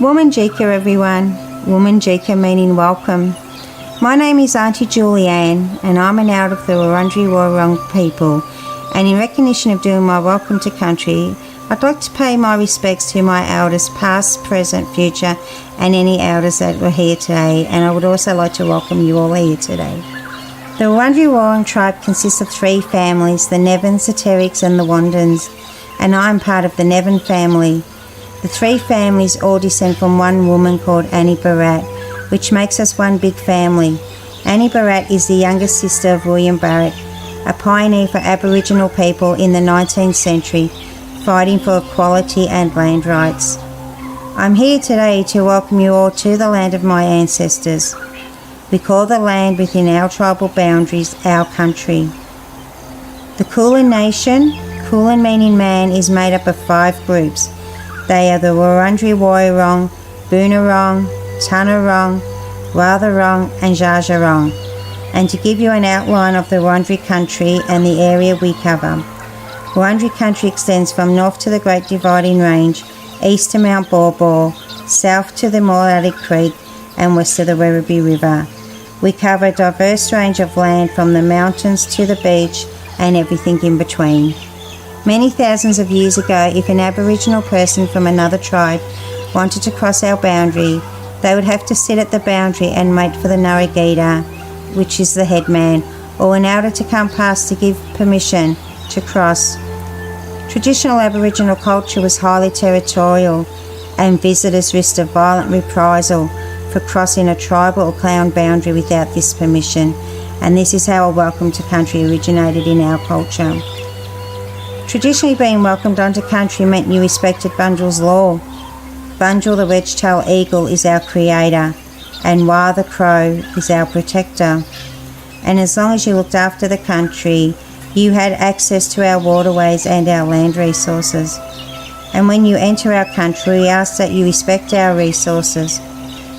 Woman Jika, everyone. Woman Jika meaning welcome. My name is Auntie Julianne and I'm an out of the Wurundjeri Woi-wurrung people, and in recognition of doing my welcome to country, I'd like to pay my respects to my elders past, present, future and any elders that were here today, and I would also like to welcome you all here today. The Wurundjeri Woi-wurrung tribe consists of 3 families, the Nevins, the Terricks and the Wandans, and I'm part of the Nevin family. The 3 families all descend from one woman called Annie Barratt, which makes us one big family. Annie Barratt is the youngest sister of William Barratt, a pioneer for Aboriginal people in the 19th century, fighting for equality and land rights. I'm here today to welcome you all to the land of my ancestors. We call the land within our tribal boundaries our country. The Kulin Nation, Kulin meaning man, is made up of 5 groups. They are the Wurundjeri Woi-wurrung, Boonwurrung, Tanarong, Watharong and Dja-dja-wurrung. And to give you an outline of the Wurundjeri country and the area we cover. Wurundjeri country extends from north to the Great Dividing Range, east to Mount Baw Baw, south to the Moolalic Creek and west to the Werribee River. We cover a diverse range of land from the mountains to the beach and everything in between. Many thousands of years ago, if an Aboriginal person from another tribe wanted to cross our boundary, they would have to sit at the boundary and wait for the Narragadah, which is the headman, or an elder to come past to give permission to cross. Traditional Aboriginal culture was highly territorial, and visitors risked a violent reprisal for crossing a tribal or clan boundary without this permission, and this is how a welcome to country originated in our culture. Traditionally, being welcomed onto country meant you respected Bunjil's law. Bunjil, the wedge-tailed eagle, is our creator, and Wah, the crow, is our protector. And as long as you looked after the country, you had access to our waterways and our land resources. And when you enter our country, we ask that you respect our resources,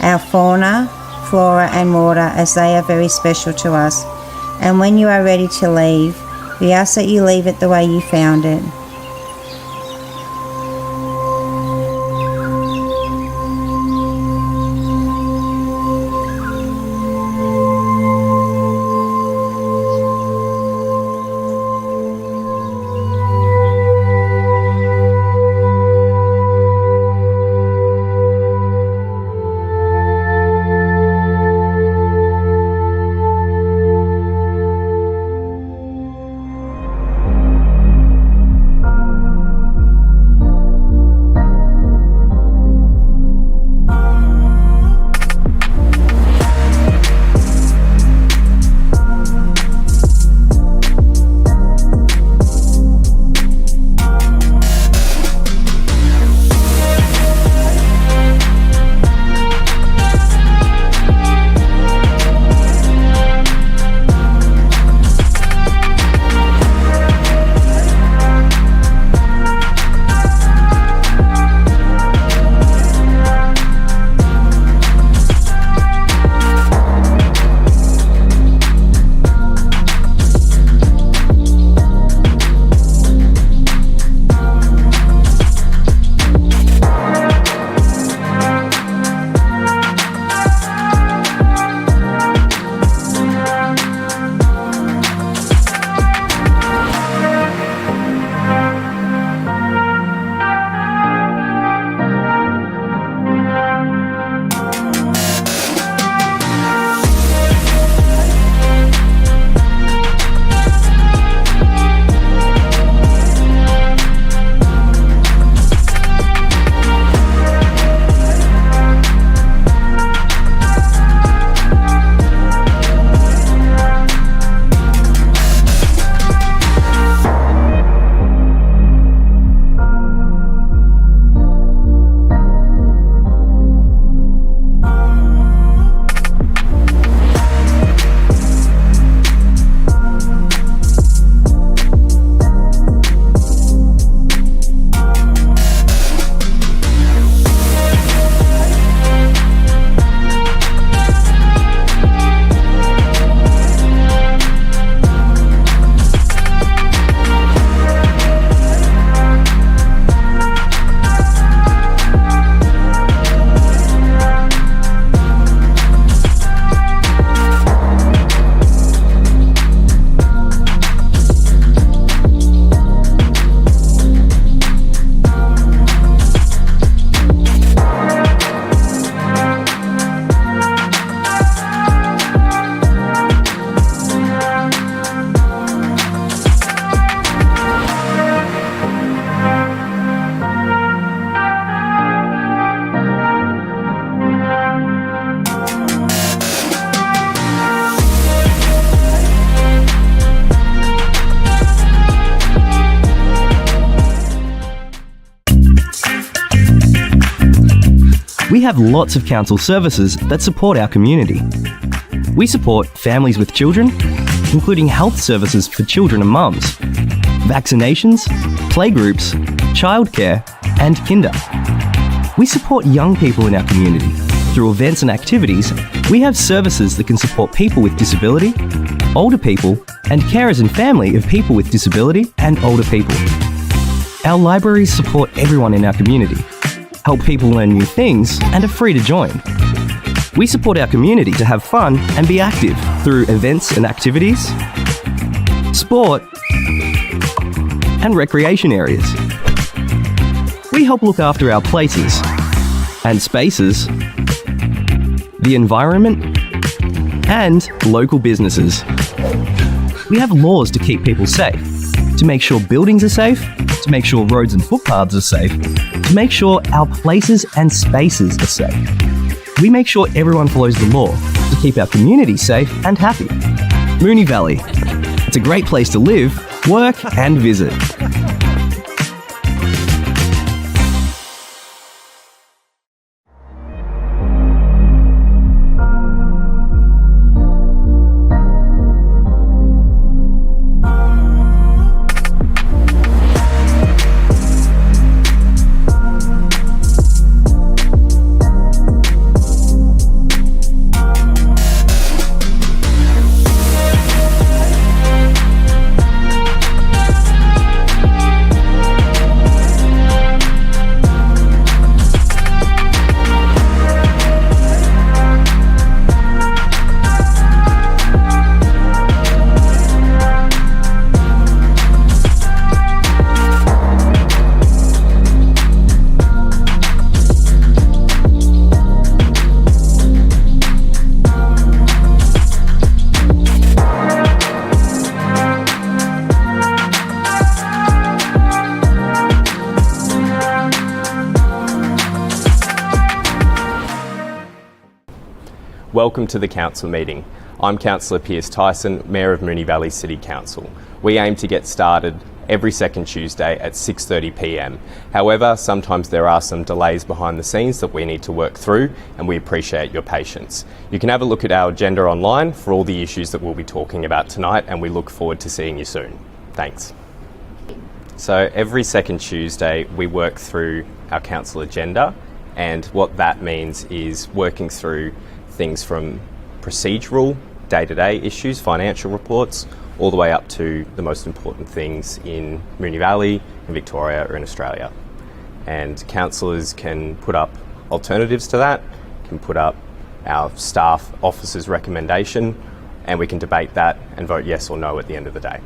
our fauna, flora and water, as they are very special to us. And when you are ready to leave, we ask that you leave it the way you found it. We have lots of council services that support our community. We support families with children, including health services for children and mums, vaccinations, playgroups, childcare, and kinder. We support young people in our community. Through events and activities, we have services that can support people with disability, older people, and carers and family of people with disability and older people. Our libraries support everyone in our community, help people learn new things, and are free to join. We support our community to have fun and be active through events and activities, sport, and recreation areas. We help look after our places and spaces, the environment, and local businesses. We have laws to keep people safe, to make sure buildings are safe, to make sure roads and footpaths are safe, to make sure our places and spaces are safe. We make sure everyone follows the law to keep our community safe and happy. Moonee Valley. It's a great place to live, work, and visit. Welcome to the Council meeting. I'm Councillor Piers Tyson, Mayor of Moonee Valley City Council. We aim to get started every second Tuesday at 6:30 p.m. However, sometimes there are some delays behind the scenes that we need to work through, and we appreciate your patience. You can have a look at our agenda online for all the issues that we'll be talking about tonight, and we look forward to seeing you soon. Thanks. So every second Tuesday we work through our council agenda, and what that means is working through things from procedural, day-to-day issues, financial reports, all the way up to the most important things in Moonee Valley, in Victoria or in Australia. And councillors can put up alternatives to that, can put up our staff officers' recommendation, and we can debate that and vote yes or no at the end of the day.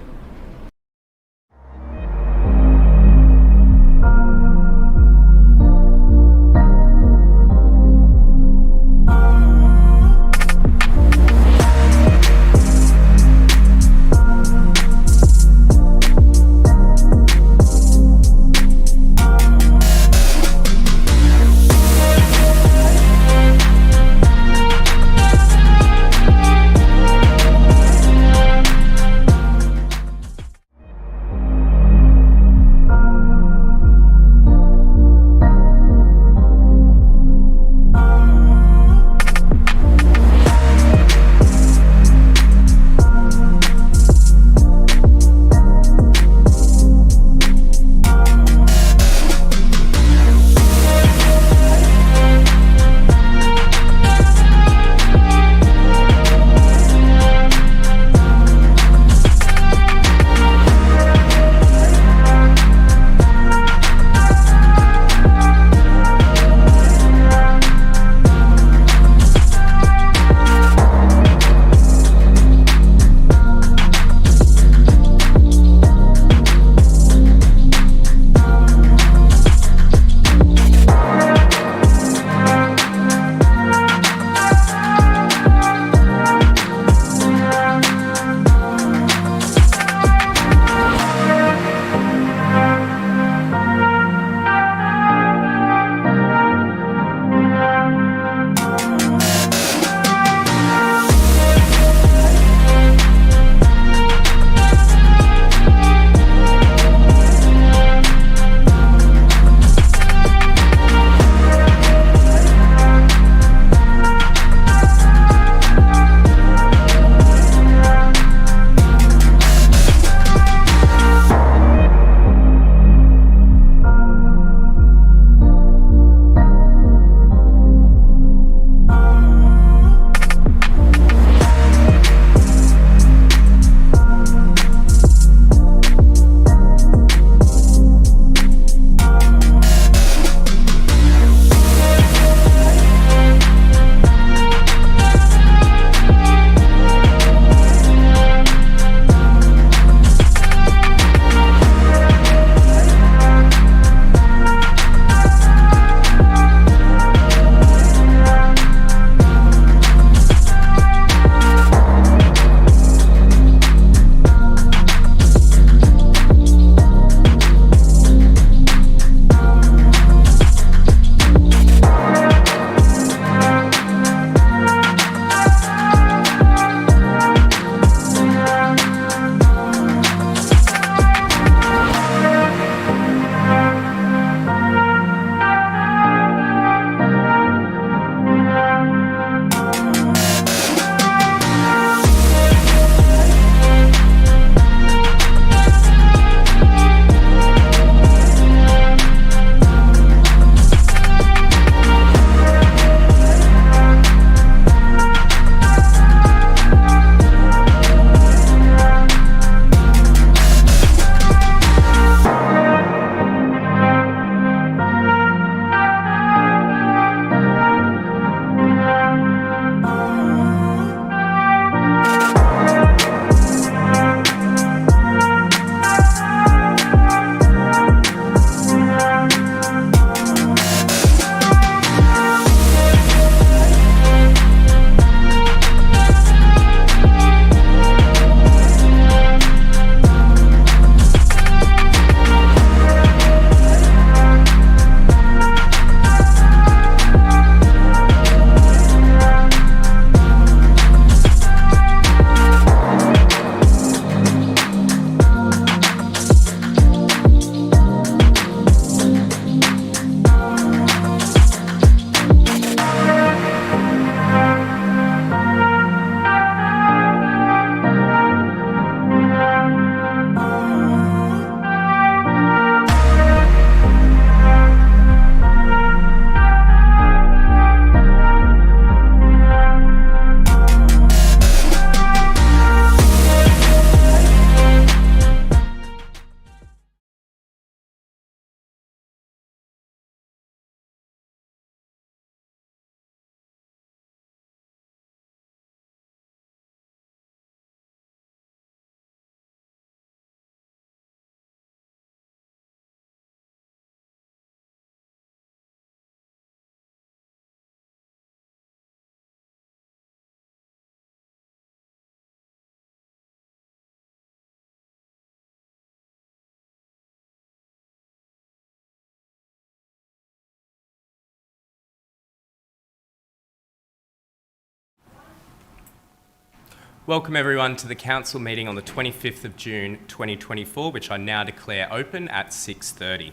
Welcome everyone to the Council meeting on the 25th of June 2024, which I now declare open at 6:30.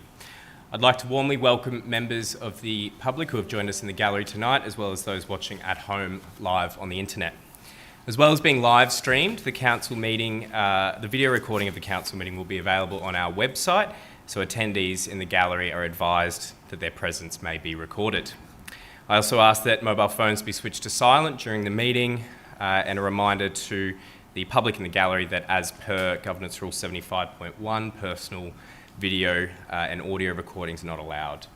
I'd like to warmly welcome members of the public who have joined us in the gallery tonight, as well as those watching at home live on the internet. As well as being live streamed, the Council meeting, the video recording of the Council meeting will be available on our website, so attendees in the gallery are advised that their presence may be recorded. I also ask that mobile phones be switched to silent during the meeting, and a reminder to the public in the gallery that as per Governance Rule 75.1, personal video and audio recordings are not allowed.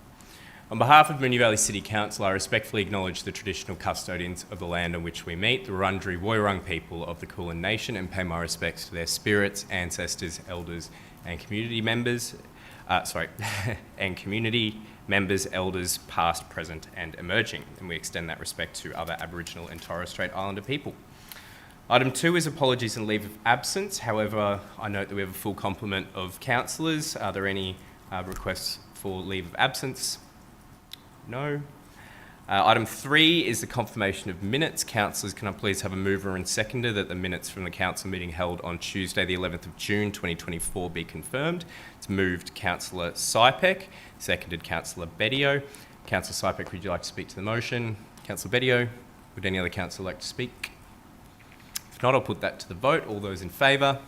On behalf of Moonee Valley City Council, I respectfully acknowledge the traditional custodians of the land on which we meet, the Wurundjeri Woiwurrung people of the Kulin Nation, and pay my respects to their spirits, ancestors, elders and community members, elders past, present and emerging, and we extend that respect to other Aboriginal and Torres Strait Islander people. Item 2 is apologies and leave of absence. However, I note that we have a full complement of councillors. Are there any requests for leave of absence? No. Item 3 is the confirmation of minutes. Councillors, can I please have a mover and seconder that the minutes from the council meeting held on Tuesday the 11th of June 2024 be confirmed? It's moved Councillor Sypek, seconded Councillor Bedio. Councillor Sypek, would you like to speak to the motion? Councillor Bedio, would any other councillor like to speak? If not, I'll put that to the vote. All those in favour?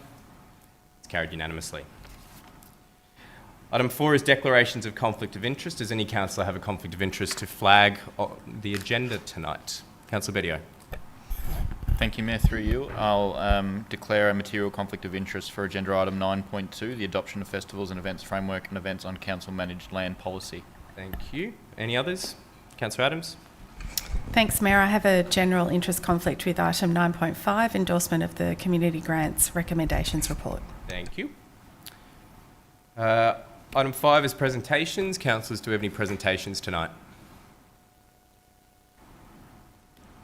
It's carried unanimously. Item 4 is declarations of conflict of interest. Does any councillor have a conflict of interest to flag the agenda tonight? Councillor Bedio. Thank you, Mayor. Through you, I'll declare a material conflict of interest for agenda item 9.2, the adoption of festivals and events framework and events on council-managed land policy. Thank you. Any others? Councillor Adams. Thanks, Mayor. I have a general interest conflict with item 9.5, endorsement of the Community Grants Recommendations Report. Thank you. Item 5 is presentations. Councillors, do we have any presentations tonight?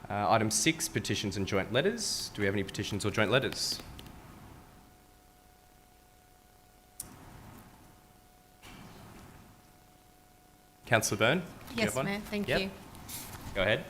Item 6, petitions and joint letters. Do we have any petitions or joint letters? Councillor Byrne? Yes, Mayor, thank you. Go ahead.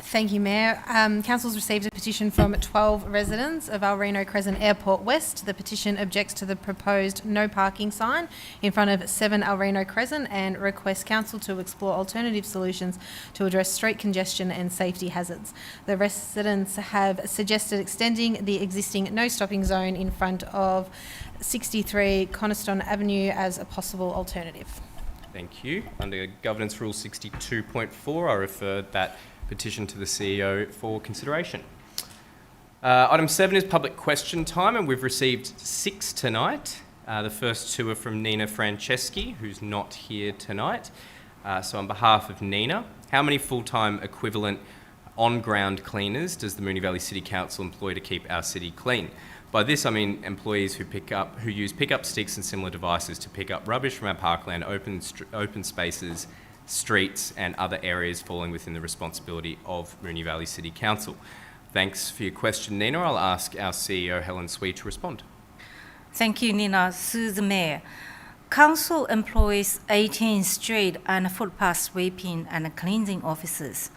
Thank you, Mayor. Council's received a petition from 12 residents of Alreno Crescent Airport West. The petition objects to the proposed no parking sign in front of 7 Alreno Crescent and requests Council to explore alternative solutions to address street congestion and safety hazards. The residents have suggested extending the existing no stopping zone in front of 63 Coniston Avenue as a possible alternative. Thank you. Under Governance Rule 62.4, I refer that petition to the CEO for consideration. Item 7 is public question time, and we've received 6 tonight. The first 2 are from Nina Franceschi, who's not here tonight. So on behalf of Nina, how many full-time equivalent on-ground cleaners does the Moonee Valley City Council employ to keep our city clean? By this, I mean employees who use pickup sticks and similar devices to pick up rubbish from our parkland, open spaces, streets and other areas falling within the responsibility of Moonee Valley City Council. Thanks for your question, Nina. I'll ask our CEO, Helen Swee, to respond. Thank you, Nina. Through the Mayor. Council employs 18 street and footpath sweeping and cleansing officers.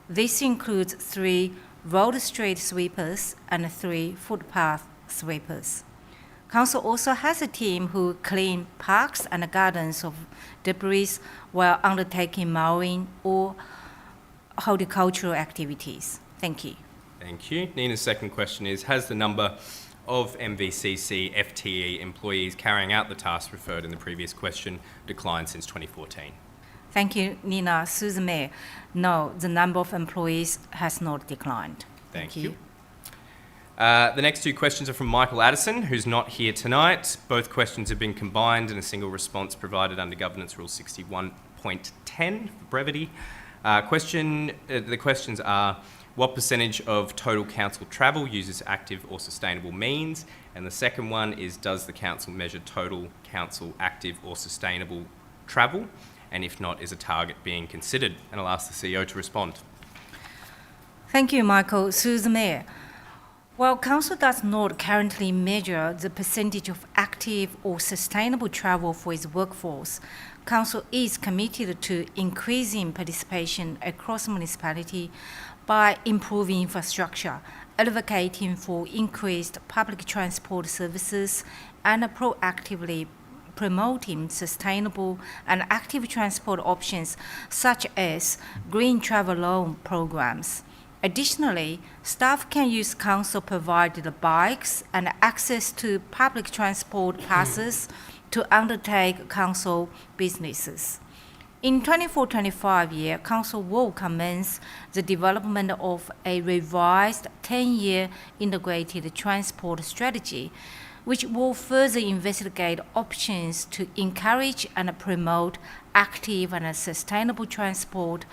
This includes 3 road street sweepers and 3 footpath sweepers. Council also has a team who clean parks and gardens of debris while undertaking mowing or horticultural activities. Thank you. Thank you. Nina's second question is, has the number of MVCC FTE employees carrying out the tasks referred in the previous question declined since 2014? Thank you, Nina. Through the Mayor. No, the number of employees has not declined. Thank you. The next 2 questions are from Michael Addison, who's not here tonight. Both questions have been combined in a single response provided under Governance Rule 61.10 for brevity. The questions are, what percentage of total council travel uses active or sustainable means? And the second one is, does the council measure total council active or sustainable travel? And if not, is a target being considered? And I'll ask the CEO to respond. Thank you, Michael. Through the Mayor. While Council does not currently measure the percentage of active or sustainable travel for its workforce, Council is committed to increasing participation across municipality by improving infrastructure, advocating for increased public transport services, and proactively promoting sustainable and active transport options such as green travel loan programs. Additionally, staff can use council-provided bikes and access to public transport passes to undertake council businesses. In 24-25 year, Council will commence the development of a revised 10-year integrated transport strategy, which will further investigate options to encourage and promote active and sustainable transport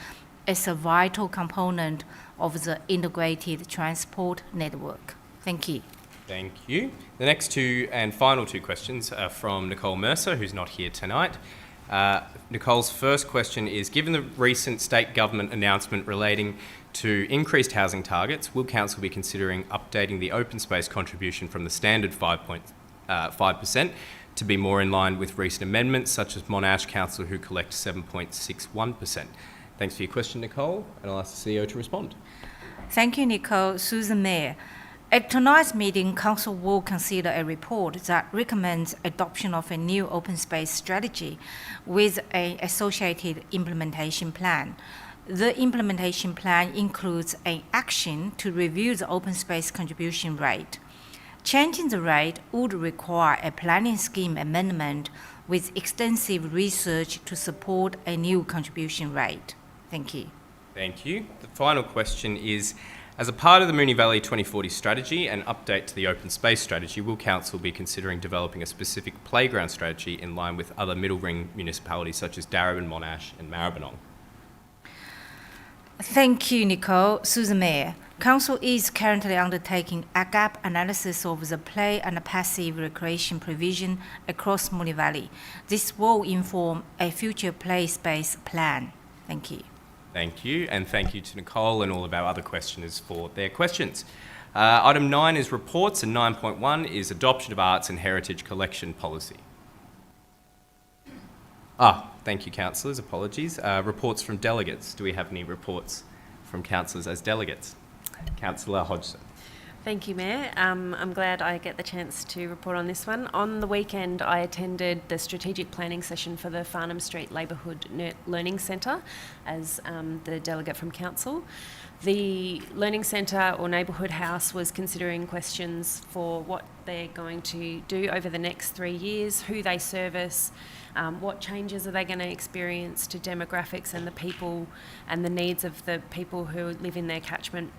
as a vital component of the integrated transport network. Thank you. Thank you. The next two and final two questions are from Nicole Mercer, who's not here tonight. Nicole's first question is, given the recent state government announcement relating to increased housing targets, will Council be considering updating the open space contribution from the standard 5% to be more in line with recent amendments, such as Monash Council, who collect 7.61%? Thanks for your question, Nicole, and I'll ask the CEO to respond. Thank you, Nicole. Susan Mayor. At tonight's meeting, Council will consider a report that recommends adoption of a new open space strategy with an associated implementation plan. The implementation plan includes an action to review the open space contribution rate. Changing the rate would require a planning scheme amendment with extensive research to support a new contribution rate. Thank you. Thank you. The final question is, as a part of the Moonee Valley 2040 strategy and update to the open space strategy, will Council be considering developing a specific playground strategy in line with other middle ring municipalities such as Darebin, Monash and Maribyrnong? Thank you, Nicole. Susan Mayor. Council is currently undertaking a gap analysis of the play and passive recreation provision across Moonee Valley. This will inform a future play space plan. Thank you. Thank you, and thank you to Nicole and all of our other questioners for their questions. Item 9 is reports, and 9.1 is adoption of arts and heritage collection policy. Thank you, councillors. Apologies. Reports from delegates. Do we have any reports from councillors as delegates? Councillor Hodgson. Thank you, Mayor. I'm glad I get the chance to report on this one. On the weekend, I attended the strategic planning session for the Farnham Street Neighbourhood Learning Centre as the delegate from Council. The Learning Centre or Neighbourhood House was considering questions for what they're going to do over the next 3 years, who they service, what changes are they going to experience to demographics and the people and the needs of the people who live in their catchment,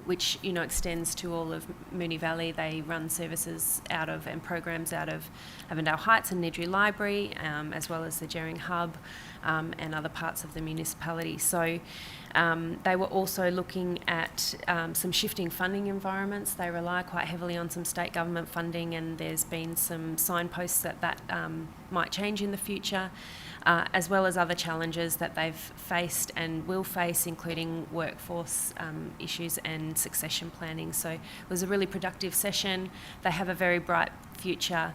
which extends to all of Moonee Valley. They run services out of and programs out of Avondale Heights and Nedry Library, as well as the Jering Hub and other parts of the municipality. So they were also looking at some shifting funding environments. They rely quite heavily on some state government funding, and there's been some signposts that might change in the future. As well as other challenges that they've faced and will face, including workforce issues and succession planning. So it was a really productive session. They have a very bright future.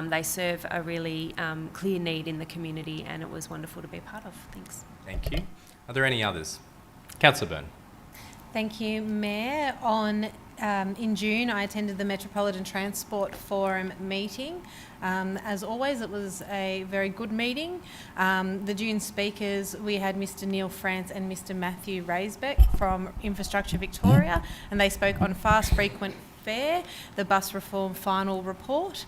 They serve a really clear need in the community, and it was wonderful to be a part of. Thanks. Thank you. Are there any others? Councillor Byrne. Thank you, Mayor. In June, I attended the Metropolitan Transport Forum meeting. As always, it was a very good meeting. The June speakers, we had Mr. Neil France and Mr. Matthew Raisbeck from Infrastructure Victoria, and they spoke on fast, frequent fare, the bus reform final report.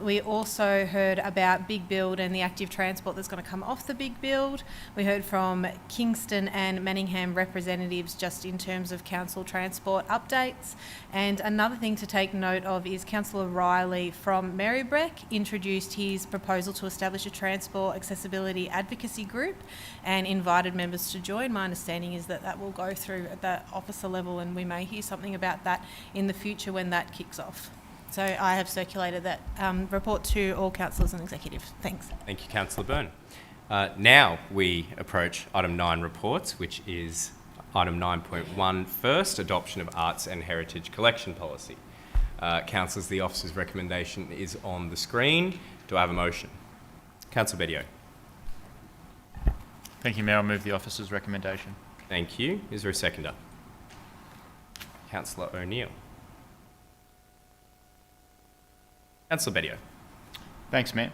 We also heard about Big Build and the active transport that's going to come off the Big Build. We heard from Kingston and Manningham representatives just in terms of council transport updates. And another thing to take note of is Councillor Riley from Marybrook introduced his proposal to establish a transport accessibility advocacy group and invited members to join. My understanding is that that will go through at the officer level, and we may hear something about that in the future when that kicks off. So I have circulated that report to all councillors and executives. Thanks. Thank you, Councillor Byrne. Now we approach item 9 reports, which is Item 9.1 first, adoption of arts and heritage collection policy. Councillors, the officer's recommendation is on the screen. Do I have a motion? Councillor Bedio. Thank you, Mayor. I'll move the officer's recommendation. Thank you. Is there a seconder? Councillor O'Neill. Councillor Bedio. Thanks, Mayor.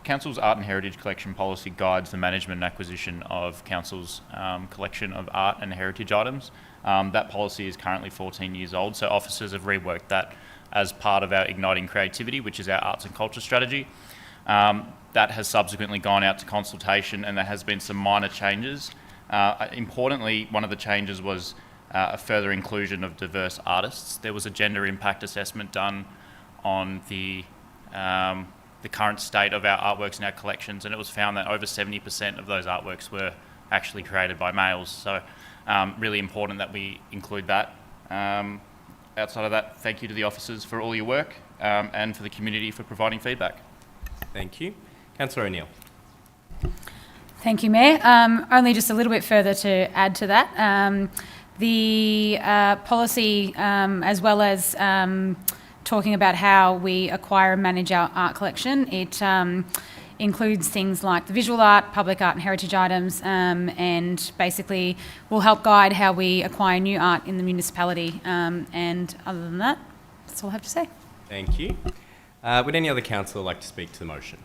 Council's art and heritage collection policy guides the management and acquisition of Council's collection of art and heritage items. That policy is currently 14 years old, so officers have reworked that as part of our Igniting Creativity, which is our arts and culture strategy. That has subsequently gone out to consultation, and there has been some minor changes. Importantly, one of the changes was a further inclusion of diverse artists. There was a gender impact assessment done on the current state of our artworks in our collections, and it was found that over 70% of those artworks were actually created by males. So really important that we include that. Outside of that, thank you to the officers for all your work and for the community for providing feedback. Thank you. Councillor O'Neill. Thank you, Mayor. Only just a little bit further to add to that. The policy, as well as talking about how we acquire and manage our art collection, it includes things like the visual art, public art and heritage items, and basically will help guide how we acquire new art in the municipality. And other than that, that's all I have to say. Thank you. Would any other councillor like to speak to the motion?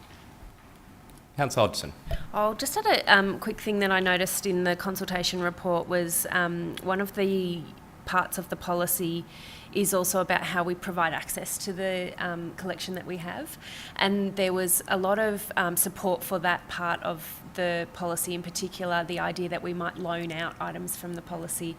Councillor Hodgson. I'll just add a quick thing that I noticed in the consultation report was one of the parts of the policy is also about how we provide access to the collection that we have. And there was a lot of support for that part of the policy, in particular the idea that we might loan out items from the policy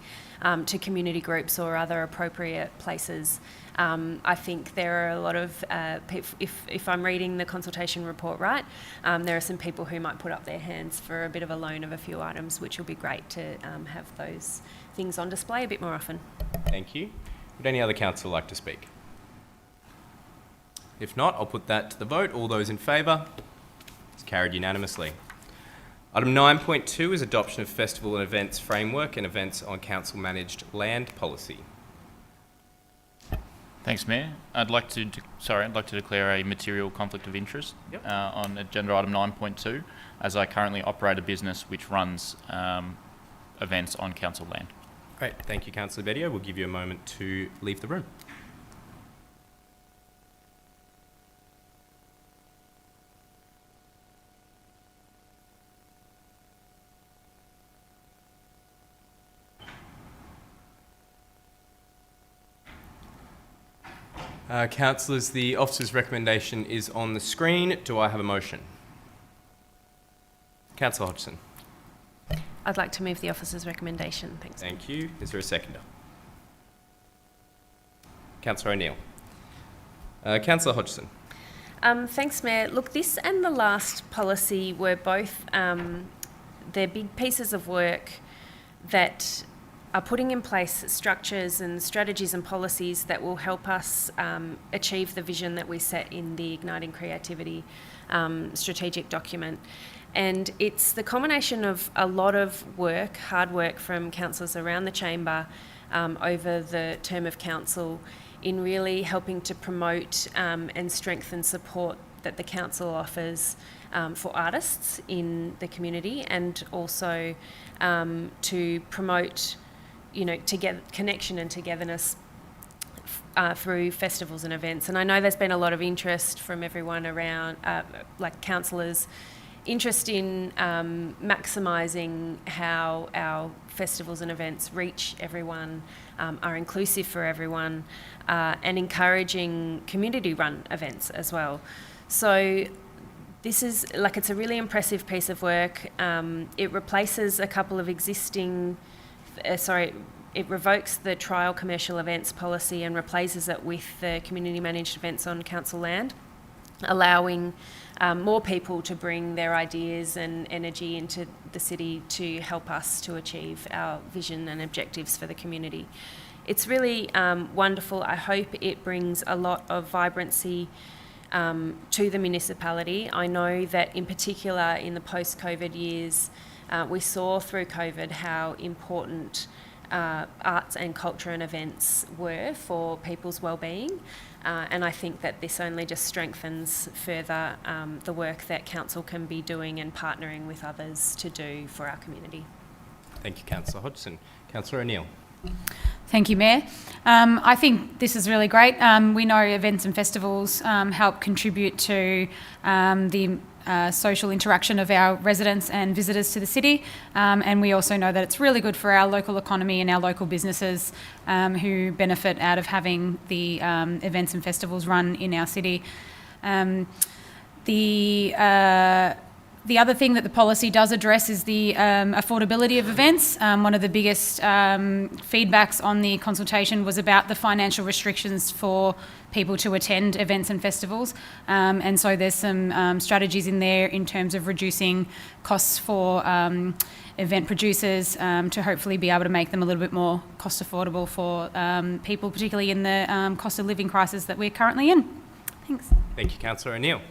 to community groups or other appropriate places. I think there are a lot of, if I'm reading the consultation report right, there are some people who might put up their hands for a bit of a loan of a few items, which will be great to have those things on display a bit more often. Thank you. Would any other councillor like to speak? If not, I'll put that to the vote. All those in favour? It's carried unanimously. Item 9.2 is adoption of festival and events framework and events on council managed land policy. Thanks, Mayor. I'd like to declare a material conflict of interest on agenda item 9.2, as I currently operate a business which runs events on council land. Great. Thank you, Councillor Bedio. We'll give you a moment to leave the room. Councillors, the officer's recommendation is on the screen. Do I have a motion? Councillor Hodgson. I'd like to move the officer's recommendation. Thanks. Thank you. Is there a seconder? Councillor O'Neill. Councillor Hodgson. Thanks, Mayor. Look, this and the last policy were both they're big pieces of work that are putting in place structures and strategies and policies that will help us achieve the vision that we set in the Igniting Creativity strategic document. And it's the combination of a lot of work, hard work from councillors around the chamber over the term of council in really helping to promote and strengthen support that the council offers for artists in the community, and also to promote, connection and togetherness through festivals and events. And I know there's been a lot of interest from everyone around, like councillors, interest in maximising how our festivals and events reach everyone, are inclusive for everyone, and encouraging community-run events as well. So this is, it's a really impressive piece of work. It replaces a couple of existing, it revokes the trial commercial events policy and replaces it with the community managed events on council land, allowing more people to bring their ideas and energy into the city to help us to achieve our vision and objectives for the community. It's really wonderful. I hope it brings a lot of vibrancy to the municipality. I know that in particular in the post-COVID years, We saw through COVID how important arts and culture and events were for people's wellbeing, and I think that this only just strengthens further the work that council can be doing and partnering with others to do for our community. Thank you, Councillor Hodgson. Councillor O'Neill. Thank you, Mayor. I think this is really great. We know events and festivals help contribute to the social interaction of our residents and visitors to the city, and we also know that it's really good for our local economy and our local businesses who benefit out of having the events and festivals run in our city. The other thing that the policy does address is the affordability of events. One of the biggest feedbacks on the consultation was about the financial restrictions for people to attend events and festivals. And so there's some strategies in there in terms of reducing costs for event producers to hopefully be able to make them a little bit more cost affordable for people, particularly in the cost of living crisis that we're currently in. Thanks. Thank you, Councillor O'Neill.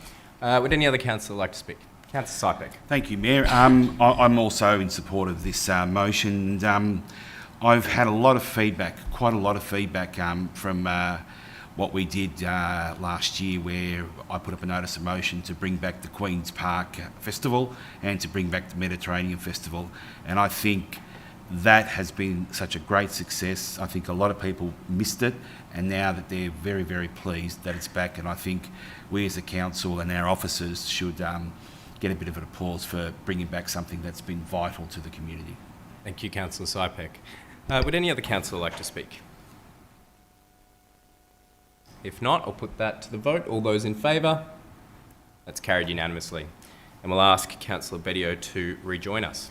Would any other councillor like to speak? Councillor Sypek. Thank you, Mayor. I'm also in support of this motion. I've had a lot of feedback, quite a lot of feedback from what we did last year, where I put up a notice of motion to bring back the Queen's Park Festival and to bring back the Mediterranean Festival. And I think that has been such a great success. I think a lot of people missed it, and now that they're very, very pleased that it's back. And I think we as a council and our officers should get a bit of an applause for bringing back something that's been vital to the community. Thank you, Councillor Sypek. Would any other councillor like to speak? If not, I'll put that to the vote. All those in favour? That's carried unanimously. And we'll ask Councillor Bedio to rejoin us.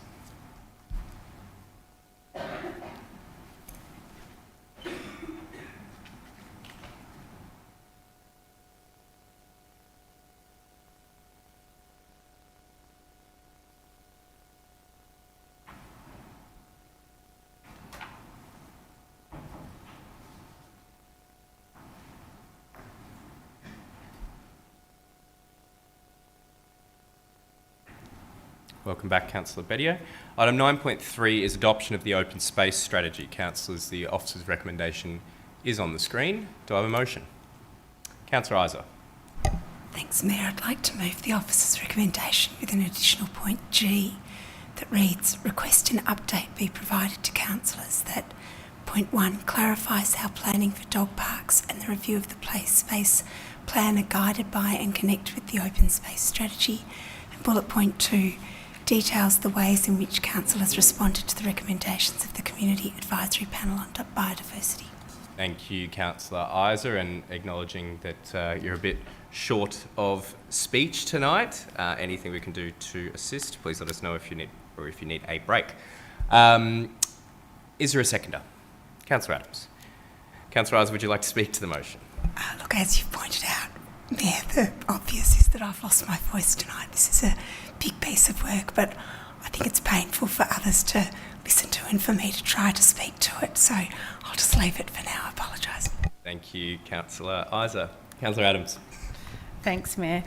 Welcome back, Councillor Bedio. Item 9.3 is adoption of the open space strategy. Councillors, the officer's recommendation is on the screen. Do I have a motion? Councillor Isa. Thanks, Mayor. I'd like to move the officer's recommendation with an additional point G that reads, request an update be provided to councillors that point 1 clarifies how planning for dog parks and the review of the play space plan are guided by and connect with the open space strategy, and bullet point 2 details the ways in which council has responded to the recommendations of the Community Advisory Panel on Biodiversity. Thank you, Councillor Isa, and acknowledging that you're a bit short of speech tonight. Anything we can do to assist, please let us know if you need a break. Is there a seconder? Councillor Adams. Councillor Isa, would you like to speak to the motion? Look, as you've pointed out, Mayor, the obvious is that I've lost my voice tonight. This is a big piece of work, but I think it's painful for others to listen to and for me to try to speak to it, so I'll just leave it for now. I apologise. Thank you, Councillor Isa. Councillor Adams. Thanks, Mayor.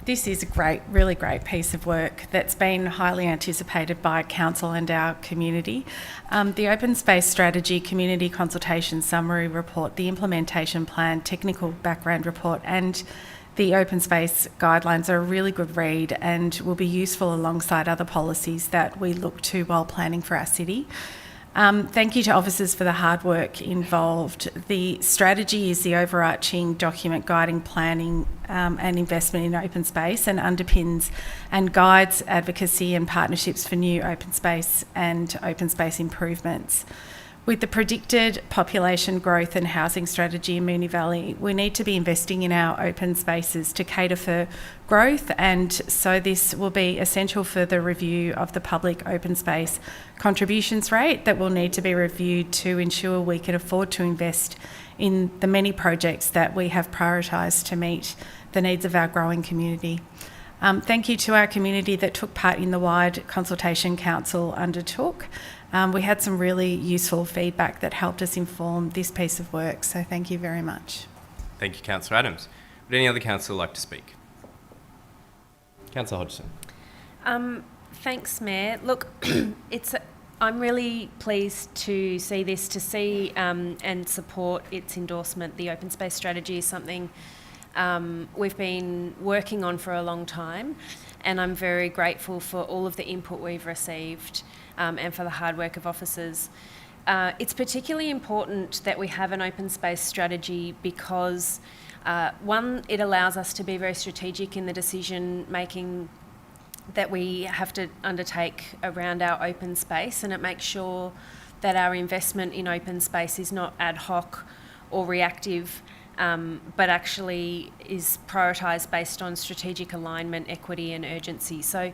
This is a really great piece of work that's been highly anticipated by Council and our community. The Open Space Strategy Community Consultation Summary Report, the Implementation Plan Technical Background Report and the Open Space Guidelines are a really good read and will be useful alongside other policies that we look to while planning for our city. Thank you to officers for the hard work involved. The strategy is the overarching document guiding planning and investment in open space and underpins and guides advocacy and partnerships for new open space and open space improvements. With the predicted population growth and housing strategy in Moonee Valley, we need to be investing in our open spaces to cater for growth, and so this will be essential for the review of the public open space contributions rate that will need to be reviewed to ensure we can afford to invest in the many projects that we have prioritised to meet the needs of our growing community. Thank you to our community that took part in the wide consultation Council undertook. We had some really useful feedback that helped us inform this piece of work, so thank you very much. Thank you, Councillor Adams. Would any other councillor like to speak? Councillor Hodgson. Thanks, Mayor. Look, I'm really pleased to see this, and support its endorsement. The open space strategy is something we've been working on for a long time, and I'm very grateful for all of the input we've received and for the hard work of officers. It's particularly important that we have an open space strategy because, one, it allows us to be very strategic in the decision making that we have to undertake around our open space, and it makes sure that our investment in open space is not ad hoc or reactive, but actually is prioritised based on strategic alignment, equity and urgency. So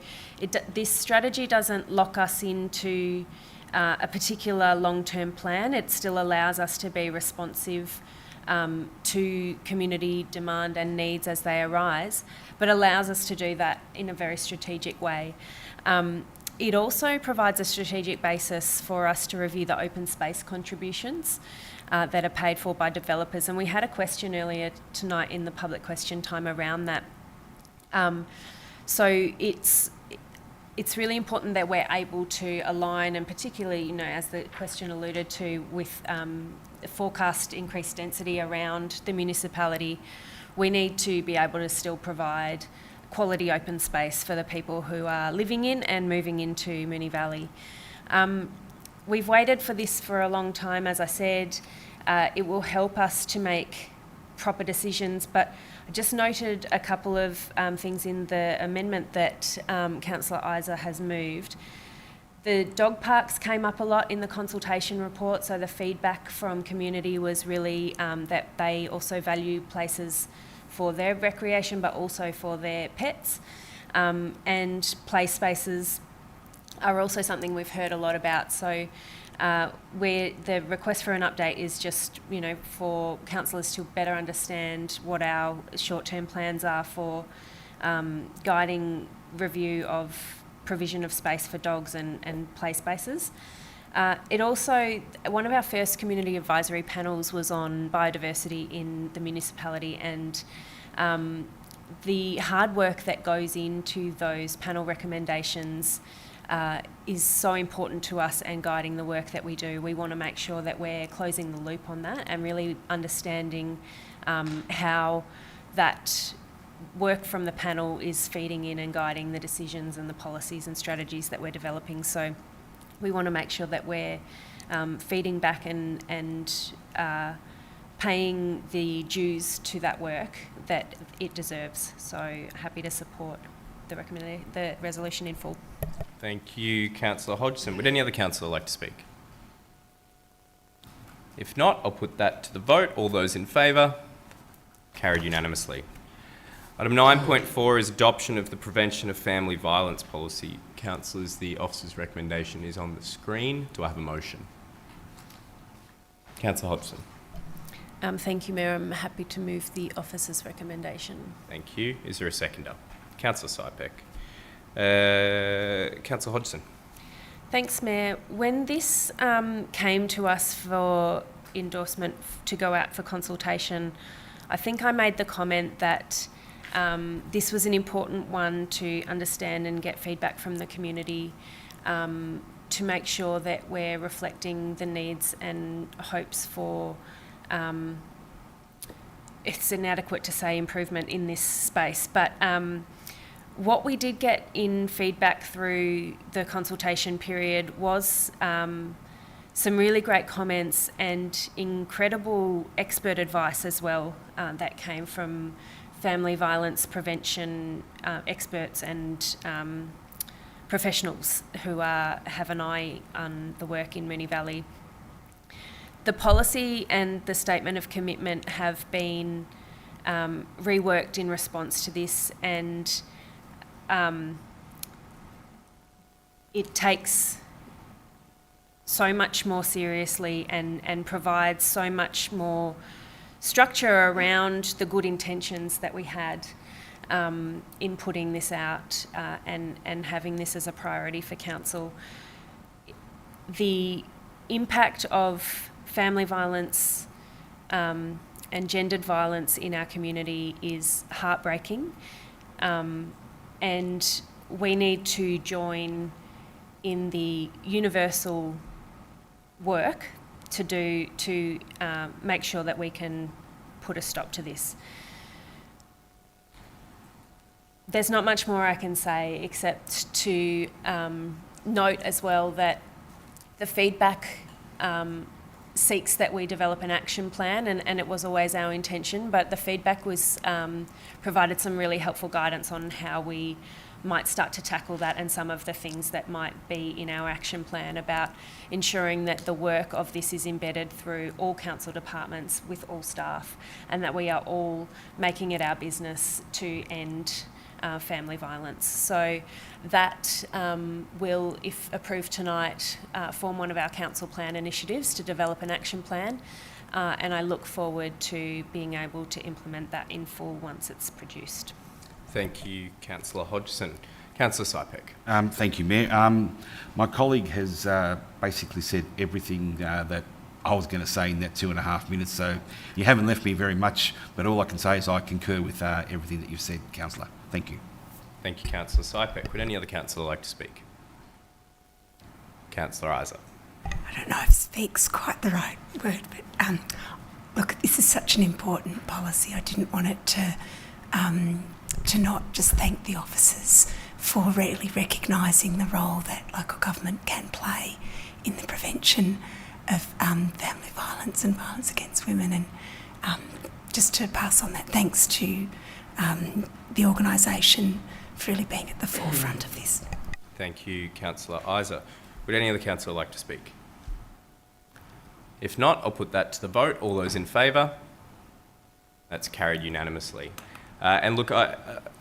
this strategy doesn't lock us into a particular long-term plan. It still allows us to be responsive to community demand and needs as they arise, but allows us to do that in a very strategic way. It also provides a strategic basis for us to review the open space contributions that are paid for by developers. And we had a question earlier tonight in the public question time around that. So it's really important that we're able to align, and particularly, as the question alluded to, with forecast increased density around the municipality, we need to be able to still provide quality open space for the people who are living in and moving into Moonee Valley. We've waited for this for a long time, as I said. It will help us to make proper decisions, but I just noted a couple of things in the amendment that Councillor Isa has moved. The dog parks came up a lot in the consultation report, so the feedback from community was really that they also value places for their recreation but also for their pets, and play spaces are also something we've heard a lot about. So where the request for an update is just, for councillors to better understand what our short-term plans are for guiding review of provision of space for dogs and play spaces. It also, one of our first community advisory panels was on biodiversity in the municipality, and the hard work that goes into those panel recommendations is so important to us and guiding the work that we do. We want to make sure that we're closing the loop on that and really understanding how that work from the panel is feeding in and guiding the decisions and the policies and strategies that we're developing. So we want to make sure that we're feeding back and paying the dues to that work that it deserves. So happy to support the resolution in full. Thank you, Councillor Hodgson. Would any other councillor like to speak? If not, I'll put that to the vote. All those in favour? Carried unanimously. Item 9.4 is adoption of the Prevention of Family Violence Policy. Councillors, the officer's recommendation is on the screen. Do I have a motion? Councillor Hodgson. Thank you, Mayor. I'm happy to move the officer's recommendation. Thank you. Is there a seconder? Councillor Sypek. Councillor Hodgson. Thanks, Mayor. When this came to us for endorsement to go out for consultation, I think I made the comment that this was an important one to understand and get feedback from the community to make sure that we're reflecting the needs and hopes for, it's inadequate to say improvement in this space, but what we did get in feedback through the consultation period was some really great comments and incredible expert advice as well that came from family violence prevention experts and professionals who have an eye on the work in Moonee Valley. The policy and the statement of commitment have been reworked in response to this, and it takes so much more seriously and provides so much more structure around the good intentions that we had in putting this out and having this as a priority for council. The impact of family violence and gendered violence in our community is heartbreaking, and we need to join in the universal work to make sure that we can put a stop to this. There's not much more I can say except to note as well that the feedback seeks that we develop an action plan, and it was always our intention, but the feedback was provided some really helpful guidance on how we might start to tackle that and some of the things that might be in our action plan about ensuring that the work of this is embedded through all council departments with all staff, and that we are all making it our business to end family violence. So that will, if approved tonight, form one of our council plan initiatives to develop an action plan, and I look forward to being able to implement that in full once it's produced. Thank you, Councillor Hodgson. Councillor Sypek. Thank you, Mayor. My colleague has basically said everything that I was going to say in that 2.5 minutes, so you haven't left me very much, but all I can say is I concur with everything that you've said, Councillor. Thank you. Thank you, Councillor Sypek. Would any other councillor like to speak? Councillor Isa. I don't know if speak's quite the right word, but look, this is such an important policy. I didn't want it to not just thank the officers for really recognising the role that local government can play in the prevention of family violence and violence against women, and just to pass on that thanks to the organisation for really being at the forefront of this. Thank you, Councillor Isa. Would any other councillor like to speak? If not, I'll put that to the vote. All those in favour? That's carried unanimously. And look,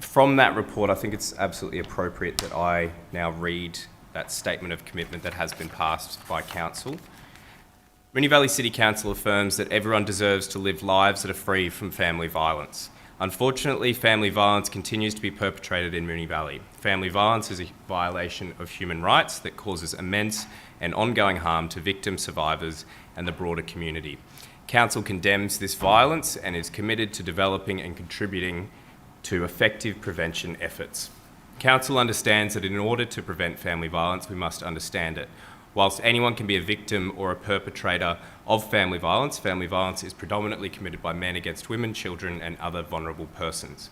from that report, I think it's absolutely appropriate that I now read that statement of commitment that has been passed by Council. Moonee Valley City Council affirms that everyone deserves to live lives that are free from family violence. Unfortunately, family violence continues to be perpetrated in Moonee Valley. Family violence is a violation of human rights that causes immense and ongoing harm to victims, survivors, and the broader community. Council condemns this violence and is committed to developing and contributing to effective prevention efforts. Council understands that in order to prevent family violence, we must understand it. Whilst anyone can be a victim or a perpetrator of family violence is predominantly committed by men against women, children, and other vulnerable persons.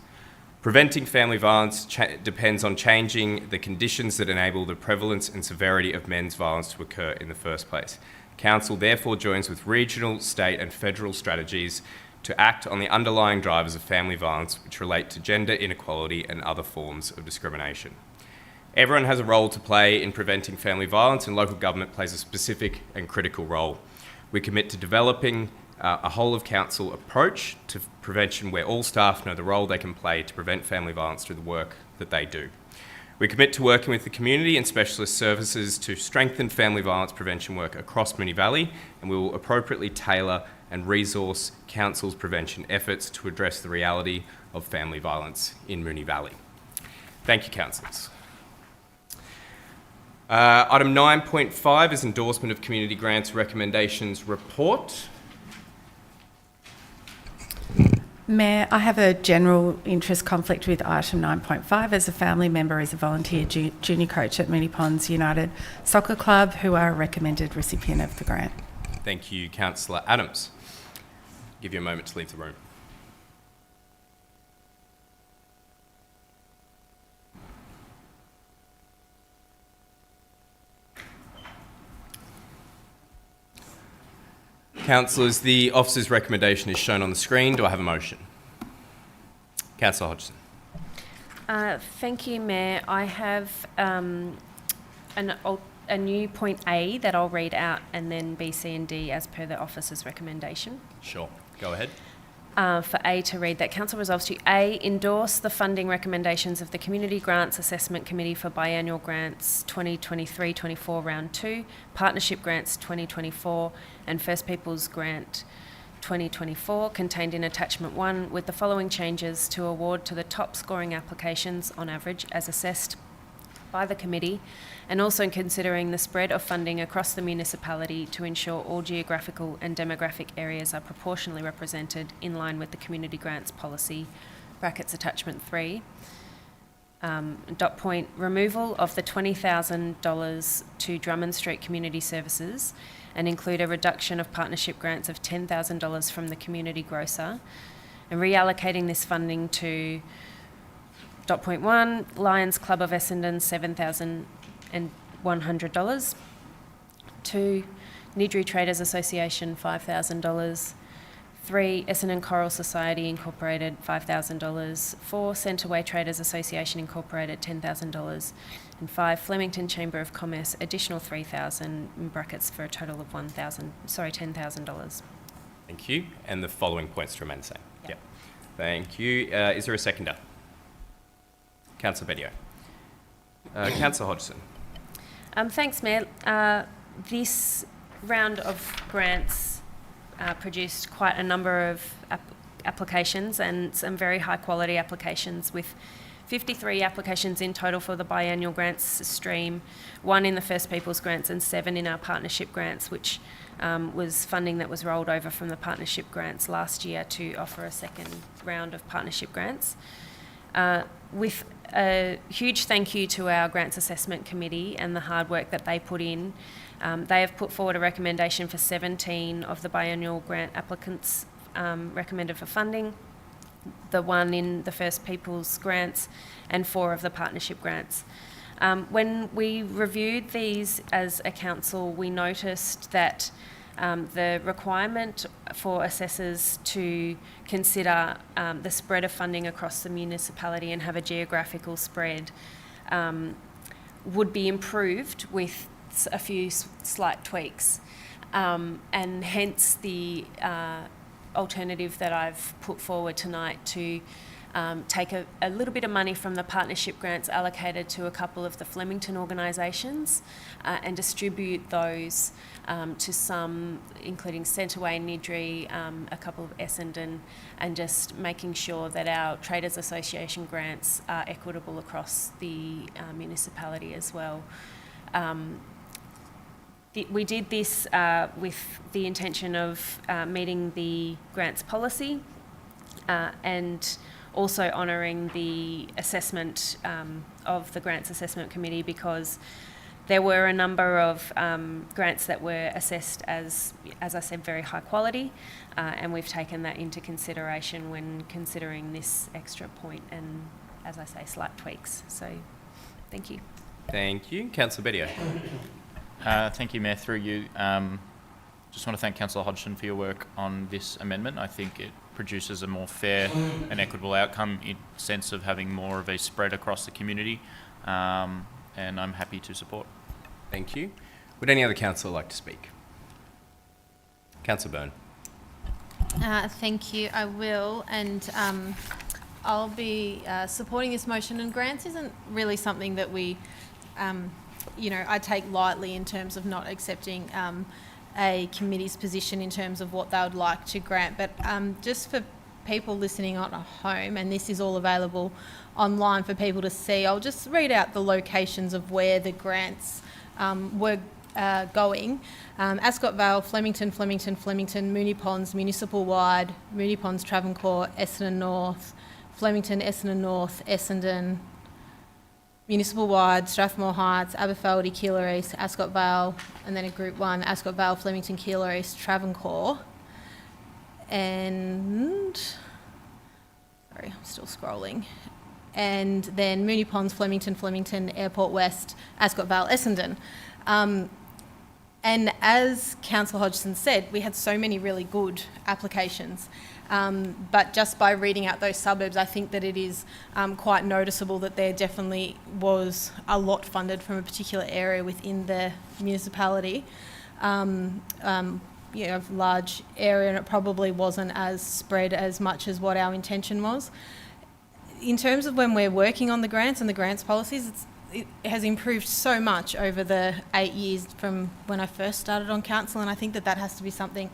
Preventing family violence depends on changing the conditions that enable the prevalence and severity of men's violence to occur in the first place. Council therefore joins with regional, state and federal strategies to act on the underlying drivers of family violence which relate to gender inequality and other forms of discrimination. Everyone has a role to play in preventing family violence, and local government plays a specific and critical role. We commit to developing a whole-of-council approach to prevention where all staff know the role they can play to prevent family violence through the work that they do. We commit to working with the community and specialist services to strengthen family violence prevention work across Moonee Valley, and we will appropriately tailor and resource Council's prevention efforts to address the reality of family violence in Moonee Valley. Thank you, councillors. Item 9.5 is endorsement of Community Grants Recommendations Report. Mayor, I have a general interest conflict with item 9.5 as a family member as a volunteer junior coach at Moonee Ponds United Soccer Club, who are a recommended recipient of the grant. Thank you, Councillor Adams. I'll give you a moment to leave the room. Councillors, the officer's recommendation is shown on the screen. Do I have a motion? Councillor Hodgson. Thank you, Mayor. I have a new point A that I'll read out, and then B, C and D as per the officer's recommendation. Sure. Go ahead. For A to read that Council resolves to A, endorse the funding recommendations of the Community Grants Assessment Committee for Biannual Grants 2023-24 Round 2, Partnership Grants 2024 and First Peoples Grant 2024 contained in Attachment 1 with the following changes to award to the top scoring applications on average as assessed by the committee, and also considering the spread of funding across the municipality to ensure all geographical and demographic areas are proportionally represented in line with the community grants policy, brackets attachment 3. Dot point, removal of the $20,000 to Drummond Street Community Services and include a reduction of partnership grants of $10,000 from the community grocer, and reallocating this funding to dot point 1, Lions Club of Essendon $7,100, 2, Nidri Traders Association $5,000, 3, Essendon Coral Society Incorporated $5,000, 4, Centreway Traders Association Incorporated $10,000, and 5, Flemington Chamber of Commerce additional $3,000 in brackets for a total of $10,000. Thank you. And the following points to remain the same. Yep. Thank you. Is there a seconder? Councillor Bedio. Councillor Hodgson. Thanks, Mayor. This round of grants produced quite a number of applications, and some very high quality applications, with 53 applications in total for the biannual grants stream, 1 in the First Peoples grants and 7 in our partnership grants, which was funding that was rolled over from the partnership grants last year to offer a second round of partnership grants. With a huge thank you to our Grants Assessment Committee and the hard work that they put in. They have put forward a recommendation for 17 of the biannual grant applicants recommended for funding, the 1 in the First Peoples grants and 4 of the partnership grants. When we reviewed these as a council, we noticed that the requirement for assessors to consider the spread of funding across the municipality and have a geographical spread would be improved with a few slight tweaks, and hence the alternative that I've put forward tonight to take a little bit of money from the partnership grants allocated to a couple of the Flemington organisations and distribute those to some, including Centreway, Nidri, a couple of Essendon, and just making sure that our Traders Association grants are equitable across the municipality as well. We did this with the intention of meeting the grants policy and also honouring the assessment of the Grants Assessment Committee, because there were a number of grants that were assessed as I said, very high quality, and we've taken that into consideration when considering this extra point and, as I say, slight tweaks. So, thank you. Thank you. Councillor Bedio. Thank you, Mayor. Through you, just want to thank Councillor Hodgson for your work on this amendment. I think it produces a more fair and equitable outcome in sense of having more of a spread across the community, and I'm happy to support. Thank you. Would any other councillor like to speak? Councillor Byrne. Thank you. I will, and I'll be supporting this motion. And grants isn't really something that we, I take lightly in terms of not accepting a committee's position in terms of what they would like to grant. But just for people listening at home, and this is all available online for people to see, I'll just read out the locations of where the grants were going. Ascot Vale, Flemington, Moonee Ponds, Municipal Wide, Moonee Ponds, Travancore, Essendon North, Flemington, Essendon North, Essendon, Municipal Wide, Strathmore Heights, Aberfeldy, Keilor East, Ascot Vale, and then a Group 1, Ascot Vale, Flemington, Keilor East, Travancore, and... sorry, I'm still scrolling. And then Moonee Ponds, Flemington, Airport West, Ascot Vale, Essendon. And as Councillor Hodgson said, we had so many really good applications. But just by reading out those suburbs, I think that it is quite noticeable that there definitely was a lot funded from a particular area within the municipality. A large area, and it probably wasn't as spread as much as what our intention was. In terms of when we're working on the grants and the grants policies, it has improved so much over the 8 years from when I first started on council, and I think that has to be something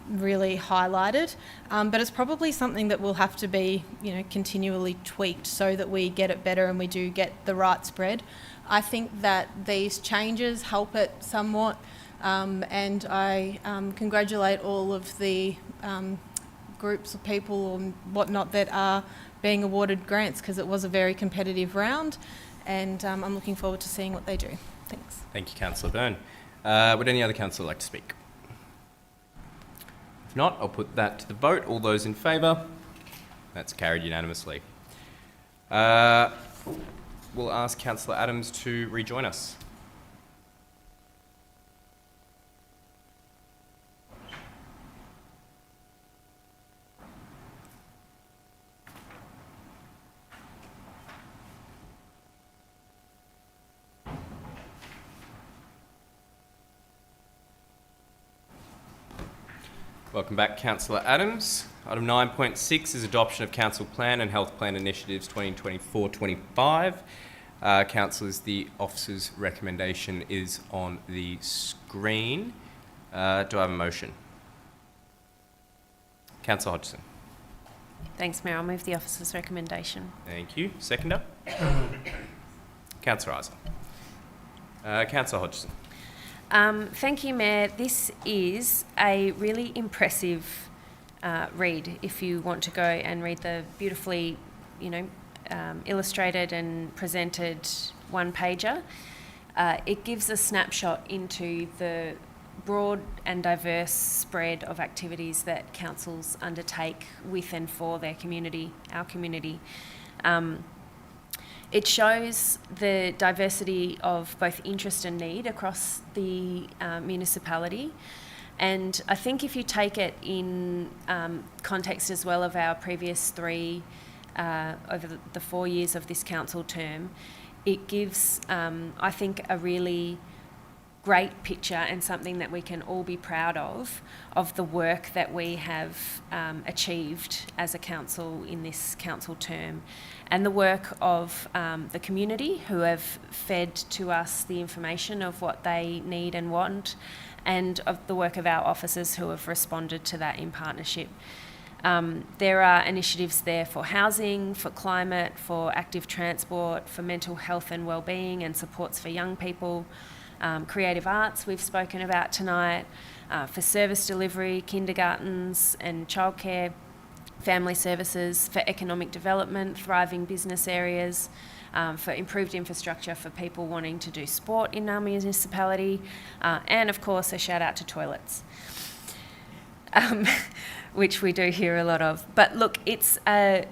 really highlighted. But it's probably something that will have to be, continually tweaked so that we get it better and we do get the right spread. I think that these changes help it somewhat, and I congratulate all of the groups of people or whatnot that are being awarded grants, because it was a very competitive round, and I'm looking forward to seeing what they do. Thanks. Thank you, Councillor Byrne. Would any other councillor like to speak? If not, I'll put that to the vote. All those in favour? That's carried unanimously. We'll ask Councillor Adams to rejoin us. Welcome back, Councillor Adams. Item 9.6 is adoption of Council Plan and Health Plan Initiatives 2024-25. Councillors, the officer's recommendation is on the screen. Do I have a motion? Councillor Hodgson. Thanks, Mayor. I'll move the officer's recommendation. Thank you. Seconder? Councillor Isa. Councillor Hodgson. Thank you, Mayor. This is a really impressive read if you want to go and read the beautifully, illustrated and presented one-pager. It gives a snapshot into the broad and diverse spread of activities that councils undertake with and for their community, our community. It shows the diversity of both interest and need across the municipality. And I think if you take it in context as well of our previous three, over the 4 years of this council term, it gives, I think, a really great picture and something that we can all be proud of the work that we have achieved as a council in this council term, and the work of the community who have fed to us the information of what they need and want, and of the work of our officers who have responded to that in partnership. There are initiatives there for housing, for climate, for active transport, for mental health and wellbeing and supports for young people, creative arts we've spoken about tonight, for service delivery, kindergartens and childcare, family services, for economic development, thriving business areas, for improved infrastructure for people wanting to do sport in our municipality, and of course a shout out to toilets, which we do hear a lot of. But look, it's a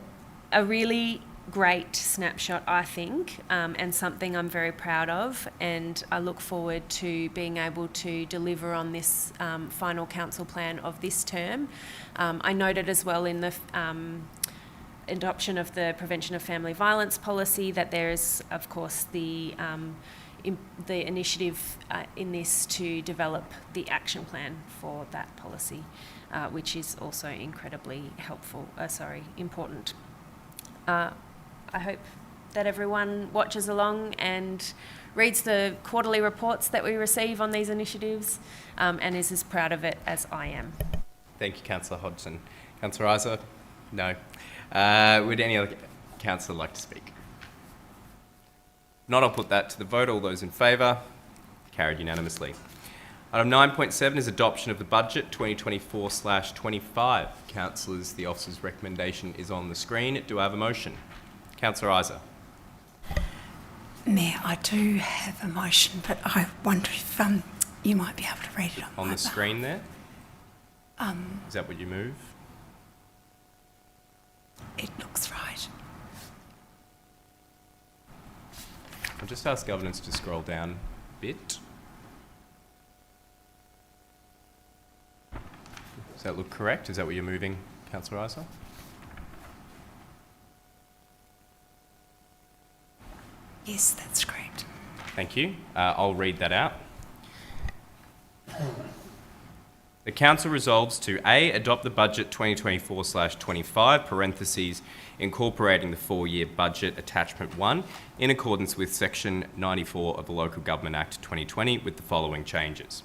really great snapshot, I think, and something I'm very proud of, and I look forward to being able to deliver on this final council plan of this term. I noted as well in the adoption of the prevention of family violence policy that there is, of course, the initiative in this to develop the action plan for that policy, which is also incredibly important. I hope that everyone watches along and reads the quarterly reports that we receive on these initiatives, and is as proud of it as I am. Thank you, Councillor Hodgson. Councillor Isa? No. Would any other councillor like to speak? If not, I'll put that to the vote. All those in favour? Carried unanimously. Item 9.7 is adoption of the budget 2024/25. Councillors, the officer's recommendation is on the screen. Do I have a motion? Councillor Isa. Mayor, I do have a motion, but I wonder if you might be able to read it on the screen there? Behalf. Is that what you move? It looks right. I'll just ask governance to scroll down a bit. Does that look correct? Is that what you're moving, Councillor Isa? Yes, that's correct. Thank you. I'll read that out. The Council resolves to A. Adopt the budget 2024/25, parentheses, incorporating the 4-year budget attachment 1, in accordance with section 94 of the Local Government Act 2020 with the following changes.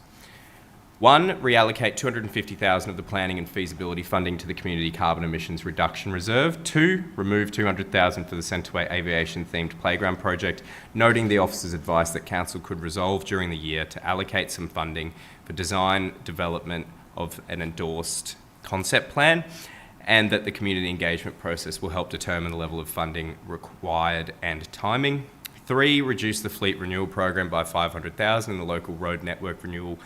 1. Reallocate $250,000 of the planning and feasibility funding to the Community Carbon Emissions Reduction Reserve. 2. Remove $200,000 for the Centreway Aviation-themed playground project, noting the officer's advice that Council could resolve during the year to allocate some funding for design development of an endorsed concept plan. and that the community engagement process will help determine the level of funding required and timing. 3, reduce the fleet renewal program by $500,000 and the local road network renewal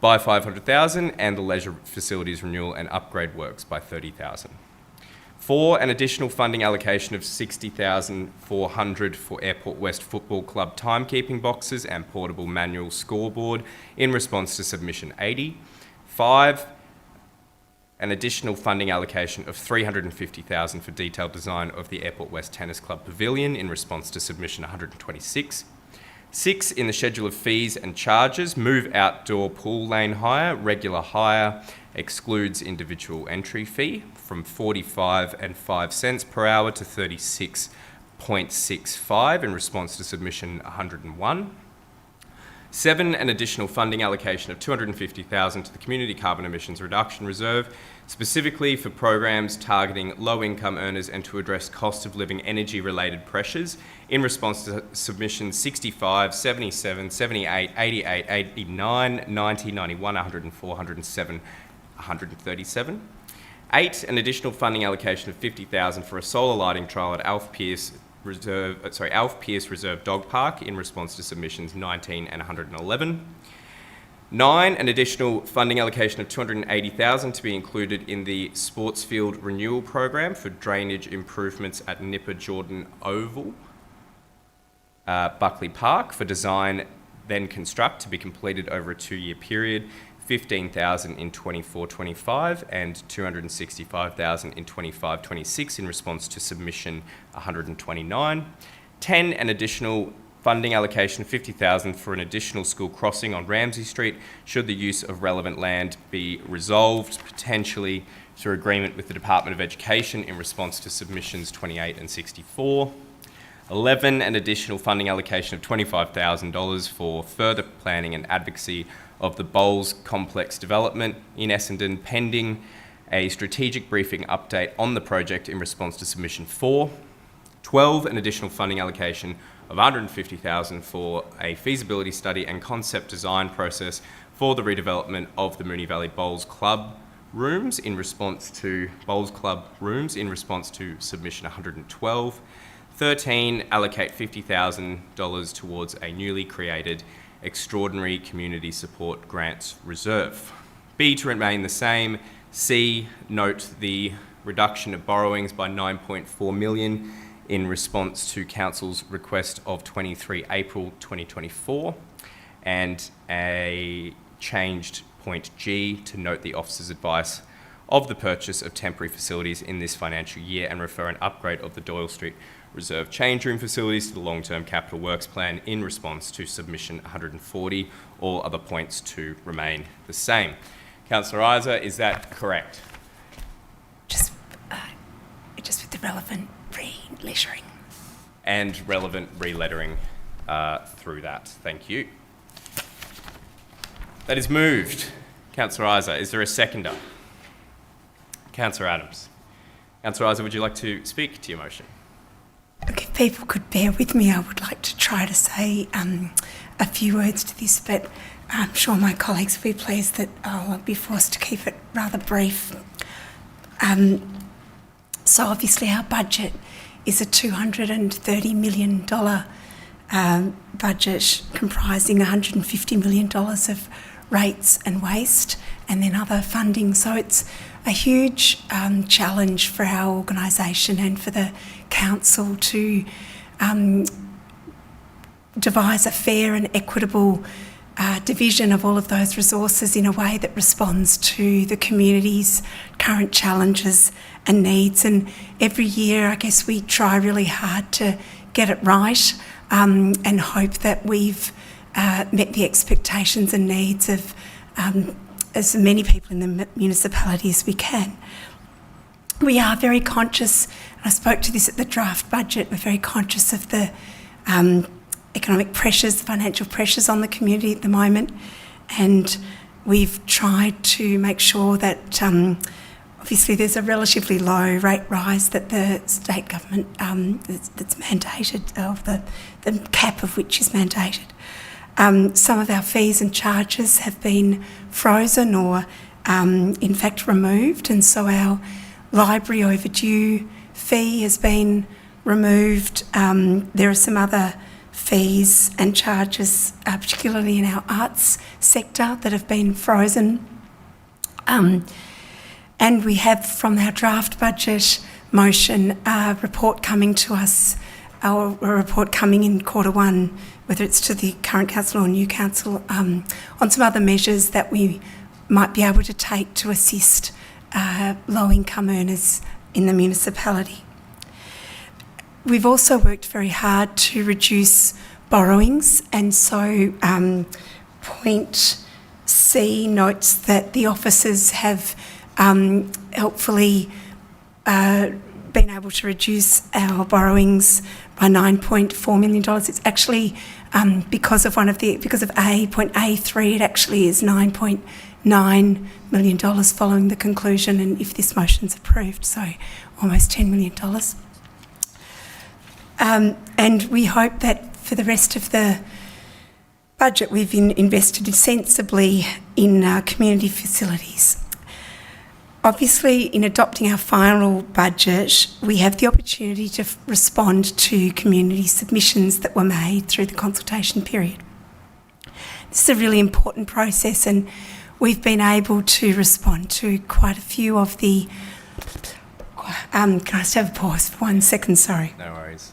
by $500,000 and the leisure facilities renewal and upgrade works by $30,000. 4, an additional funding allocation of $60,400 for Airport West Football Club timekeeping boxes and portable manual scoreboard in response to submission 80. 5, an additional funding allocation of $350,000 for detailed design of the Airport West Tennis Club Pavilion in response to submission 126. 6, in the schedule of fees and charges, move outdoor pool lane hire, regular hire, excludes individual entry fee from 45.05 cents per hour to 36.65 in response to submission 101. 7, an additional funding allocation of $250,000 to the Community Carbon Emissions Reduction Reserve, specifically for programs targeting low-income earners and to address cost of living energy-related pressures in response to submissions 65, 77, 78, 88, 89, 90, 91, 104, 107, 137. 8, an additional funding allocation of $50,000 for a solar lighting trial at Alf Pierce Reserve Dog Park in response to submissions 19 and 111. 9, an additional funding allocation of $280,000 to be included in the sports field renewal program for drainage improvements at Nipper Jordan Oval, Buckley Park, for design then construct to be completed over a 2-year period, $15,000 in 24-25 and $265,000 in 25-26 in response to submission 129. 10, an additional funding allocation of $50,000 for an additional school crossing on Ramsay Street should the use of relevant land be resolved, potentially through agreement with the Department of Education in response to submissions 28 and 64. 11, an additional funding allocation of $25,000 for further planning and advocacy of the Bowles Complex development in Essendon, pending a strategic briefing update on the project in response to submission 4. 12, an additional funding allocation of $150,000 for a feasibility study and concept design process for the redevelopment of the Moonee Valley Bowls Club rooms in response to submission 112. 13, allocate $50,000 towards a newly created Extraordinary Community Support Grants Reserve. B, to remain the same. C, note the reduction of borrowings by $9.4 million in response to Council's request of 23 April 2024. And a changed point G to note the officer's advice of the purchase of temporary facilities in this financial year and refer an upgrade of the Doyle Street Reserve change room facilities to the long-term capital works plan in response to submission 140. All other points to remain the same. Councillor Isa, is that correct? Just with the relevant re-lettering. And relevant re-lettering through that. Thank you. That is moved. Councillor Isa, is there a seconder? Councillor Adams. Councillor Isa, would you like to speak to your motion? Look, if people could bear with me, I would like to try to say a few words to this, but I'm sure my colleagues will be pleased that I'll be forced to keep it rather brief. So obviously our budget is a $230 million budget comprising $150 million of rates and waste and then other funding. So it's a huge challenge for our organisation and for the council to devise a fair and equitable division of all of those resources in a way that responds to the community's current challenges and needs. And every year, I guess we try really hard to get it right and hope that we've met the expectations and needs of as many people in the municipality as we can. We are very conscious, and I spoke to this at the draft budget, we're very conscious of the economic pressures, the financial pressures on the community at the moment, and we've tried to make sure that obviously there's a relatively low rate rise that the state government that's mandated, of the cap of which is mandated. Some of our fees and charges have been frozen or in fact removed, and so our library overdue fee has been removed. There are some other fees and charges, particularly in our arts sector, that have been frozen. And we have, from our draft budget motion, a report coming to us, a report coming in Q1, whether it's to the current council or new council, on some other measures that we might be able to take to assist low-income earners in the municipality. We've also worked very hard to reduce borrowings, and so point C notes that the officers have helpfully been able to reduce our borrowings by $9.4 million. It's actually because of point A3, it actually is $9.9 million following the conclusion, and if this motion's approved, so almost $10 million. And we hope that for the rest of the budget we've invested sensibly in community facilities. Obviously, in adopting our final budget, we have the opportunity to respond to community submissions that were made through the consultation period. This is a really important process, and we've been able to respond to quite a few of the... can I just have a pause for 1 second? Sorry. No worries.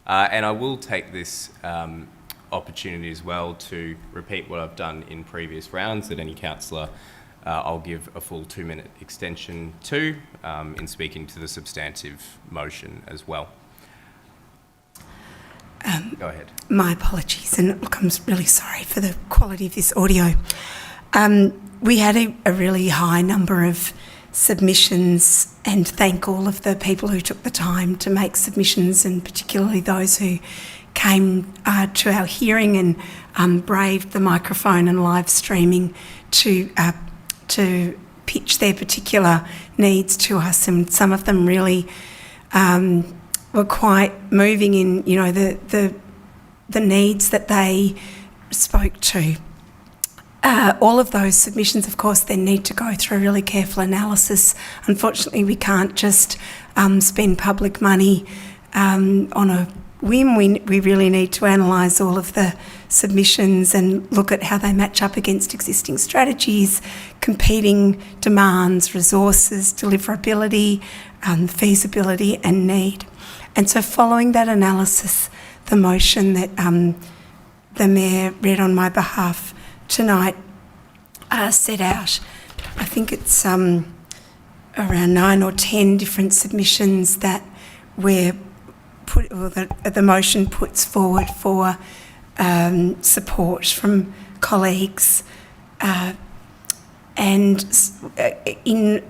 And I will take this opportunity as well to repeat what I've done in previous rounds, that any councillor I'll give a full 2-minute extension to in speaking to the substantive motion as well. Go ahead. My apologies, and look, I'm really sorry for the quality of this audio. We had a really high number of submissions, and thank all of the people who took the time to make submissions, and particularly those who came to our hearing and braved the microphone and live streaming to pitch their particular needs to us, and some of them really were quite moving in, you know, the needs that they spoke to. All of those submissions, of course, then need to go through a really careful analysis. Unfortunately, we can't just spend public money on a whim. We really need to analyse all of the submissions and look at how they match up against existing strategies, competing demands, resources, deliverability, feasibility and need. And so following that analysis, the motion that the Mayor read on my behalf tonight set out, I think it's around 9 or 10 different submissions that we're the motion puts forward for support from colleagues, and in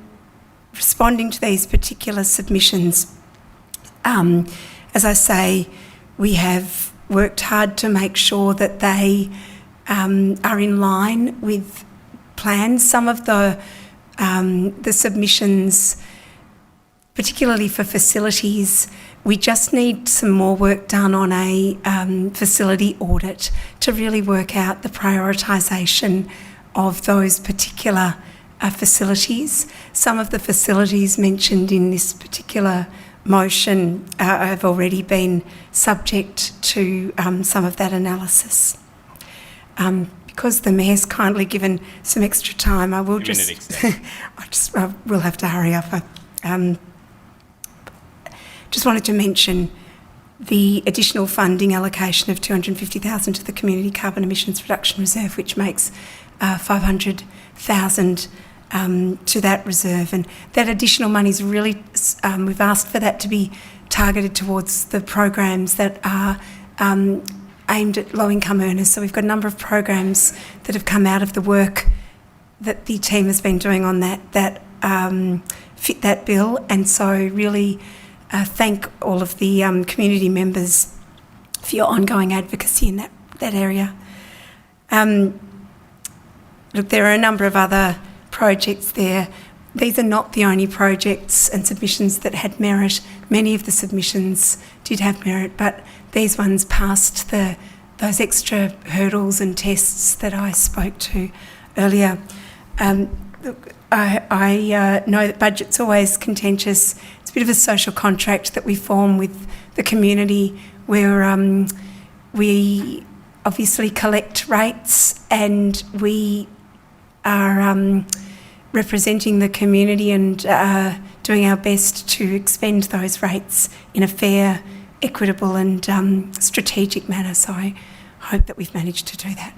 responding to these particular submissions, as I say, we have worked hard to make sure that they are in line with plans. Some of the submissions, particularly for facilities, we just need some more work done on a facility audit to really work out the prioritisation of those particular facilities. Some of the facilities mentioned in this particular motion have already been subject to some of that analysis. Because the Mayor's kindly given some extra time, I will we'll have to hurry up. Just wanted to mention the additional funding allocation of $250,000 to the Community Carbon Emissions Reduction Reserve, which makes $500,000 to that reserve. And that additional money is really, we've asked for that to be targeted towards the programs that are aimed at low-income earners. So we've got a number of programs that have come out of the work that the team has been doing on that fit that bill. And so really thank all of the community members for your ongoing advocacy in that area. Look, there are a number of other projects there. These are not the only projects and submissions that had merit. Many of the submissions did have merit, but these ones passed those extra hurdles and tests that I spoke to earlier. I know that budget's always contentious. It's a bit of a social contract that we form with the community where we obviously collect rates and we are representing the community and doing our best to expend those rates in a fair, equitable and strategic manner. So I hope that we've managed to do that.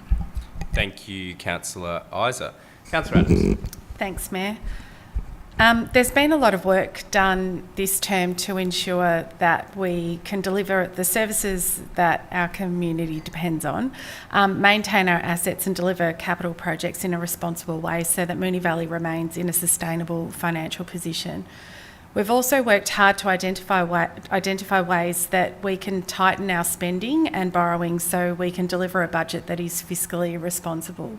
Thank you, Councillor Isa. Councillor Adams. Thanks, Mayor. There's been a lot of work done this term to ensure that we can deliver the services that our community depends on, maintain our assets and deliver capital projects in a responsible way so that Moonee Valley remains in a sustainable financial position. We've also worked hard to identify ways that we can tighten our spending and borrowing so we can deliver a budget that is fiscally responsible.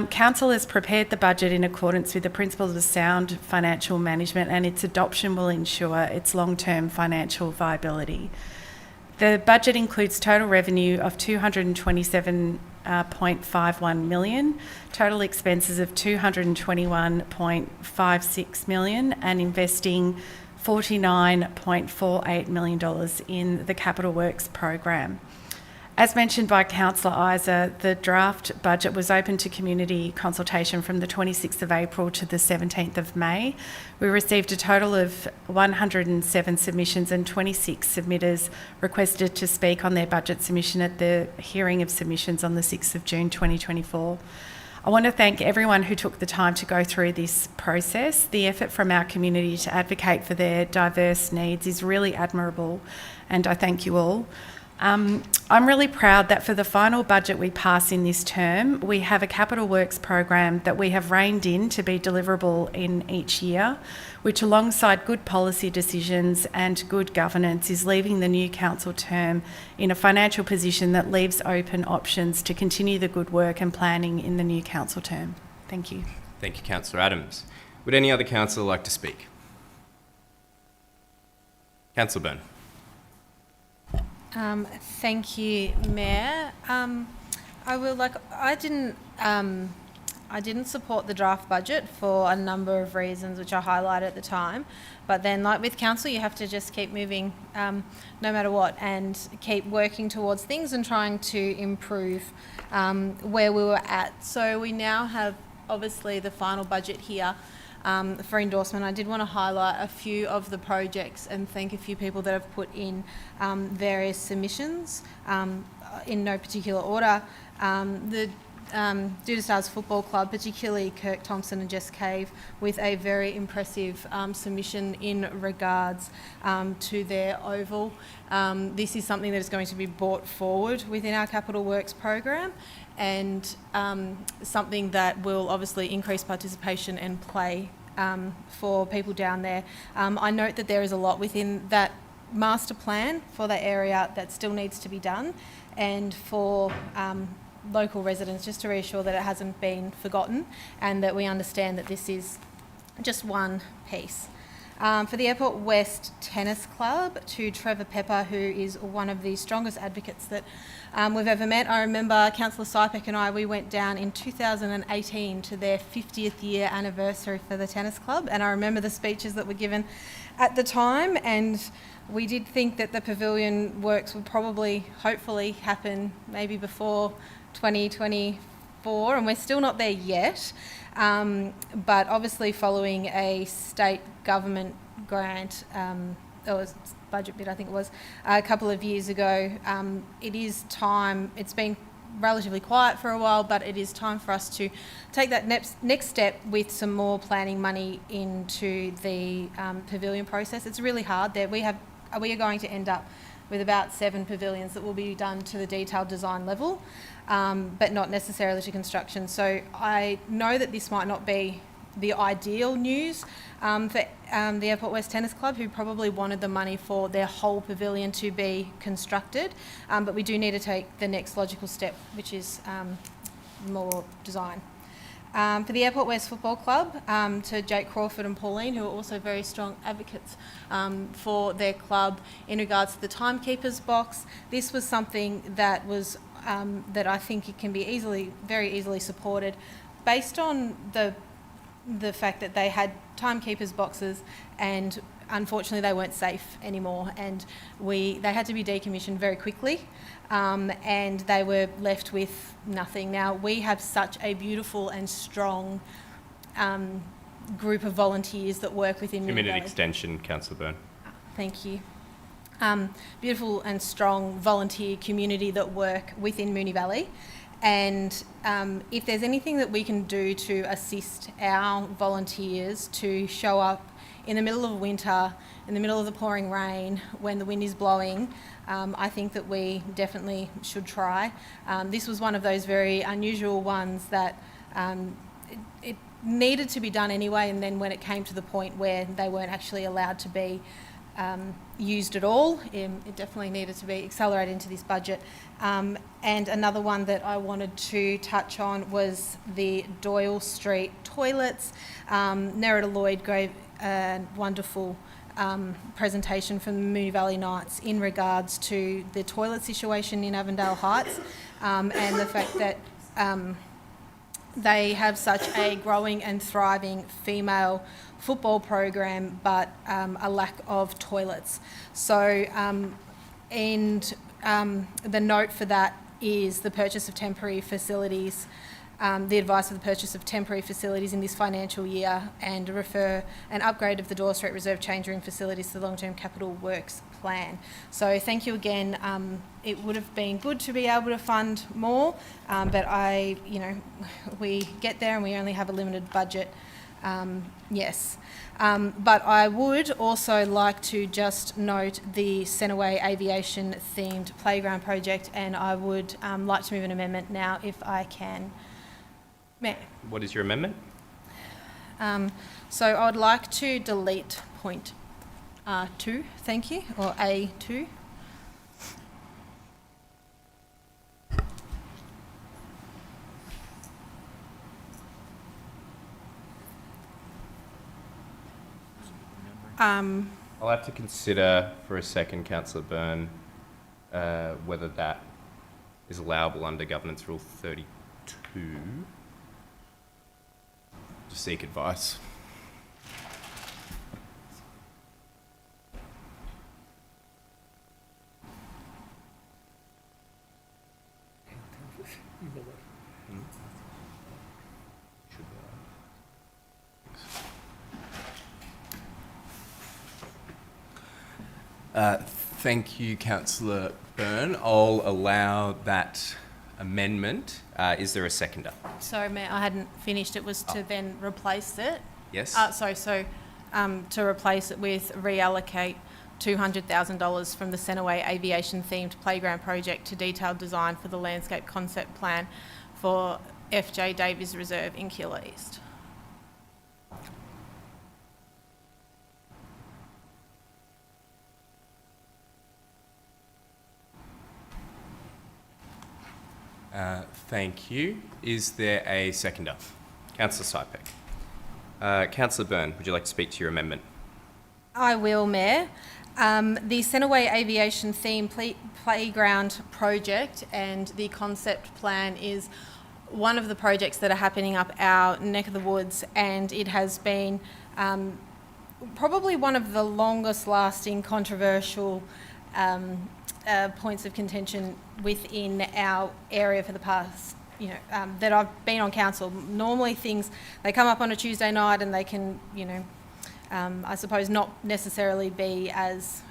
Council has prepared the budget in accordance with the principles of sound financial management, and its adoption will ensure its long-term financial viability. The budget includes total revenue of $227.51 million, total expenses of $221.56 million, and investing $49.48 million in the Capital Works program. As mentioned by Councillor Isa, the draft budget was open to community consultation from the 26th of April to the 17th of May. We received a total of 107 submissions and 26 submitters requested to speak on their budget submission at the hearing of submissions on the 6th of June 2024. I want to thank everyone who took the time to go through this process. The effort from our community to advocate for their diverse needs is really admirable, and I thank you all. I'm really proud that for the final budget we pass in this term, we have a Capital Works program that we have reined in to be deliverable in each year, which alongside good policy decisions and good governance is leaving the new council term in a financial position that leaves open options to continue the good work and planning in the new council term. Thank you. Thank you, Councillor Adams. Would any other councillor like to speak? Councillor Byrne. Thank you, Mayor. I didn't support the draft budget for a number of reasons, which I highlighted at the time. But then, like with council, you have to just keep moving, no matter what, and keep working towards things and trying to improve where we were at. So we now have, obviously, the final budget here for endorsement. I did want to highlight a few of the projects and thank a few people that have put in various submissions in no particular order. The Duda Stars Football Club, particularly Kirk Thompson and Jess Cave, with a very impressive submission in regards to their oval. This is something that is going to be brought forward within our Capital Works program, and something that will obviously increase participation and play for people down there. I note that there is a lot within that master plan for that area that still needs to be done, and for local residents, just to reassure that it hasn't been forgotten and that we understand that this is just one piece. For the Airport West Tennis Club, to Trevor Pepper, who is one of the strongest advocates that we've ever met. I remember Councillor Sypek and we went down in 2018 to their 50th year anniversary for the tennis club, and I remember the speeches that were given at the time, and we did think that the pavilion works would probably, hopefully, happen maybe before 2024, and we're still not there yet. But obviously following a state government grant, or budget bid I think it was, a couple of years ago, it is time, it's been relatively quiet for a while, but it is time for us to take that next step with some more planning money into the pavilion process. It's really hard there. We are going to end up with about 7 pavilions that will be done to the detailed design level, but not necessarily to construction. So I know that this might not be the ideal news for the Airport West Tennis Club, who probably wanted the money for their whole pavilion to be constructed, but we do need to take the next logical step, which is more design. For the Airport West Football Club, to Jake Crawford and Pauline, who are also very strong advocates for their club in regards to the timekeeper's box. This was something that was that I think it can be very easily supported, based on the the fact that they had timekeepers boxes and unfortunately they weren't safe anymore, and they had to be decommissioned very quickly, and they were left with nothing. Now, we have such a beautiful and strong group of volunteers that work within Moonee Community Valley. Extension, Councillor Byrne. Thank you. Beautiful and strong volunteer community that work within Moonee Valley. And if there's anything that we can do to assist our volunteers to show up in the middle of winter, in the middle of the pouring rain, when the wind is blowing, I think that we definitely should try. This was one of those very unusual ones that it needed to be done anyway, and then when it came to the point where they weren't actually allowed to be used at all, it definitely needed to be accelerated into this budget. And another one that I wanted to touch on was the Doyle Street toilets. Nerida Lloyd gave a wonderful presentation from the Moonee Valley Knights in regards to the toilet situation in Avondale Heights, and the fact that they have such a growing and thriving female football program, but a lack of toilets. So, the note for that is the purchase of temporary facilities, the advice for the purchase of temporary facilities in this financial year, and refer an upgrade of the Doyle Street Reserve change room facilities to the long-term capital works plan. So thank you again. It would have been good to be able to fund more, but we get there and we only have a limited budget. Yes. But I would also like to just note the Centreway Aviation themed playground project, and I would like to move an amendment now if I can. Mayor. What is your amendment? So I would like to delete point 2, thank you, or A2. I'll have to consider for a second, Councillor Byrne, whether that is allowable under Governance Rule 32. To seek advice. Thank you, Councillor Byrne. I'll allow that amendment. Is there a seconder? Sorry, Mayor, I hadn't finished. It was to then replace it. Yes. To replace it with reallocate $200,000 from the Centreway Aviation themed playground project to detailed design for the landscape concept plan for FJ Davies Reserve in Keilor East. Thank you. Is there a seconder? Councillor Sypek. Councillor Byrne, would you like to speak to your amendment? I will, Mayor. The Centreway Aviation theme playground project and the concept plan is one of the projects that are happening up our neck of the woods, and it has been probably one of the longest lasting controversial points of contention within our area for the past, that I've been on council. Normally things, they come up on a Tuesday night and they can, I suppose not necessarily be as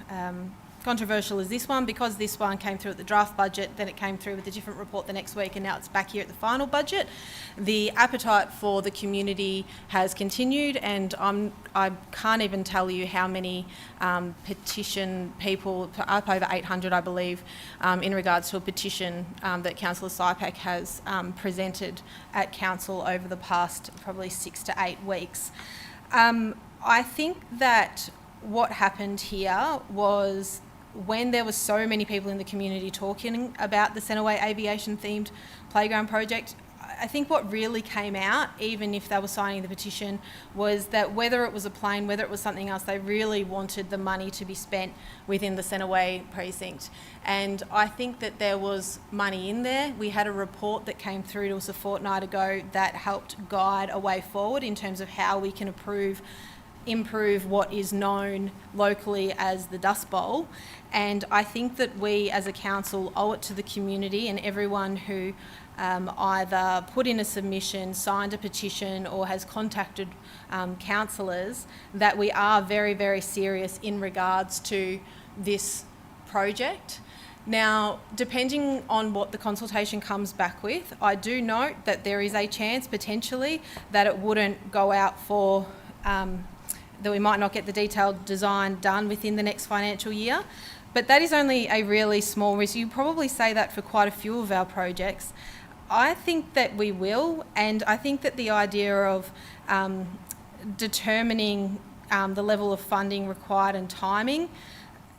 controversial as this one, because this one came through at the draft budget, then it came through with a different report the next week, and now it's back here at the final budget. The appetite for the community has continued, and I can't even tell you how many petition people, up over 800 I believe, in regards to a petition that Councillor Sypek has presented at council over the past probably 6 to 8 weeks. I think that what happened here was, when there were so many people in the community talking about the Centreway Aviation themed playground project, I think what really came out, even if they were signing the petition, was that whether it was a plane, whether it was something else, they really wanted the money to be spent within the Centreway precinct. And I think that there was money in there. We had a report that came through to us a fortnight ago that helped guide a way forward in terms of how we can improve what is known locally as the Dust Bowl. And I think that we as a council owe it to the community and everyone who either put in a submission, signed a petition or has contacted councillors, that we are very, very serious in regards to this project. Now, depending on what the consultation comes back with, I do note that there is a chance potentially that it wouldn't go out for that we might not get the detailed design done within the next financial year. But that is only a really small risk. You probably say that for quite a few of our projects. I think that we will, and I think that the idea of determining the level of funding required and timing,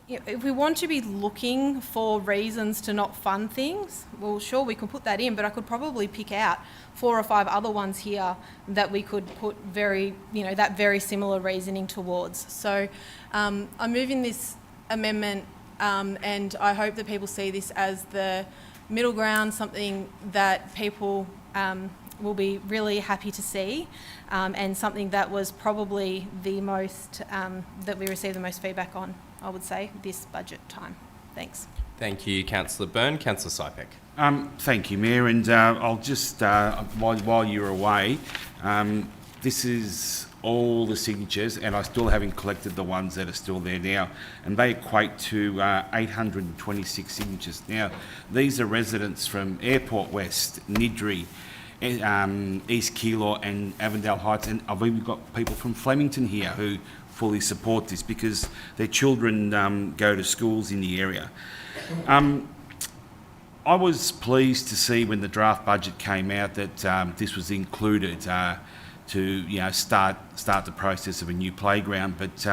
if we want to be looking for reasons to not fund things, well, sure, we can put that in, but I could probably pick out 4 or 5 other ones here that we could put that very similar reasoning towards. So I'm moving this amendment and I hope that people see this as the middle ground, something that people will be really happy to see and something that was probably the most, that we received the most feedback on, I would say, this budget time. Thanks. Thank you, Councillor Byrne. Councillor Sypek. Thank you, Mayor, and I'll just, while you're away, this is all the signatures, and I still haven't collected the ones that are still there now, and they equate to 826 signatures. Now, these are residents from Airport West, Niddrie, East Keilor and Avondale Heights, and I've even got people from Flemington here who fully support this because their children go to schools in the area. I was pleased to see when the draft budget came out that this was included to start the process of a new playground, but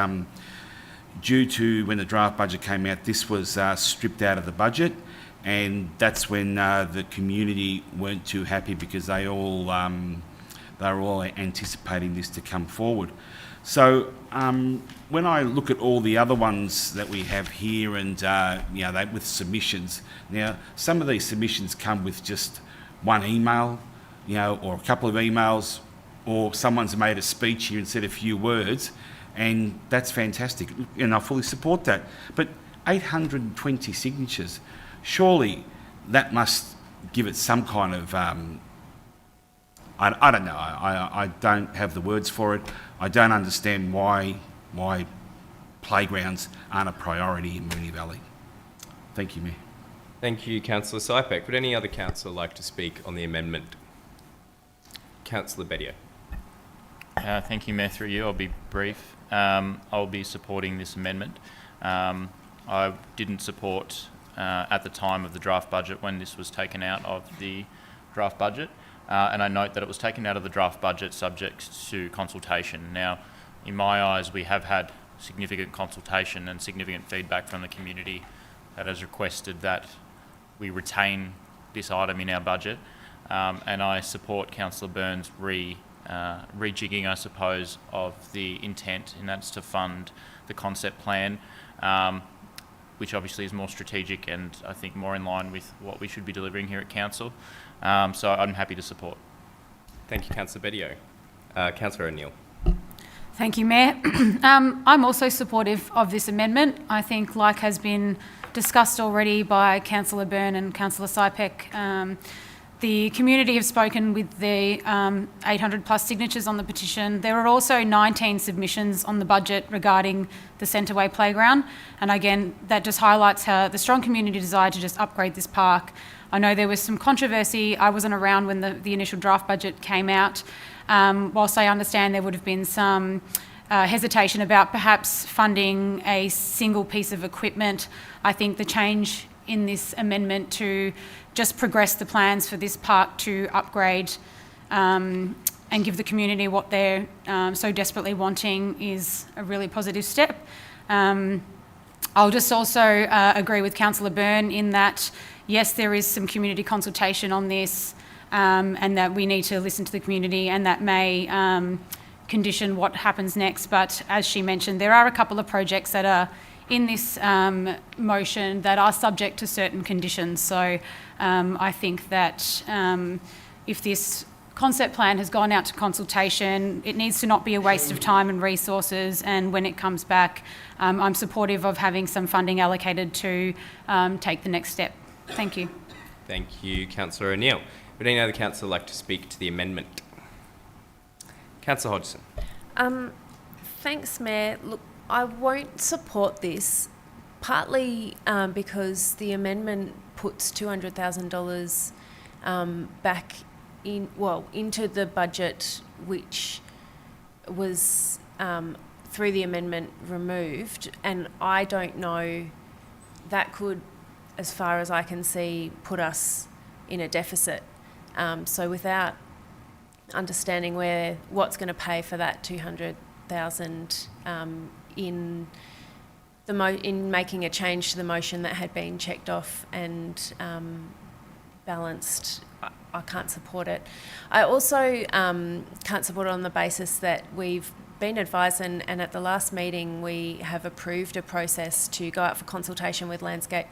due to when the draft budget came out, this was stripped out of the budget, and that's when the community weren't too happy because they were all anticipating this to come forward. So when I look at all the other ones that we have here, and they with submissions, now some of these submissions come with just one email, or a couple of emails, or someone's made a speech here and said a few words, and that's fantastic, and I fully support that. But 820 signatures, surely that must give it some kind of I don't know. I don't have the words for it. I don't understand why playgrounds aren't a priority in Moonee Valley. Thank you, Mayor. Thank you, Councillor Sypek. Would any other councillor like to speak on the amendment? Councillor Bedio. Thank you, Mayor. Through you, I'll be brief. I'll be supporting this amendment. I didn't support at the time of the draft budget when this was taken out of the draft budget. And I note that it was taken out of the draft budget subject to consultation. Now, in my eyes, we have had significant consultation and significant feedback from the community that has requested that we retain this item in our budget. And I support Councillor Byrne's rejigging, I suppose, of the intent, and that's to fund the concept plan, which obviously is more strategic and I think more in line with what we should be delivering here at Council. So I'm happy to support. Thank you, Councillor Bedio. Councillor O'Neill. Thank you, Mayor. I'm also supportive of this amendment. I think, like has been discussed already by Councillor Byrne and Councillor Sypek, the community have spoken with the 800 plus signatures on the petition. There are also 19 submissions on the budget regarding the Centreway playground. And again, that just highlights how the strong community desire to just upgrade this park. I know there was some controversy. I wasn't around when the initial draft budget came out. Whilst I understand there would have been some hesitation about perhaps funding a single piece of equipment, I think the change in this amendment to just progress the plans for this park to upgrade and give the community what they're so desperately wanting is a really positive step. I'll just also agree with Councillor Byrne in that, yes, there is some community consultation on this, and that we need to listen to the community, and that may condition what happens next. But as she mentioned, there are a couple of projects that are in this motion that are subject to certain conditions. So I think that if this concept plan has gone out to consultation, it needs to not be a waste of time and resources, and when it comes back, I'm supportive of having some funding allocated to take the next step. Thank you. Thank you, Councillor O'Neill. Would any other councillor like to speak to the amendment? Councillor Hodgson. Thanks, Mayor. Look, I won't support this, partly because the amendment puts $200,000 back into the budget, which was through the amendment removed, and I don't know, that could, as far as I can see, put us in a deficit. So without understanding what's going to pay for that $200,000 in making a change to the motion that had been checked off and balanced, I can't support it. I also can't support it on the basis that we've been advised, and at the last meeting we have approved a process to go out for consultation with Landscape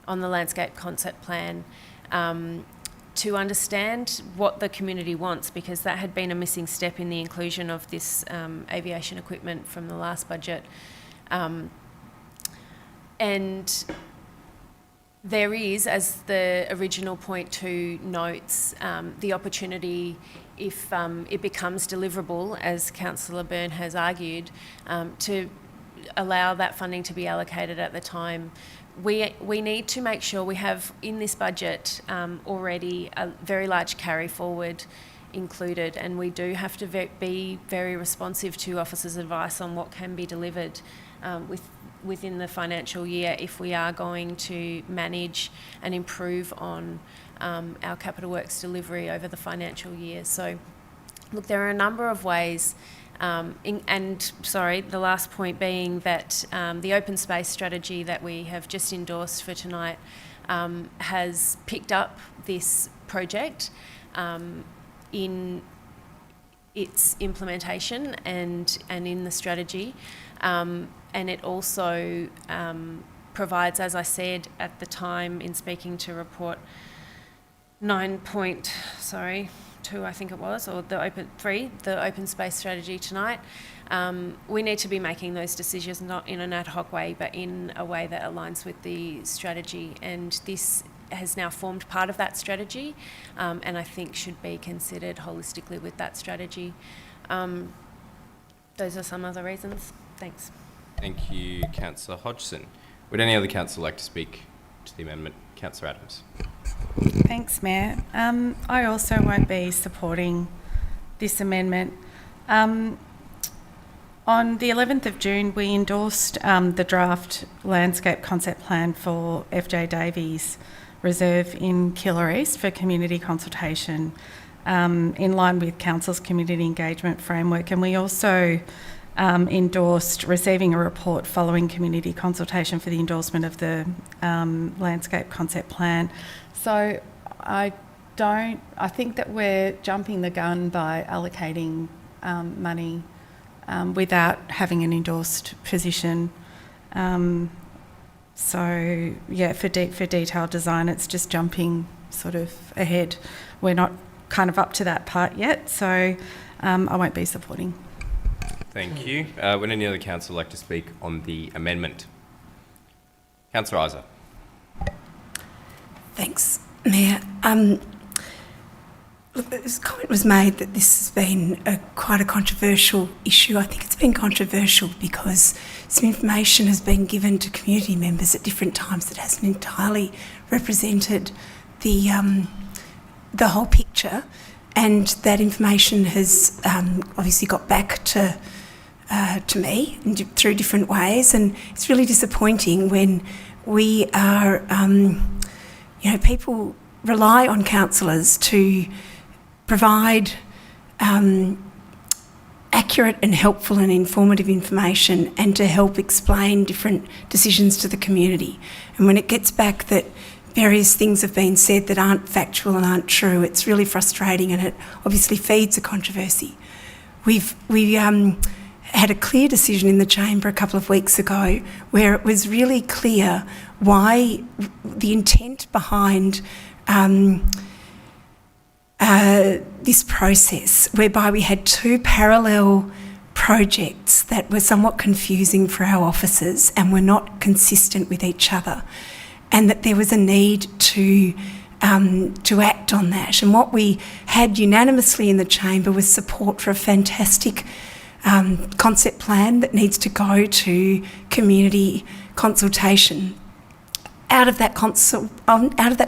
on the landscape concept plan to understand what the community wants, because that had been a missing step in the inclusion of this aviation equipment from the last budget. And there is, as the original point 2 notes, the opportunity, if it becomes deliverable, as Councillor Byrne has argued, to allow that funding to be allocated at the time. We need to make sure we have in this budget already a very large carry forward included, and we do have to be very responsive to officers' advice on what can be delivered within the financial year if we are going to manage and improve on our capital works delivery over the financial year. So, look, there are a number of ways, the last point being that the open space strategy that we have just endorsed for tonight has picked up this project in its implementation and in the strategy. And it also provides, as I said at the time in speaking to report 9.2, I think it was, or the open space strategy tonight. We need to be making those decisions not in an ad hoc way, but in a way that aligns with the strategy. And this has now formed part of that strategy, and I think should be considered holistically with that strategy. Those are some other reasons. Thanks. Thank you, Councillor Hodgson. Would any other councillor like to speak to the amendment? Councillor Adams. Thanks, Mayor. I also won't be supporting this amendment. On the 11th of June, we endorsed the draft landscape concept plan for FJ Davies Reserve in Killer East for community consultation in line with Council's community engagement framework, and we also endorsed receiving a report following community consultation for the endorsement of the landscape concept plan. So I think that we're jumping the gun by allocating money without having an endorsed position. So yeah, for detailed design, it's just jumping sort of ahead. We're not kind of up to that part yet, so I won't be supporting. Thank you. Would any other councillor like to speak on the amendment? Councillor Isa. Thanks, Mayor. Look, this comment was made that this has been quite a controversial issue. I think it's been controversial because some information has been given to community members at different times that hasn't entirely represented the whole picture, and that information has obviously got back to me through different ways, and it's really disappointing when we are, people rely on councillors to provide accurate and helpful and informative information and to help explain different decisions to the community. And when it gets back that various things have been said that aren't factual and aren't true. It's really frustrating, and it obviously feeds a controversy. We had a clear decision in the chamber a couple of weeks ago where it was really clear why the intent behind this process, whereby we had two parallel projects that were somewhat confusing for our officers and were not consistent with each other, and that there was a need to act on that. And what we had unanimously in the chamber was support for a fantastic concept plan that needs to go to community consultation. Out of that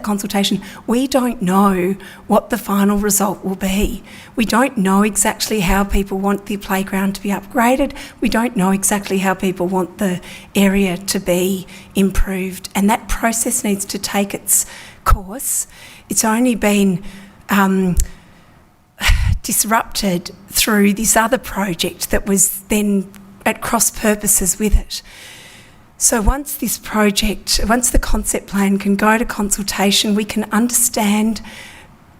consultation, we don't know what the final result will be. We don't know exactly how people want the playground to be upgraded. We don't know exactly how people want the area to be improved, and that process needs to take its course. It's only been disrupted through this other project that was then at cross purposes with it. So once the concept plan can go to consultation, we can understand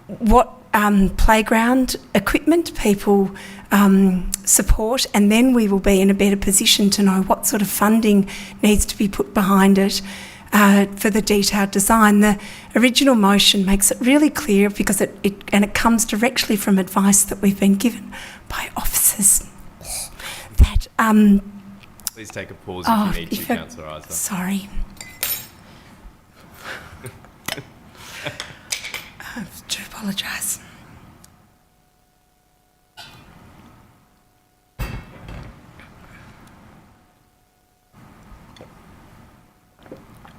what playground equipment people support, and then we will be in a better position to know what sort of funding needs to be put behind it for the detailed design. The original motion makes it really clear, because it comes directly from advice that we've been given by officers, that Please take a pause if you need to, Councillor Isa. Sorry. I do apologise.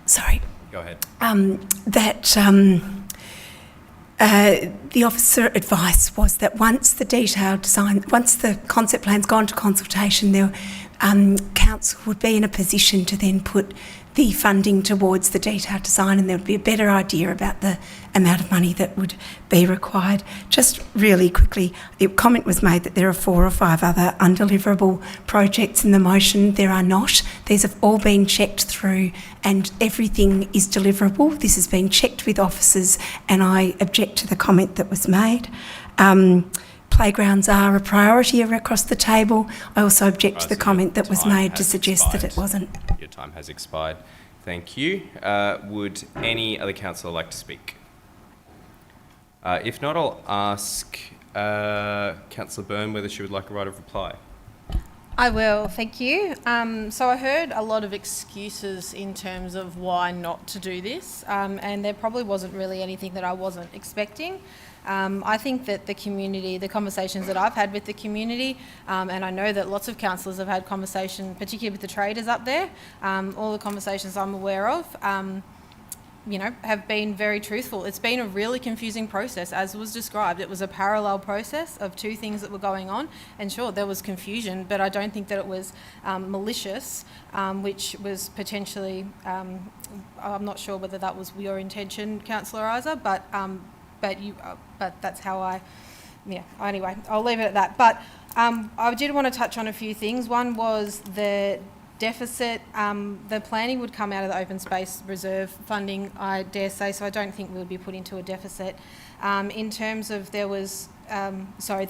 Sorry. Go ahead. The officer advice was that once the concept plan's gone to consultation, council would be in a position to then put the funding towards the detailed design, and there would be a better idea about the amount of money that would be required. Just really quickly, the comment was made that there are 4 or 5 other undeliverable projects in the motion. There are not. These have all been checked through and everything is deliverable. This has been checked with officers, and I object to the comment that was made. Playgrounds are a priority across the table. I also object to the comment that was made to suggest that it wasn't. Your time has expired. Thank you. Would any other councillor like to speak? If not, I'll ask Councillor Byrne whether she would like a right of reply. I will, thank you. So I heard a lot of excuses in terms of why not to do this, and there probably wasn't really anything that I wasn't expecting. I think that the community, the conversations that I've had with the community, and I know that lots of councillors have had conversation, particularly with the traders up there, all the conversations I'm aware of, have been very truthful. It's been a really confusing process, as was described. It was a parallel process of 2 things that were going on, and sure, there was confusion, but I don't think that it was malicious, which was potentially, I'm not sure whether that was your intention, Councillor Isa, but that's how anyway, I'll leave it at that. But I did want to touch on a few things. One was the deficit. The planning would come out of the open space reserve funding, I dare say, so I don't think we would be put into a deficit. In terms of the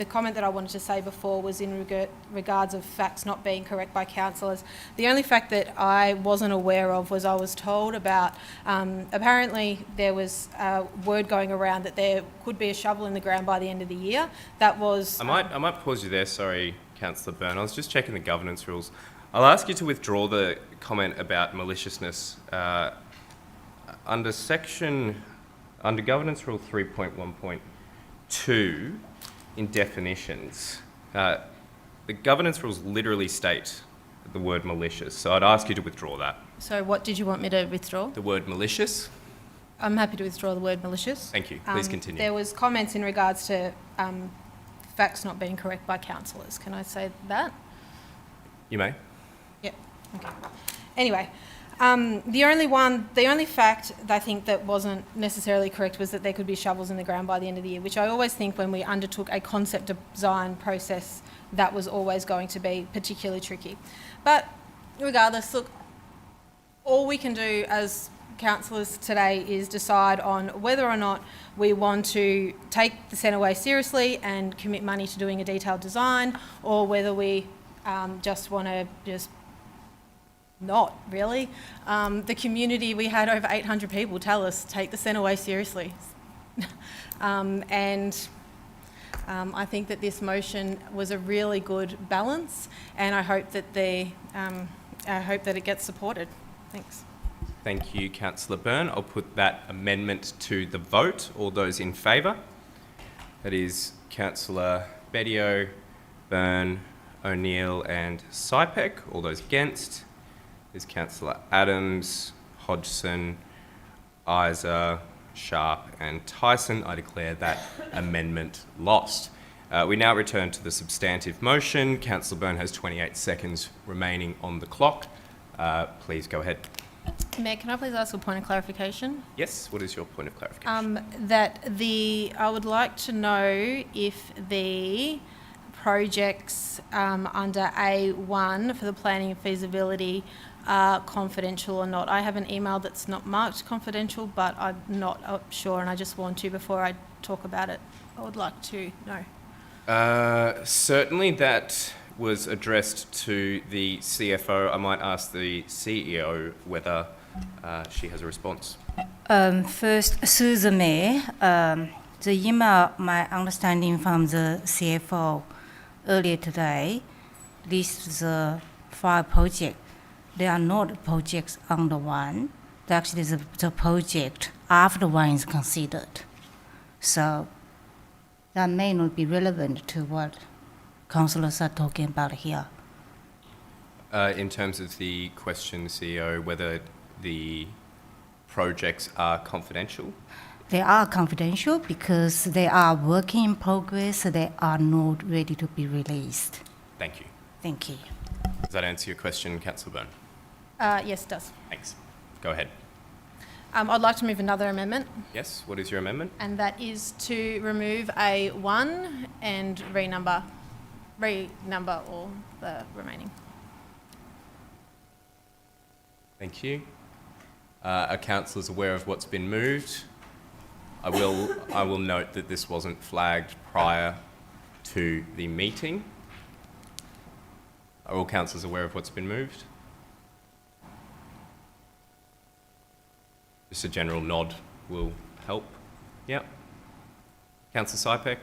comment that I wanted to say before was in regards of facts not being correct by councillors. The only fact that I wasn't aware of was I was told about, apparently there was word going around that there could be a shovel in the ground by the end of the year. That was... I might pause you there, sorry, Councillor Byrne. I was just checking the governance rules. I'll ask you to withdraw the comment about maliciousness. Under Governance Rule 3.1.2, in definitions, the governance rules literally state the word malicious, so I'd ask you to withdraw that. So what did you want me to withdraw? The word malicious. I'm happy to withdraw the word malicious. Thank you. Please continue. There was comments in regards to facts not being correct by councillors. Can I say that? You may. Yeah. Okay. Anyway, the only fact that I think that wasn't necessarily correct was that there could be shovels in the ground by the end of the year, which I always think when we undertook a concept design process, that was always going to be particularly tricky. But regardless, look, all we can do as councillors today is decide on whether or not we want to take the Centreway seriously and commit money to doing a detailed design, or whether we just want to not really. The community, we had over 800 people tell us take the Centreway seriously. I think that this motion was a really good balance, and I hope that it gets supported. Thanks. Thank you, Councillor Byrne. I'll put that amendment to the vote. All those in favour? That is Councillor Bedio, Byrne, O'Neill and Sypek. All those against? Is Councillor Adams, Hodgson, Isa, Sharp and Tyson. I declare that amendment lost. We now return to the substantive motion. Councillor Byrne has 28 seconds remaining on the clock. Please go ahead. Mayor, can I please ask a point of clarification? Yes, what is your point of clarification? I would like to know if the projects under A1 for the planning and feasibility are confidential or not. I have an email that's not marked confidential, but I'm not sure, and I just want to, before I talk about it, I would like to know. Certainly that was addressed to the CFO. I might ask the CEO whether she has a response. First, through the Mayor, the email, my understanding from the CFO earlier today, lists the 5 projects. They are not projects under one. They're actually the project after one is considered. So that may not be relevant to what councillors are talking about here. In terms of the question, CEO, whether the projects are confidential? They are confidential because they are work in progress, so they are not ready to be released. Thank you. Thank you. Does that answer your question, Councillor Byrne? Yes, it does. Thanks. Go ahead. I'd like to move another amendment. Yes, what is your amendment? And that is to remove A1 and renumber all the remaining. Thank you. Are councillors aware of what's been moved? I will note that this wasn't flagged prior to the meeting. Are all councillors aware of what's been moved? Just a general nod will help. Yep. Councillor Sypek?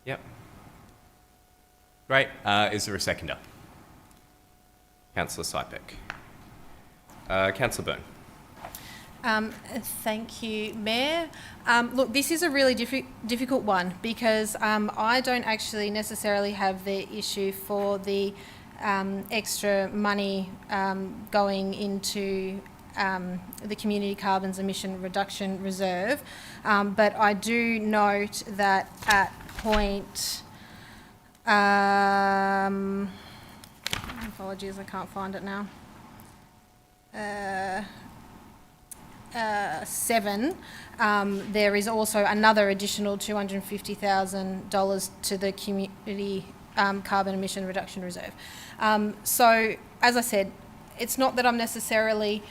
Yep. Great. Is there a seconder? Councillor Sypek. Councillor Byrne. Thank you, Mayor. Look, this is a really difficult one because I don't actually necessarily have the issue for the extra money going into the Community Carbon Emission Reduction Reserve, but I do note that at point, apologies, I can't find it now, 7, there is also another additional $250,000 to the Community Carbon Emission Reduction Reserve. So, as I said, it's not that I'm necessarily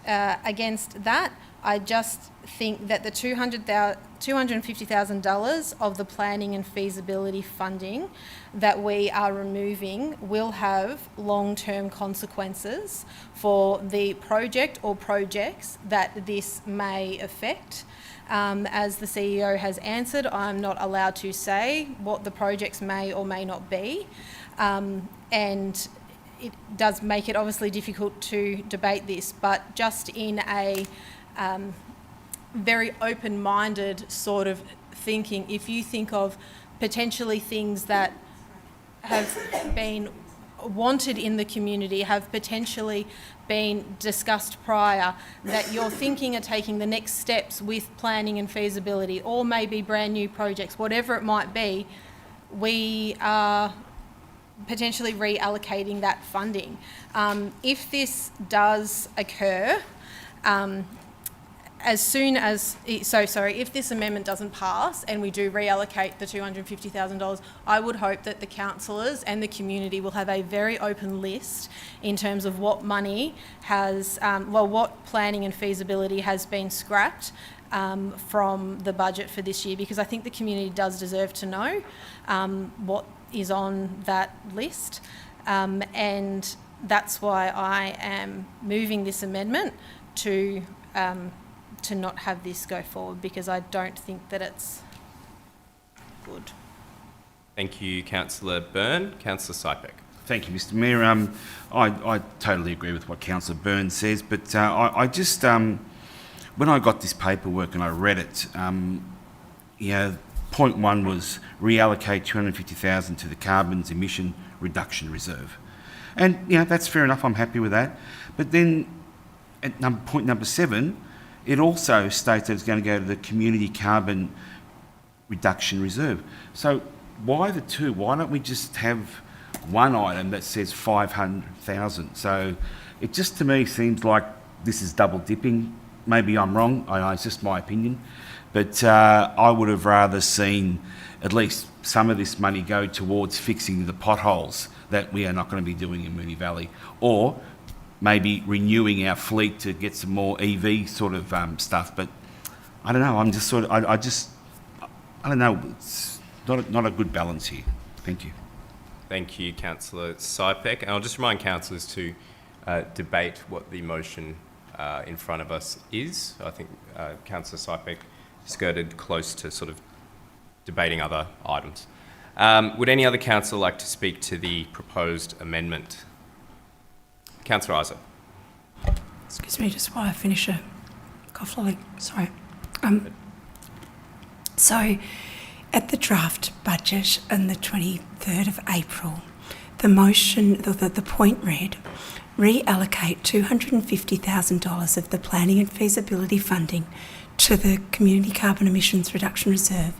against that. I just think that the $250,000 of the planning and feasibility funding that we are removing will have long-term consequences for the project or projects that this may affect. As the CEO has answered, I'm not allowed to say what the projects may or may not be, and it does make it obviously difficult to debate this, but just in a very open-minded sort of thinking, if you think of potentially things that have been wanted in the community, have potentially been discussed prior, that you're thinking of taking the next steps with planning and feasibility, or maybe brand new projects, whatever it might be, we are potentially reallocating that funding. If this does occur, as soon as, if this amendment doesn't pass and we do reallocate the $250,000, I would hope that the councillors and the community will have a very open list in terms of what money has, what planning and feasibility has been scrapped from the budget for this year, because I think the community does deserve to know what is on that list. And that's why I am moving this amendment to not have this go forward, because I don't think that it's good. Thank you, Councillor Byrne. Councillor Sypek. Thank you, Mr Mayor. I totally agree with what Councillor Byrne says, but I just, when I got this paperwork and I read it, point one was reallocate $250,000 to the carbon emission reduction reserve. And, that's fair enough, I'm happy with that. But then at point number 7, it also states that it's going to go to the community carbon reduction reserve. So why the two? Why don't we just have one item that says 500,000? So it just to me seems like this is double dipping. Maybe I'm wrong, it's just my opinion. But I would have rather seen at least some of this money go towards fixing the potholes that we are not going to be doing in Moonee Valley, or maybe renewing our fleet to get some more EV sort of stuff. But I don't know, I'm just sort of, I don't know, it's not a good balance here. Thank you. Thank you, Councillor Sypek. And I'll just remind councillors to debate what the motion in front of us is. I think Councillor Sypek skirted close to sort of debating other items. Would any other councillor like to speak to the proposed amendment? Councillor Isaac. Excuse me, just while I finish a cough lolly. Sorry. So, at the draft budget on the 23rd of April, the motion, the point read, reallocate $250,000 of the planning and feasibility funding to the Community Carbon Emissions Reduction Reserve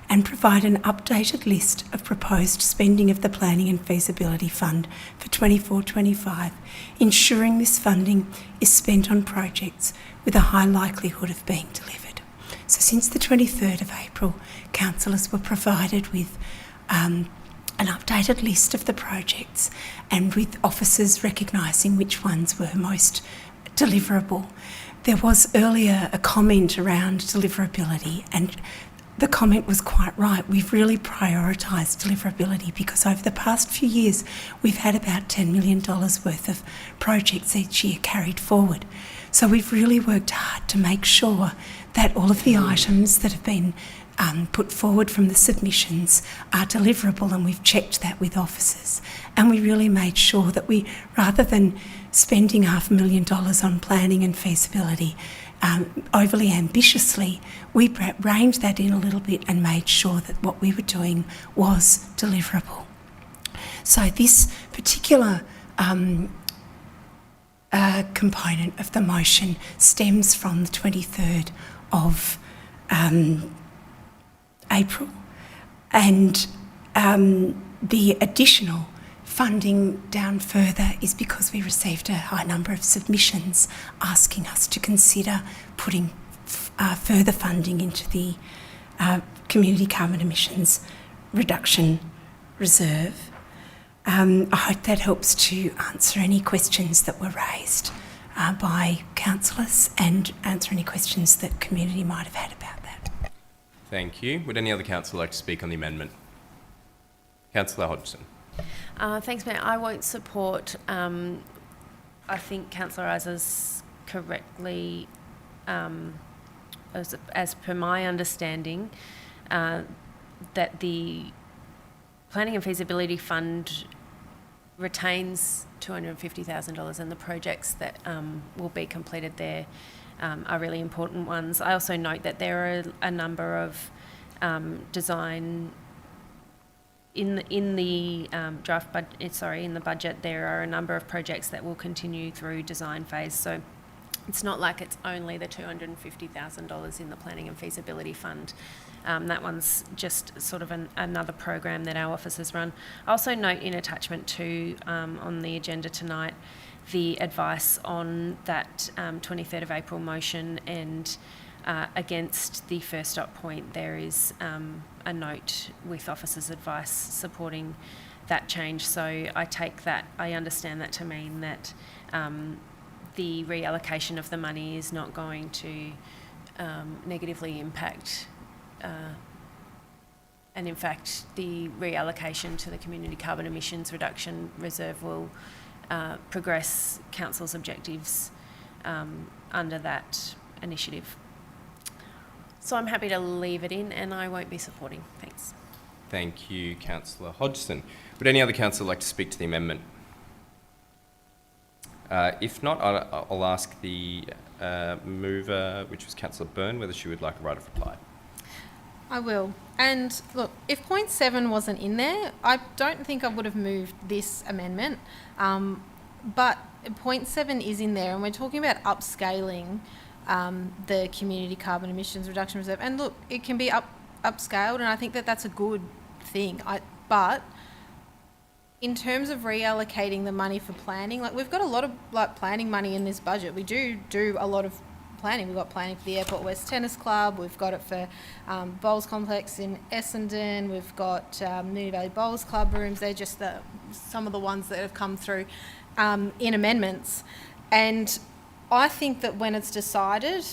and provide an updated list of proposed spending of the Planning and Feasibility Fund for 24-25, ensuring this funding is spent on projects with a high likelihood of being delivered. So since the 23rd of April, councillors were provided with an updated list of the projects and with officers recognising which ones were most deliverable. There was earlier a comment around deliverability, and the comment was quite right. We've really prioritised deliverability because over the past few years we've had about $10 million worth of projects each year carried forward. So we've really worked hard to make sure that all of the items that have been put forward from the submissions are deliverable, and we've checked that with officers. And we really made sure that we, rather than spending $500,000 on planning and feasibility overly ambitiously, we reined that in a little bit and made sure that what we were doing was deliverable. So this particular component of the motion stems from the 23rd of April, and the additional funding down further is because we received a high number of submissions asking us to consider putting further funding into the Community Carbon Emissions Reduction Reserve. I hope that helps to answer any questions that were raised by councillors and answer any questions that community might have had about that. Thank you. Would any other councillor like to speak on the amendment? Councillor Hodgson. Thanks, Mayor. I won't support. I think Councillor Isaac's correctly, as per my understanding, that the Planning and Feasibility Fund retains $250,000, and the projects that will be completed there are really important ones. I also note that there are a number of design in the draft budget. In the budget, there are a number of projects that will continue through design phase. So it's not like it's only the $250,000 in the Planning and Feasibility Fund. That one's just sort of another program that our officers run. I also note in attachment 2 on the agenda tonight the advice on that 23rd of April motion, and against the first up point there is a note with officers' advice supporting that change. So I understand that to mean that the reallocation of the money is not going to negatively impact, and in fact the reallocation to the Community Carbon Emissions Reduction Reserve will progress Council's objectives under that initiative. So I'm happy to leave it in, and I won't be supporting. Thanks. Thank you, Councillor Hodgson. Would any other councillor like to speak to the amendment? If not, I'll ask the mover, which was Councillor Byrne, whether she would like a right of reply. I will. And look, if point 7 wasn't in there, I don't think I would have moved this amendment. But point 7 is in there, and we're talking about upscaling the Community Carbon Emissions Reduction Reserve. And look, it can be upscaled, and I think that that's a good thing. But in terms of reallocating the money for planning, like we've got a lot of planning money in this budget. We do a lot of planning. We've got planning for the Airport West Tennis Club. We've got it for Bowls Complex in Essendon. We've got Moonee Valley Bowls Club rooms. They're just some of the ones that have come through in amendments. And I think that when it's decided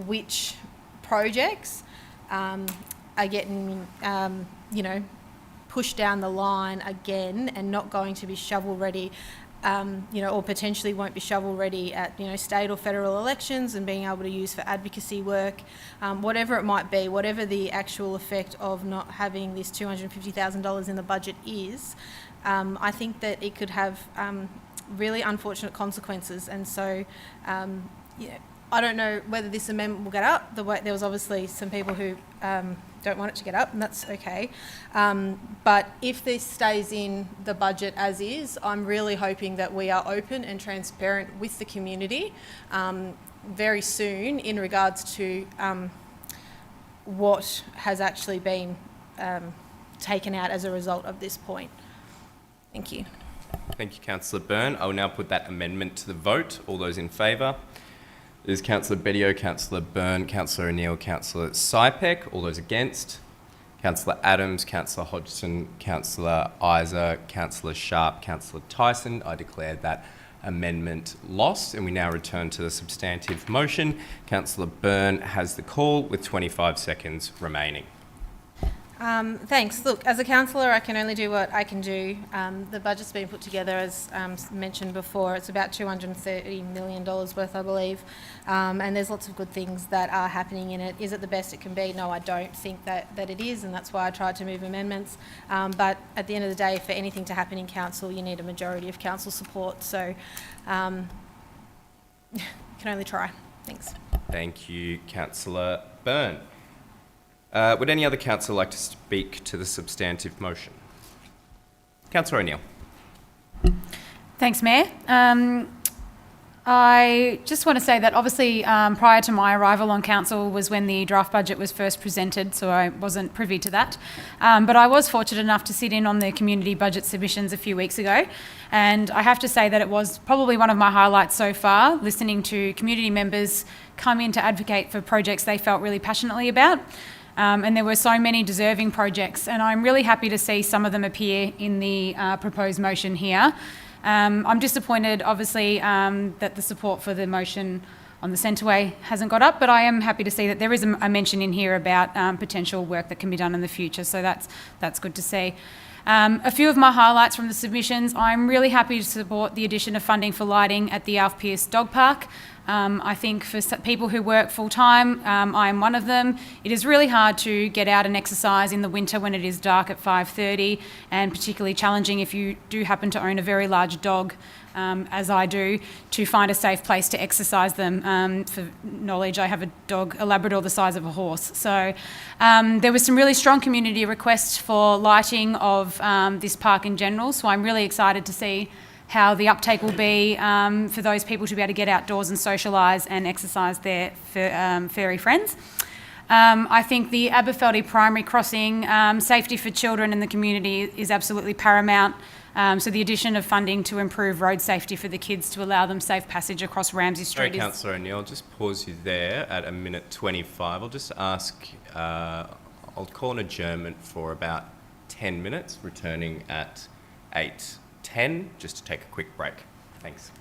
which projects are getting, pushed down the line again and not going to be shovel ready, or potentially won't be shovel ready at, state or federal elections and being able to use for advocacy work, whatever it might be, whatever the actual effect of not having this $250,000 in the budget is, I think that it could have really unfortunate consequences. And so, I don't know whether this amendment will get up. There was obviously some people who don't want it to get up, and that's okay. But if this stays in the budget as is, I'm really hoping that we are open and transparent with the community very soon in regards to what has actually been taken out as a result of this point. Thank you. Thank you, Councillor Byrne. I will now put that amendment to the vote. All those in favour? There's Councillor Bedio, Councillor Byrne, Councillor O'Neill, Councillor Sypek. All those against? Councillor Adams, Councillor Hodgson, Councillor Isa, Councillor Sharp, Councillor Tyson. I declare that amendment lost, and we now return to the substantive motion. Councillor Byrne has the call with 25 seconds remaining. Thanks. Look, as a councillor, I can only do what I can do. The budget's been put together, as mentioned before. It's about $230 million worth, I believe. And there's lots of good things that are happening in it. Is it the best it can be? No, I don't think that it is, and that's why I tried to move amendments. But at the end of the day, for anything to happen in council, you need a majority of council support. So can only try. Thanks. Thank you, Councillor Byrne. Would any other councillor like to speak to the substantive motion? Councillor O'Neill. Thanks, Mayor. I just want to say that obviously prior to my arrival on council was when the draft budget was first presented, so I wasn't privy to that. But I was fortunate enough to sit in on the community budget submissions a few weeks ago, and I have to say that it was probably one of my highlights so far, listening to community members come in to advocate for projects they felt really passionately about. And there were so many deserving projects, and I'm really happy to see some of them appear in the proposed motion here. I'm disappointed, obviously, that the support for the motion on the Centreway hasn't got up, but I am happy to see that there is a mention in here about potential work that can be done in the future, so that's good to see. A few of my highlights from the submissions: I'm really happy to support the addition of funding for lighting at the Alf Pierce Dog Park. I think for people who work full-time, I am one of them, it is really hard to get out and exercise in the winter when it is dark at 5:30, and particularly challenging if you do happen to own a very large dog, as I do, to find a safe place to exercise them. For knowledge, I have a dog, a Labrador the size of a horse. So there was some really strong community requests for lighting of this park in general, so I'm really excited to see how the uptake will be for those people to be able to get outdoors and socialise and exercise their furry friends. I think the Aberfeldy Primary Crossing, safety for children in the community is absolutely paramount. So the addition of funding to improve road safety for the kids to allow them safe passage across Ramsay Street Sorry, Councillor O'Neill, I'll just pause you there at a minute 25. I'll just ask, I'll call an adjournment for about 10 minutes, returning at 8:10, just to take a quick break. Thanks.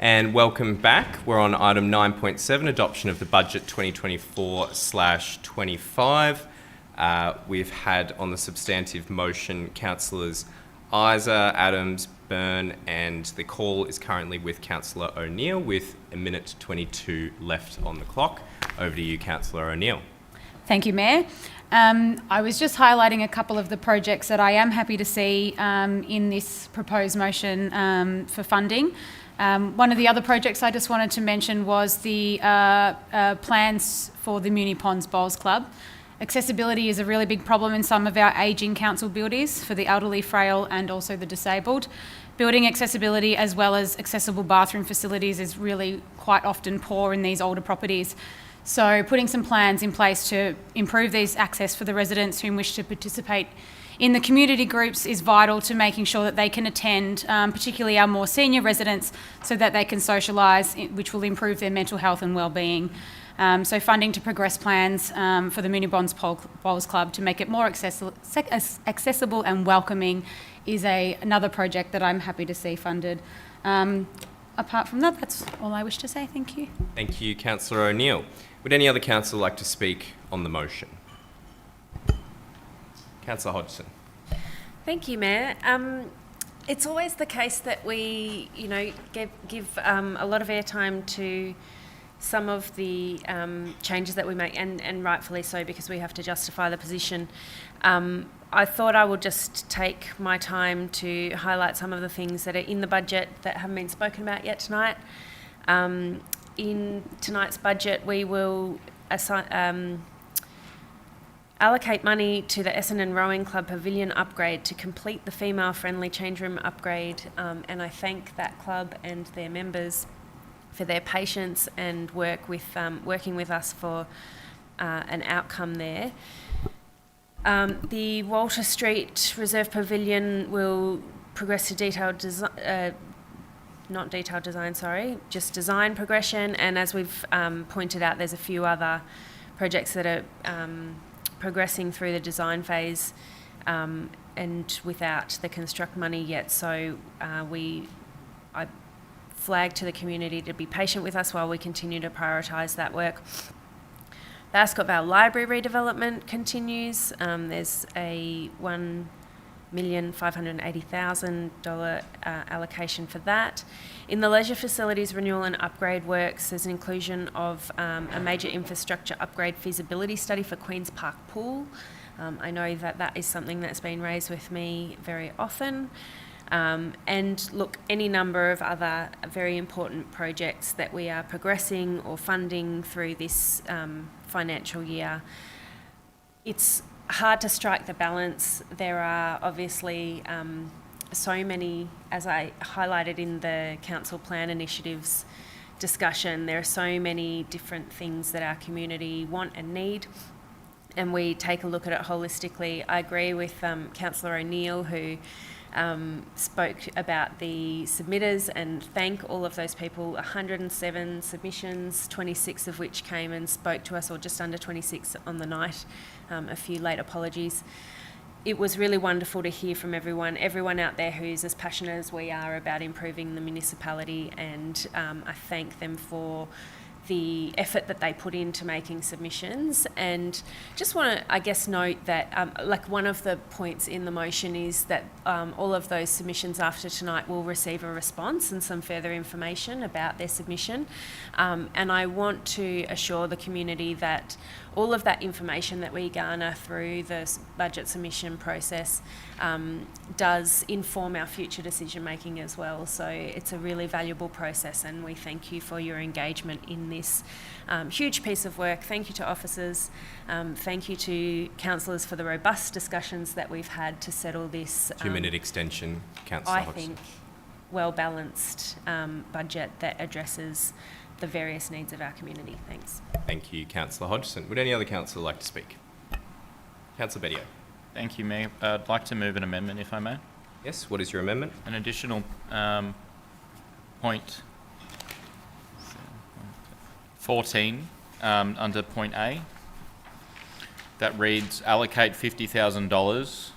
And welcome back. We're on item 9.7, adoption of the budget 2024/25. We've had on the substantive motion Councillors Isa, Adams, Byrne, and the call is currently with Councillor O'Neill with a minute 22 left on the clock. Over to you, Councillor O'Neill. Thank you, Mayor. I was just highlighting a couple of the projects that I am happy to see in this proposed motion for funding. One of the other projects I just wanted to mention was the plans for the Muni Ponds Bowls Club. Accessibility is a really big problem in some of our ageing council buildings for the elderly, frail and also the disabled. Building accessibility as well as accessible bathroom facilities is really quite often poor in these older properties. So putting some plans in place to improve these access for the residents who wish to participate in the community groups is vital to making sure that they can attend, particularly our more senior residents, so that they can socialise, which will improve their mental health and wellbeing. So funding to progress plans for the Muni Ponds Bowls Club to make it more accessible and welcoming is another project that I'm happy to see funded. Apart from that, that's all I wish to say. Thank you. Thank you, Councillor O'Neill. Would any other councillor like to speak on the motion? Councillor Hodgson. Thank you, Mayor. It's always the case that we, give a lot of airtime to some of the changes that we make, and rightfully so, because we have to justify the position. I thought I would just take my time to highlight some of the things that are in the budget that haven't been spoken about yet tonight. In tonight's budget, we will allocate money to the Essendon Rowing Club Pavilion upgrade to complete the female-friendly change room upgrade, and I thank that club and their members for their patience and working with us for an outcome there. The Walter Street Reserve Pavilion will progress to just design progression, and as we've pointed out, there's a few other projects that are progressing through the design phase and without the construct money yet, so I flag to the community to be patient with us while we continue to prioritise that work. The Ascot Vale Library redevelopment continues. There's a $1,580,000 allocation for that. In the leisure facilities renewal and upgrade works, there's an inclusion of a major infrastructure upgrade feasibility study for Queen's Park Pool. I know that is something that's been raised with me very often. And look, any number of other very important projects that we are progressing or funding through this financial year. It's hard to strike the balance. There are obviously so many, as I highlighted in the council plan initiatives discussion, there are so many different things that our community want and need, and we take a look at it holistically. I agree with Councillor O'Neill, who spoke about the submitters, and thank all of those people. 107 submissions, 26 of which came and spoke to us, or just under 26 on the night. A few late apologies. It was really wonderful to hear from everyone out there who's as passionate as we are about improving the municipality, and I thank them for the effort that they put into making submissions. And just want to, I guess, note that one of the points in the motion is that all of those submissions after tonight will receive a response and some further information about their submission. And I want to assure the community that all of that information that we garner through the budget submission process does inform our future decision making as well. So it's a really valuable process, and we thank you for your engagement in this huge piece of work. Thank you to officers. Thank you to councillors for the robust discussions that we've had to settle this. 2-minute extension, Councillor Hodgson. I think well-balanced budget that addresses the various needs of our community. Thanks. Thank you, Councillor Hodgson. Would any other councillor like to speak? Councillor Bedio. Thank you, Mayor. I'd like to move an amendment, if I may. Yes, what is your amendment? An additional point 14 under point A that reads allocate $50,000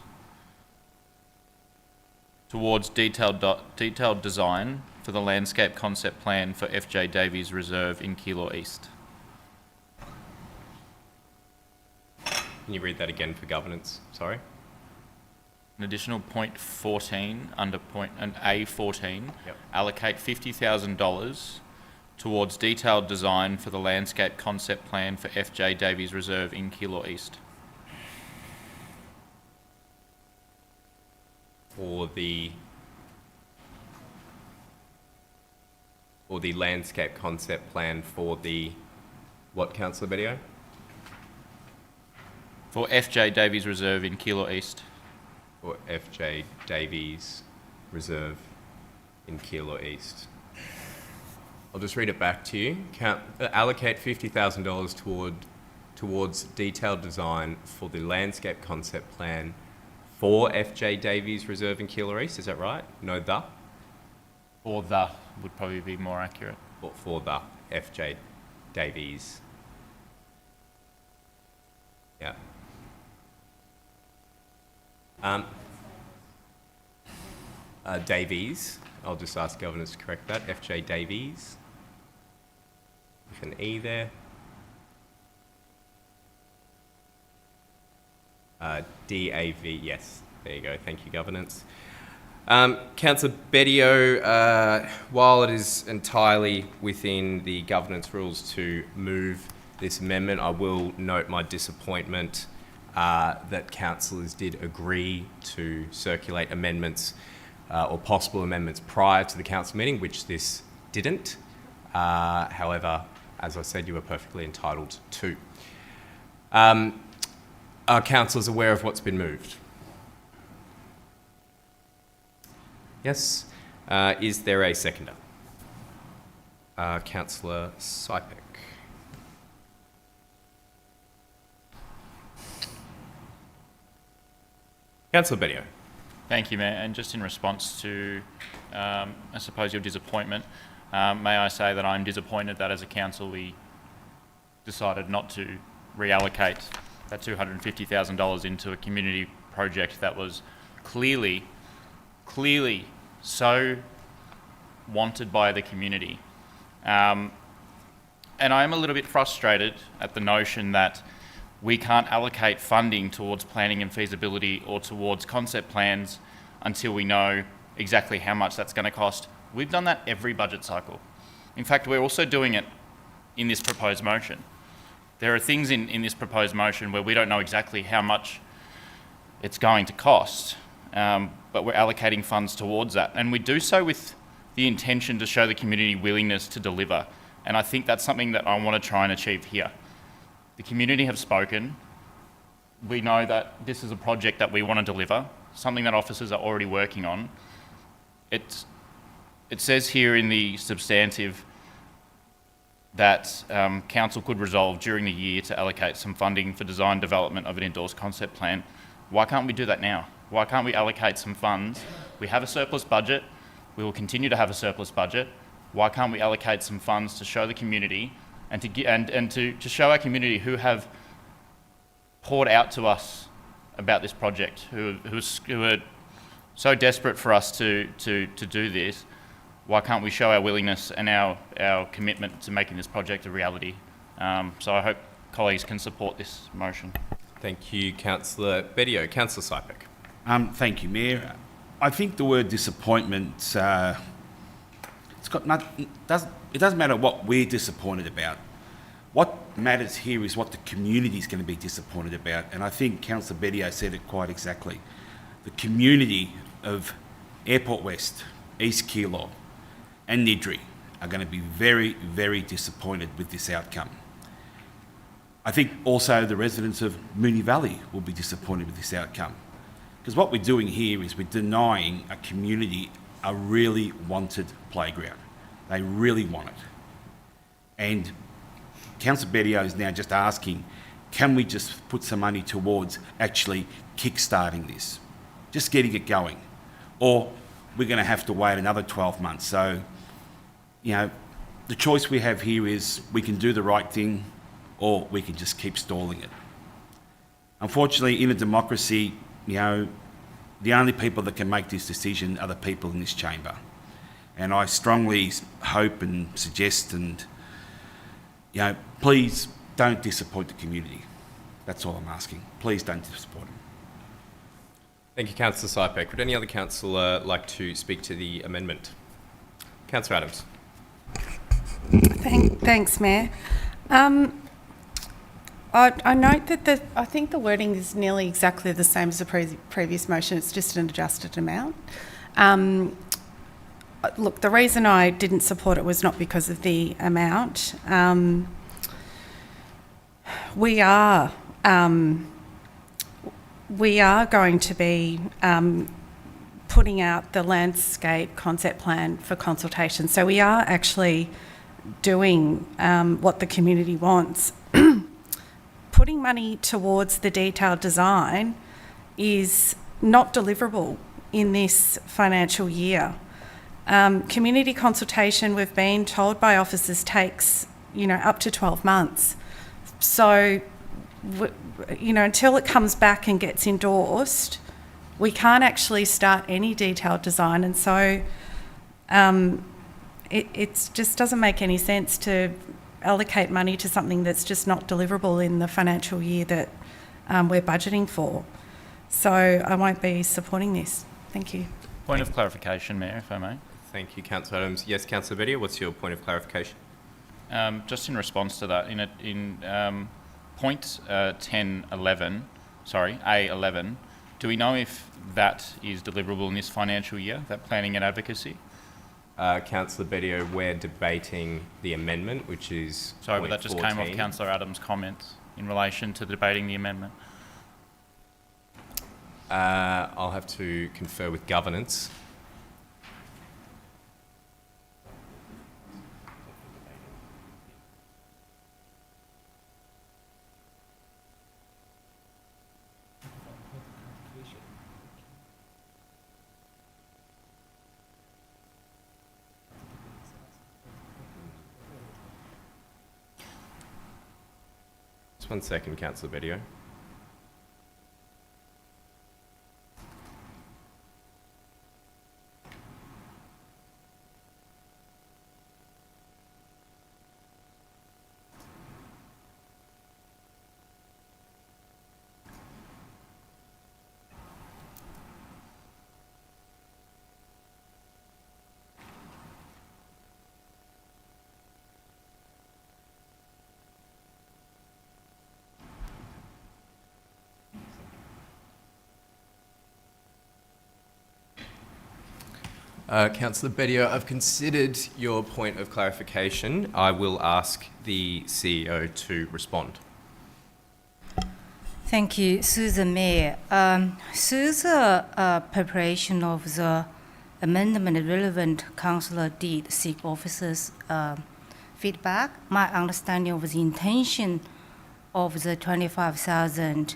towards detailed design for the landscape concept plan for FJ Davies Reserve in Keilor East. Can you read that again for governance? Sorry. An additional point 14 under point and A14, Yep. allocate $50,000 towards detailed design for the landscape concept plan for FJ Davies Reserve in Keilor East. For the landscape concept plan for the what, Councillor Bedio? For FJ Davies Reserve in Keilor East. For FJ Davies Reserve in Keilor East. I'll just read it back to you. Allocate $50,000 towards detailed design for the landscape concept plan for FJ Davies Reserve in Keilor East. Is that right? No, the? Or the would probably be more accurate. Or for the FJ Davies. Yeah. Davies. I'll just ask governors to correct that. FJ Davies. With an E there. DAV, yes. There you go. Thank you, governance. Councillor Bedio, while it is entirely within the governance rules to move this amendment, I will note my disappointment that councillors did agree to circulate amendments or possible amendments prior to the council meeting, which this didn't. However, as I said, you were perfectly entitled to. Are councillors aware of what's been moved? Yes. Is there a seconder? Councillor Sypek. Councillor Bedio. Thank you, Mayor. And just in response to, I suppose, your disappointment, may I say that I'm disappointed that as a council we decided not to reallocate that $250,000 into a community project that was clearly so wanted by the community. And I am a little bit frustrated at the notion that we can't allocate funding towards planning and feasibility or towards concept plans until we know exactly how much that's going to cost. We've done that every budget cycle. In fact, we're also doing it in this proposed motion. There are things in this proposed motion where we don't know exactly how much it's going to cost, but we're allocating funds towards that. And we do so with the intention to show the community willingness to deliver. And I think that's something that I want to try and achieve here. The community have spoken. We know that this is a project that we want to deliver, something that officers are already working on. It says here in the substantive that council could resolve during the year to allocate some funding for design development of an endorsed concept plan. Why can't we do that now? Why can't we allocate some funds? We have a surplus budget. We will continue to have a surplus budget. Why can't we allocate some funds to show the community and to show our community who have poured out to us about this project, who are so desperate for us to do this? Why can't we show our willingness and our commitment to making this project a reality? So I hope colleagues can support this motion. Thank you, Councillor Bedio. Councillor Sypek. Thank you, Mayor. I think the word disappointment, it's got nothing, it doesn't matter what we're disappointed about. What matters here is what the community is going to be disappointed about. And I think Councillor Bedio said it quite exactly. The community of Airport West, East Keilor and Niddrie are going to be very, very disappointed with this outcome. I think also the residents of Moonee Valley will be disappointed with this outcome. Because what we're doing here is we're denying a community a really wanted playground. They really want it. And Councillor Bedio is now just asking, can we just put some money towards actually kick-starting this? Just getting it going. Or we're going to have to wait another 12 months. So, you know, the choice we have here is we can do the right thing or we can just keep stalling it. Unfortunately, in a democracy, you know, the only people that can make this decision are the people in this chamber. And I strongly hope and suggest and, please don't disappoint the community. That's all I'm asking. Please don't disappoint them. Thank you, Councillor Sypek. Would any other councillor like to speak to the amendment? Councillor Adams. Thanks, Mayor. I note that I think the wording is nearly exactly the same as the previous motion. It's just an adjusted amount. Look, the reason I didn't support it was not because of the amount. We are going to be putting out the landscape concept plan for consultation. So we are actually doing what the community wants. Putting money towards the detailed design is not deliverable in this financial year. Community consultation, we've been told by officers, takes, up to 12 months. So, until it comes back and gets endorsed, we can't actually start any detailed design. And so it just doesn't make any sense to allocate money to something that's just not deliverable in the financial year that we're budgeting for. So I won't be supporting this. Thank you. Point of clarification, Mayor, if I may. Thank you, Councillor Adams. Yes, Councillor Bedia, what's your point of clarification? Just in response to that, in point 1011, sorry, A11, do we know if that is deliverable in this financial year, that planning and advocacy? Councillor Bedia, we're debating the amendment, which is Sorry, but point that just 14. came off Councillor Adams' comments in relation to debating the amendment. I'll have to confer with governance. Just 1 second, Councillor Bedio. Councillor Bedio, I've considered your point of clarification. I will ask the CEO to respond. Thank you, through the Mayor. Through the preparation of the amendment, relevant councillor did seek officers' feedback. My understanding of the intention of the 25,000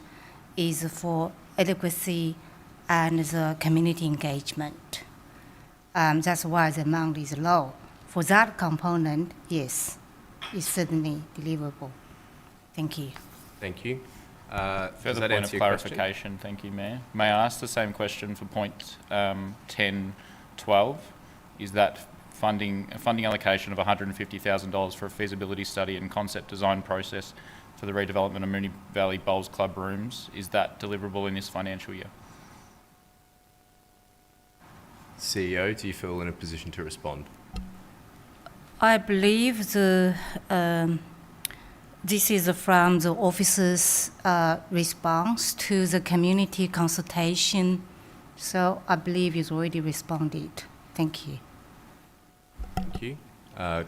is for adequacy and the community engagement. That's why the amount is low. For that component, yes, it's certainly deliverable. Thank you. Thank you. Further point of clarification, thank you, Mayor. May I ask the same question for point 1012? Is that a funding allocation of $150,000 for a feasibility study and concept design process for the redevelopment of Moonee Valley Bowls Club rooms, is that deliverable in this financial year? CEO, do you feel in a position to respond? I believe this is from the officer's response to the community consultation, so I believe it's already responded. Thank you. Thank you.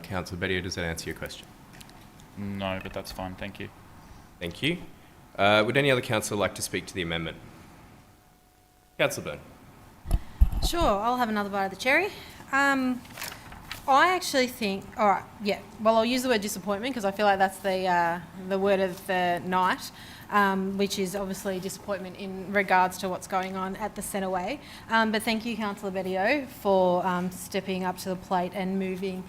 Councillor Bedia, does that answer your question? No, but that's fine. Thank you. Thank you. Would any other councillor like to speak to the amendment? Councillor Byrne. Sure, I'll have another bite of the cherry. I actually think, all right, yeah, well, I'll use the word disappointment because I feel like that's the word of the night, which is obviously disappointment in regards to what's going on at the Centreway. But thank you, Councillor Bedio, for stepping up to the plate and moving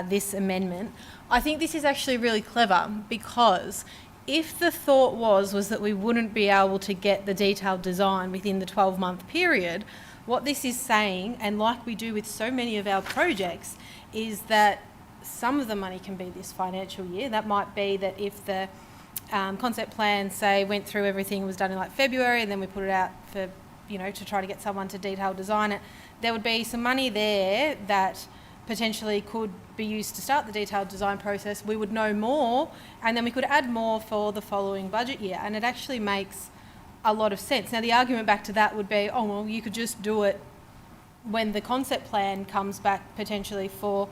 this amendment. I think this is actually really clever because if the thought was that we wouldn't be able to get the detailed design within the 12-month period, What this is saying, and like we do with so many of our projects, is that some of the money can be this financial year. That might be that if the concept plan, say, went through everything, was done in like February, and then we put it out for, to try to get someone to detail design it, there would be some money there that potentially could be used to start the detailed design process. We would know more, and then we could add more for the following budget year, and it actually makes a lot of sense. Now, the argument back to that would be, oh, well, you could just do it when the concept plan comes back potentially for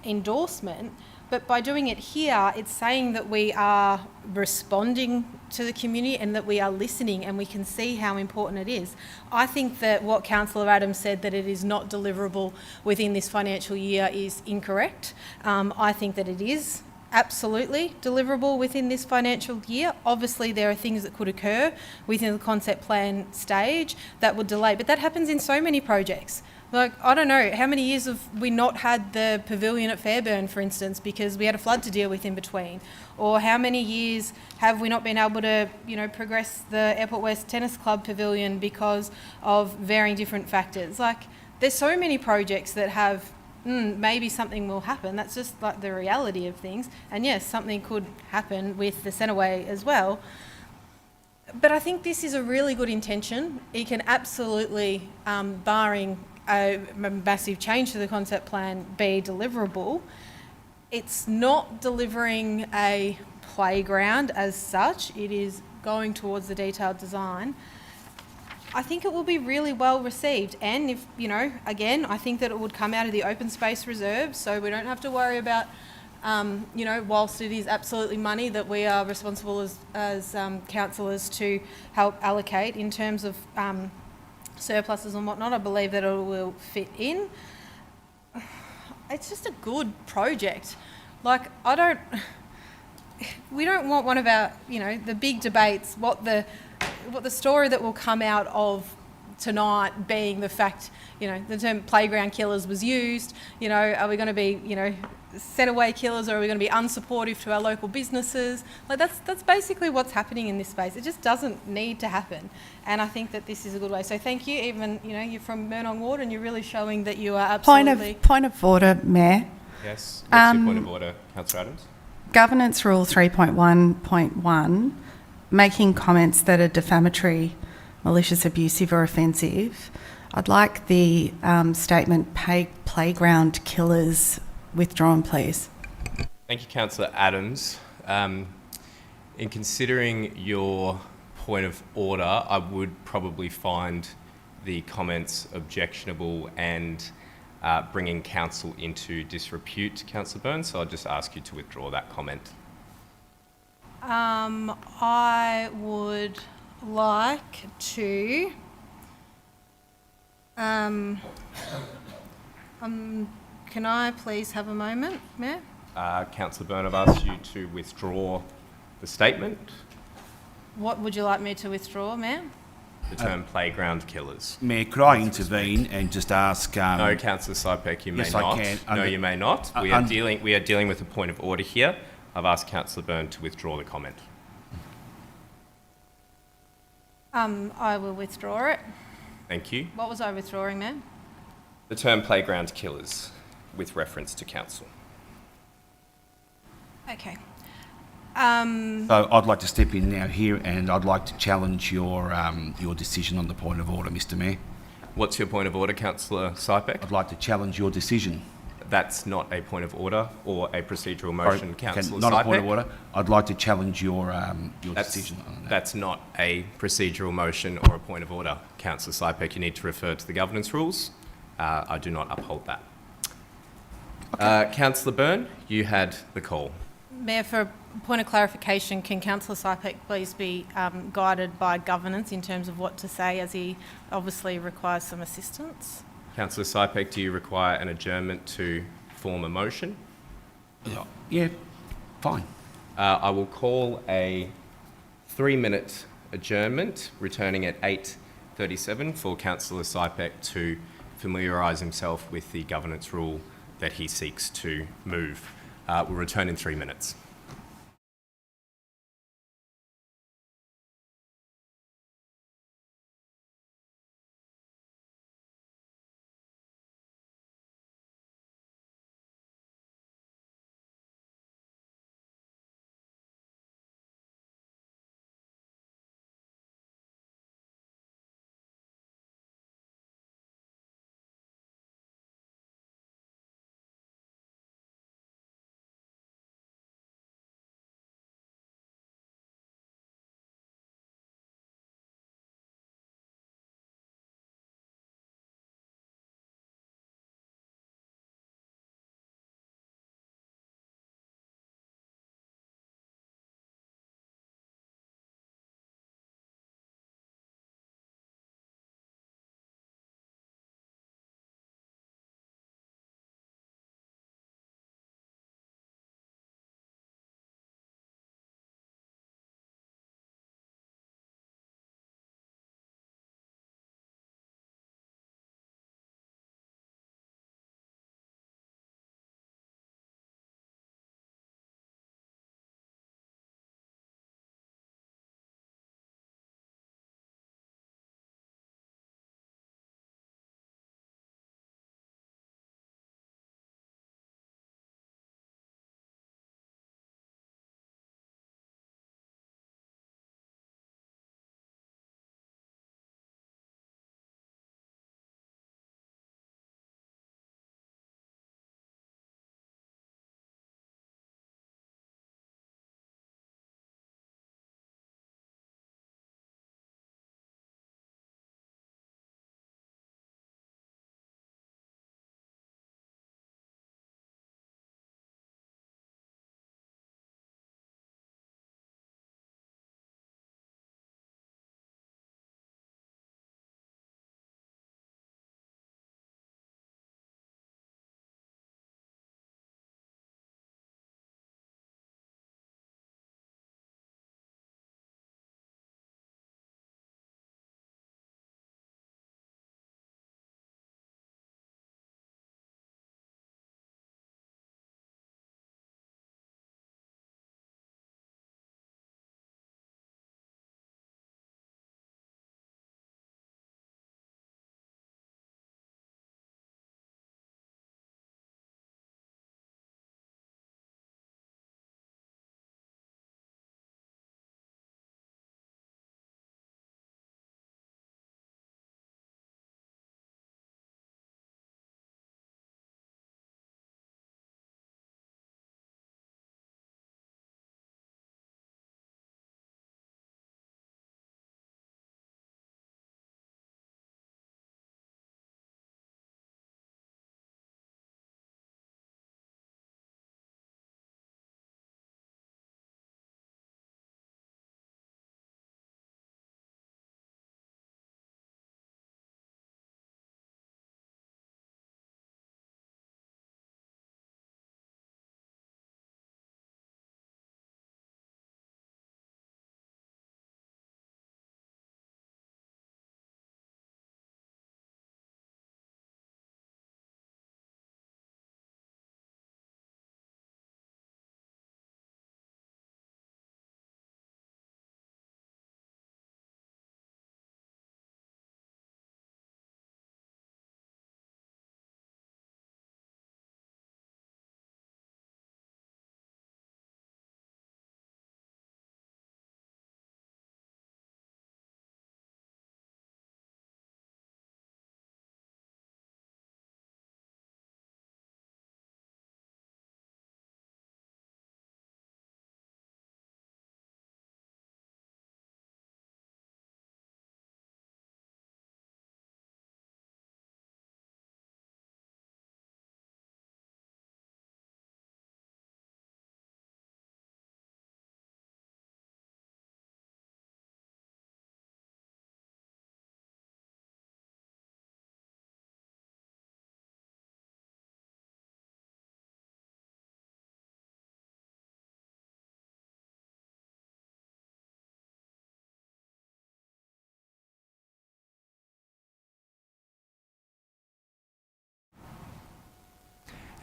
endorsement. But by doing it here, it's saying that we are responding to the community and that we are listening, and we can see how important it is. I think that what Councillor Adams said, that it is not deliverable within this financial year, is incorrect. I think that it is absolutely deliverable within this financial year. Obviously, there are things that could occur within the concept plan stage that would delay, but that happens in so many projects. Like, I don't know, how many years have we not had the pavilion at Fairburn, for instance, because we had a flood to deal with in between? Or how many years have we not been able to, progress the Airport West Tennis Club pavilion because of varying different factors? Like, there's so many projects that have, maybe something will happen. That's just like the reality of things. And yes, something could happen with the Centreway as well. But I think this is a really good intention. It can absolutely, barring a massive change to the concept plan, be deliverable. It's not delivering a playground as such. It is going towards the detailed design. I think it will be really well received, and if, again, I think that it would come out of the open space reserve, so we don't have to worry about, whilst it is absolutely money that we are responsible as councillors to help allocate in terms of surpluses and whatnot, I believe that it will fit in. It's just a good project. Like, we don't want one of our, the big debates, what the story that will come out of tonight being the fact, the term playground killers was used. Are we going to be, Centreway killers, or are we going to be unsupportive to our local businesses? Like, that's basically what's happening in this space. It just doesn't need to happen, and I think that this is a good way. So thank you. Even you're from Murnong Ward, and you're really showing that you are absolutely. Point of order, Mayor. Yes. What's your point of order, Councillor Adams? Governance Rule 3.1.1, making comments that are defamatory, malicious, abusive or offensive. I'd like the statement playground killers withdrawn, please. Thank you, Councillor Adams. In considering your point of order, I would probably find the comments objectionable and bringing council into disrepute, Councillor Byrne, so I'll just ask you to withdraw that comment. I would like to can I please have a moment, Mayor? Councillor Byrne, I've asked you to withdraw the statement. What would you like me to withdraw, Mayor? The term playground killers. Mayor, could I intervene and just ask... no, Councillor Sypek, you may yes, not. I can. No, you may not. We are dealing with a point of order here. I've asked Councillor Byrne to withdraw the comment. I will withdraw it. Thank you. What was I withdrawing, Mayor? The term playground killers, with reference to council. Okay. So I'd like to step in now here, and I'd like to challenge your decision on the point of order, Mr. Mayor. What's your point of order, Councillor Sypek? I'd like to challenge your decision. That's not a point of order or a procedural motion, Councillor Sypek. Not a point of order. I'd like to challenge your decision on that. That's not a procedural motion or a point of order, Councillor Sypek. You need to refer to the governance rules. I do not uphold that. Okay. Councillor Byrne, you had the call. Mayor, for a point of clarification, can Councillor Sypek please be guided by governance in terms of what to say, as he obviously requires some assistance? Councillor Sypek, do you require an adjournment to form a motion? Yeah, fine. I will call a 3-minute adjournment, returning at 8:37 for Councillor Sypek to familiarise himself with the governance rule that he seeks to move. We'll return in 3 minutes.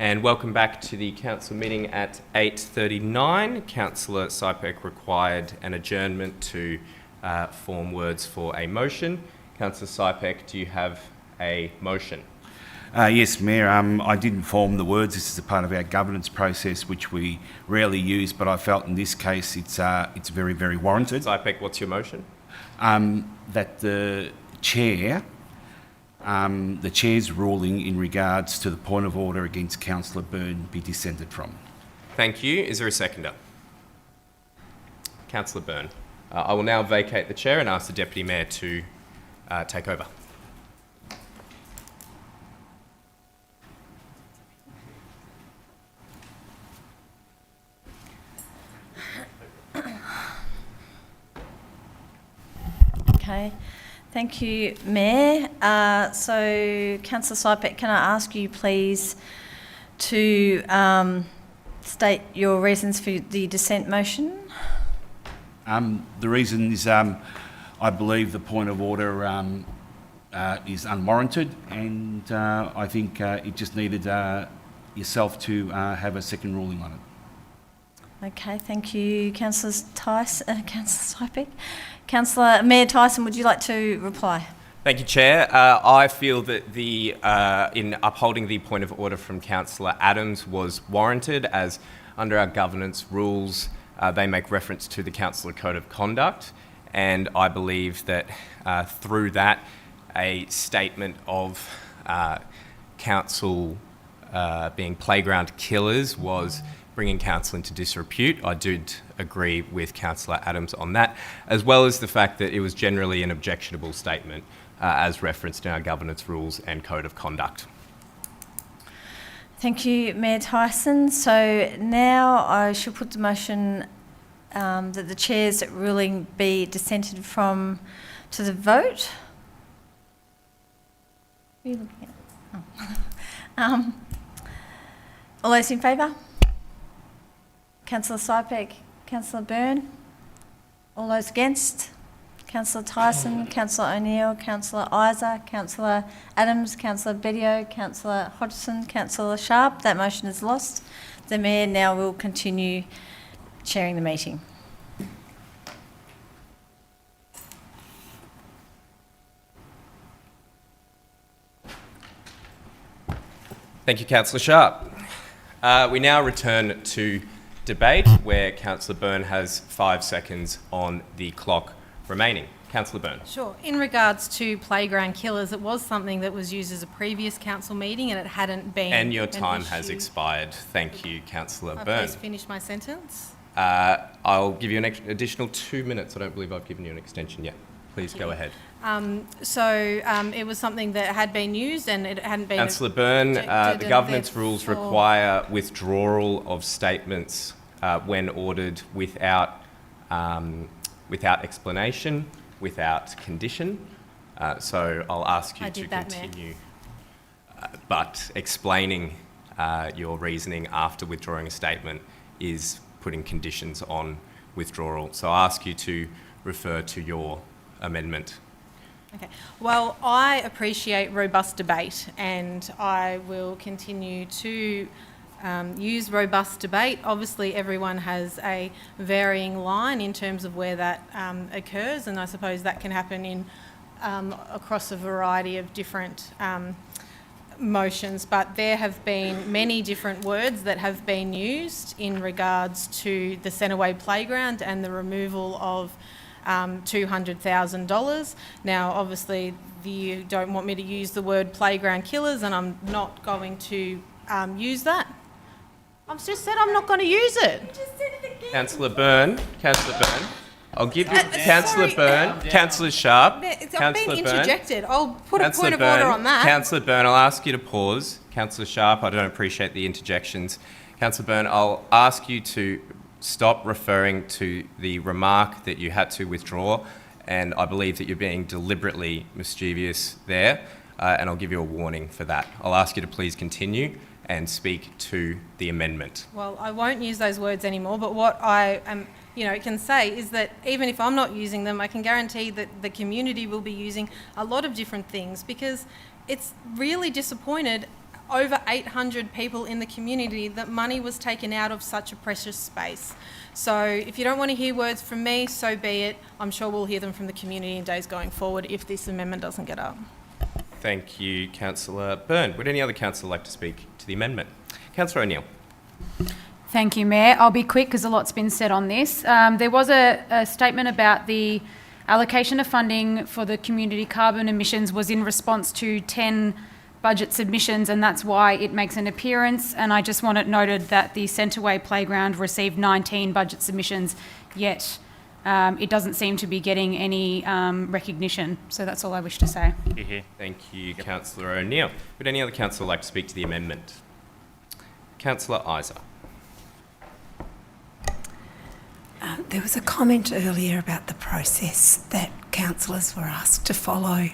And welcome back to the council meeting at 8:39. Councillor Sypek required an adjournment to form words for a motion. Councillor Sypek, do you have a motion? Yes, Mayor. I didn't form the words. This is a part of our governance process, which we rarely use, but I felt in this case it's very, very warranted. Sypek, what's your motion? That the chair's ruling in regards to the point of order against Councillor Byrne be dissented from. Thank you. Is there a seconder? Councillor Byrne. I will now vacate the chair and ask the Deputy Mayor to take over. Okay, thank you, Mayor. So, Councillor Sypek, can I ask you please to state your reasons for the dissent motion? The reason is I believe the point of order is unwarranted, and I think it just needed yourself to have a second ruling on it. Okay, thank you, Councillor Sypek. Councillor Mayor Tyson, would you like to reply? Thank you, Chair. I feel that in upholding the point of order from Councillor Adams was warranted, as under our governance rules, they make reference to the Councillor Code of Conduct, and I believe that through that, a statement of council being playground killers was bringing council into disrepute. I did agree with Councillor Adams on that, as well as the fact that it was generally an objectionable statement as referenced in our governance rules and code of conduct. Thank you, Mayor Tyson. So now I shall put the motion that the Chair's ruling be dissented from to the vote. What are you looking at? Oh. All those in favour? Councillor Sypek, Councillor Byrne. All those against? Councillor Tyson, Councillor O'Neill, Councillor Isa, Councillor Adams, Councillor Bedio, Councillor Hodgson, Councillor Sharp. That motion is lost. The Mayor now will continue chairing the meeting. Thank you, Councillor Sharp. We now return to debate, where Councillor Byrne has 5 seconds on the clock remaining. Councillor Byrne. Sure. In regards to playground killers, it was something that was used as a previous council meeting and it hadn't been. And your time has expired. Thank you, Councillor Byrne. Please finish my sentence. I'll give you an additional 2 minutes. I don't believe I've given you an extension yet. Please go ahead. It was something that had been used and it hadn't been... Councillor Byrne, the governance rules require withdrawal of statements when ordered without explanation, without condition. So I'll ask you to continue, but explaining your reasoning after withdrawing a statement is putting conditions on withdrawal. So I ask you to refer to your amendment. Okay. Well, I appreciate robust debate and I will continue to use robust debate. Obviously, everyone has a varying line in terms of where that occurs, and I suppose that can happen in across a variety of different motions, but there have been many different words that have been used in regards to the Centreway Playground and the removal of $200,000. Now, obviously, you don't want me to use the word playground killers, and I'm not going to use that. I've just said I'm not going to use it. You just said it again. Councillor Byrne, I'll give you Councillor Byrne, Councillor Sharp. I've been interjected. I'll put a point of order on that. Councillor Byrne, I'll ask you to pause. Councillor Sharp, I don't appreciate the interjections. Councillor Byrne, I'll ask you to stop referring to the remark that you had to withdraw, and I believe that you're being deliberately mischievous there, and I'll give you a warning for that. I'll ask you to please continue and speak to the amendment. Well, I won't use those words anymore, but what I can say is that even if I'm not using them, I can guarantee that the community will be using a lot of different things, because it's really disappointed over 800 people in the community that money was taken out of such a precious space. So if you don't want to hear words from me, so be it. I'm sure we'll hear them from the community in days going forward if this amendment doesn't get up. Thank you, Councillor Byrne. Would any other councillor like to speak to the amendment? Councillor O'Neill. Thank you, Mayor. I'll be quick because a lot's been said on this. There was a statement about the allocation of funding for the community carbon emissions was in response to 10 budget submissions, and that's why it makes an appearance. And I just want it noted that the Centreway Playground received 19 budget submissions, yet it doesn't seem to be getting any recognition. So that's all I wish to say. Thank you, Councillor O'Neill. Would any other councillor like to speak to the amendment? Councillor Isa. There was a comment earlier about the process that councillors were asked to follow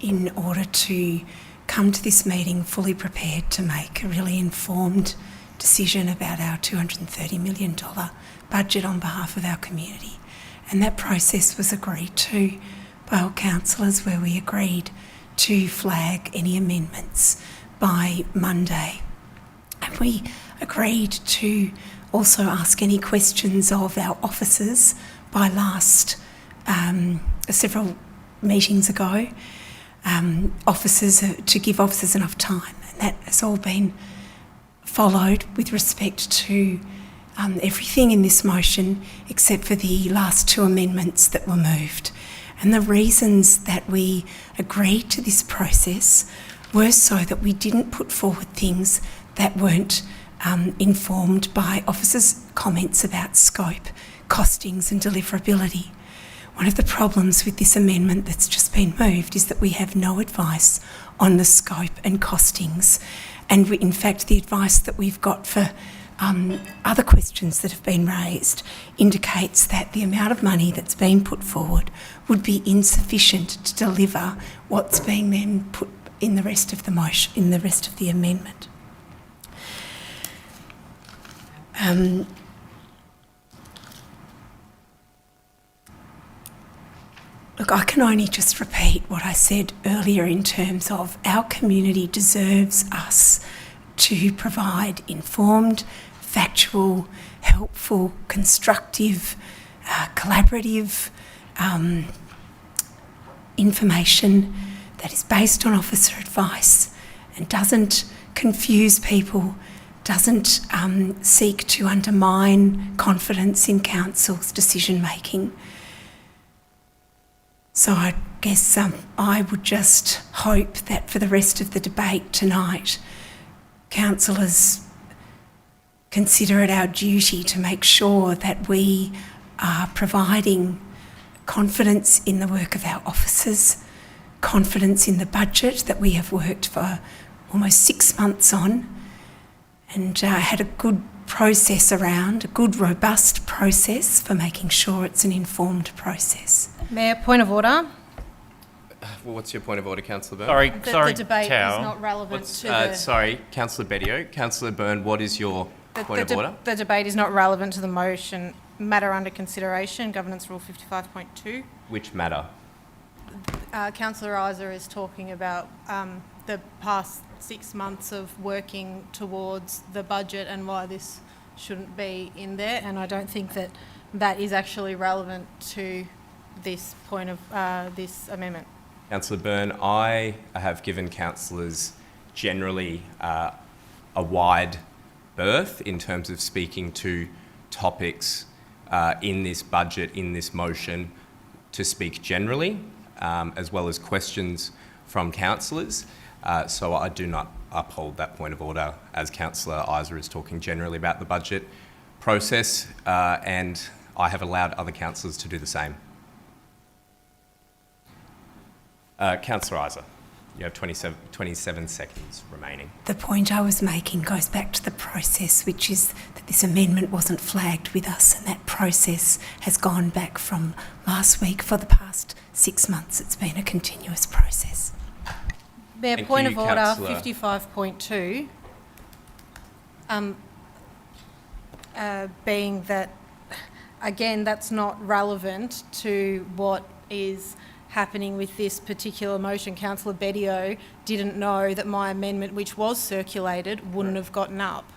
in order to come to this meeting fully prepared to make a really informed decision about our $230 million budget on behalf of our community. And that process was agreed to by all councillors, where we agreed to flag any amendments by Monday. And we agreed to also ask any questions of our officers by several meetings ago, to give officers enough time. And that has all been followed with respect to everything in this motion except for the last two amendments that were moved. And the reasons that we agreed to this process were so that we didn't put forward things that weren't informed by officers' comments about scope, costings and deliverability. One of the problems with this amendment that's just been moved is that we have no advice on the scope and costings. And in fact, the advice that we've got for other questions that have been raised indicates that the amount of money that's been put forward would be insufficient to deliver what's being then put in the rest of the motion, in the rest of the amendment. Look, I can only just repeat what I said earlier in terms of our community deserves us to provide informed, factual, helpful, constructive, collaborative information that is based on officer advice and doesn't confuse people, doesn't seek to undermine confidence in council's decision making. So I guess I would just hope that for the rest of the debate tonight, councillors consider it our duty to make sure that we are providing confidence in the work of our officers, confidence in the budget that we have worked for almost 6 months on, and had a good process around, a good robust process for making sure it's an informed process. Mayor, point of order. Well, what's your point of order, Councillor Byrne? The debate is not relevant to the... Sorry, Councillor Bedio. Councillor Byrne, what is your point of order? The debate is not relevant to the motion. Matter under consideration, Governance Rule 55.2. Which matter? Councillor Isa is talking about the past 6 months of working towards the budget and why this shouldn't be in there, and I don't think that that is actually relevant to this point of this amendment. Councillor Byrne, I have given councillors generally a wide berth in terms of speaking to topics in this budget, in this motion, to speak generally, as well as questions from councillors. So I do not uphold that point of order as Councillor Isa is talking generally about the budget process, and I have allowed other councillors to do the same. Councillor Isa, you have 27 seconds remaining. The point I was making goes back to the process, which is that this amendment wasn't flagged with us, and that process has gone back from last week. For the past 6 months, it's been a continuous process. Mayor, Thank point you, of order, Councillor. 55.2, being that, again, that's not relevant to what is happening with this particular motion. Councillor Bedio didn't know that my amendment, which was circulated, wouldn't have gotten up.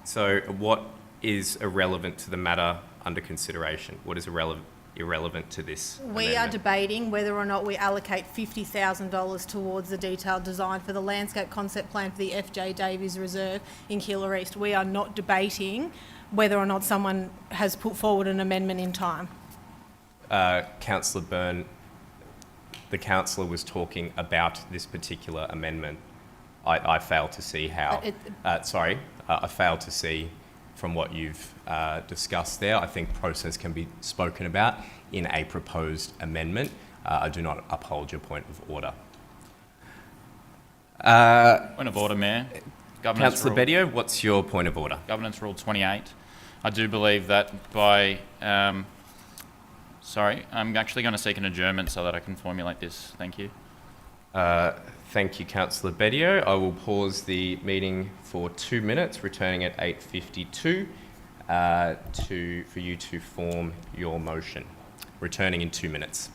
So what is irrelevant to the matter under consideration? What is irrelevant to this We are amendment? debating whether or not we allocate $50,000 towards the detailed design for the landscape concept plan for the FJ Davies Reserve in Keilor East. We are not debating whether or not someone has put forward an amendment in time. Councillor Byrne, the councillor was talking about this particular amendment. I fail to see how. I fail to see from what you've discussed there. I think process can be spoken about in a proposed amendment. I do not uphold your point of order. Point of order, Mayor. Councillor Bedio, what's your point of order? Governance Rule 28. I do believe that by... sorry, I'm actually going to seek an adjournment so that I can formulate this. Thank you. Thank you, Councillor Bedio. I will pause the meeting for 2 minutes, returning at 8:52 for you to form your motion. Returning in 2 minutes.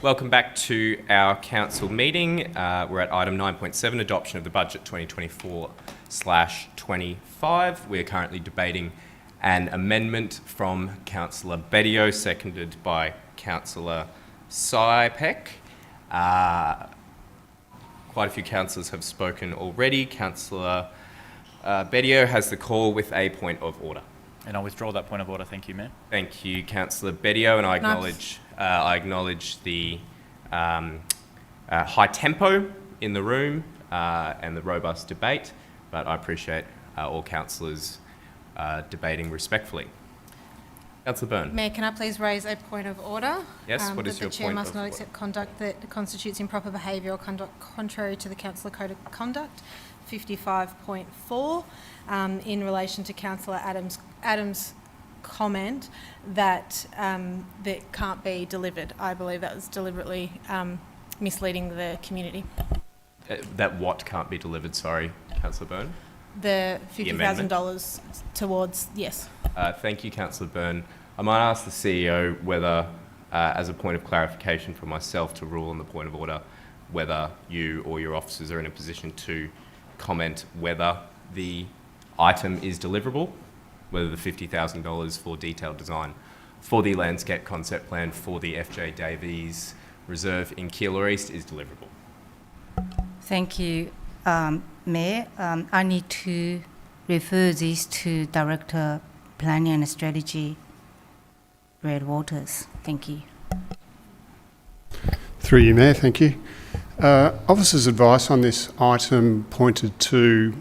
Welcome back to our council meeting. We're at item 9.7, adoption of the budget 2024/25. We're currently debating an amendment from Councillor Bedio, seconded by Councillor Sypek. Quite a few councillors have spoken already. Councillor Bedio has the call with a point of order. And I'll withdraw that point of order. Thank you, Mayor. Thank you, Councillor Bedio, and I acknowledge the high tempo in the room and the robust debate, but I appreciate all councillors debating respectfully. Councillor Byrne. Mayor, can I please raise a point of order? Yes, what is your The Chair point must of not order? accept conduct that constitutes improper behaviour or conduct contrary to the Councillor Code of Conduct, 55.4, in relation to Councillor Adams' comment that that can't be delivered. I believe that was deliberately misleading the community. That what can't be delivered, sorry, Councillor Byrne? The $50,000 towards, yes. Thank you, Councillor Byrne. I might ask the CEO whether, as a point of clarification for myself to rule on the point of order, whether you or your officers are in a position to comment whether the item is deliverable, whether the $50,000 for detailed design for the landscape concept plan for the FJ Davies Reserve in Keilor East is deliverable. Thank you, Mayor. I need to refer this to Director Planning and Strategy, Brad Waters. Thank you. Through you, Mayor, thank you. Officer's advice on this item pointed to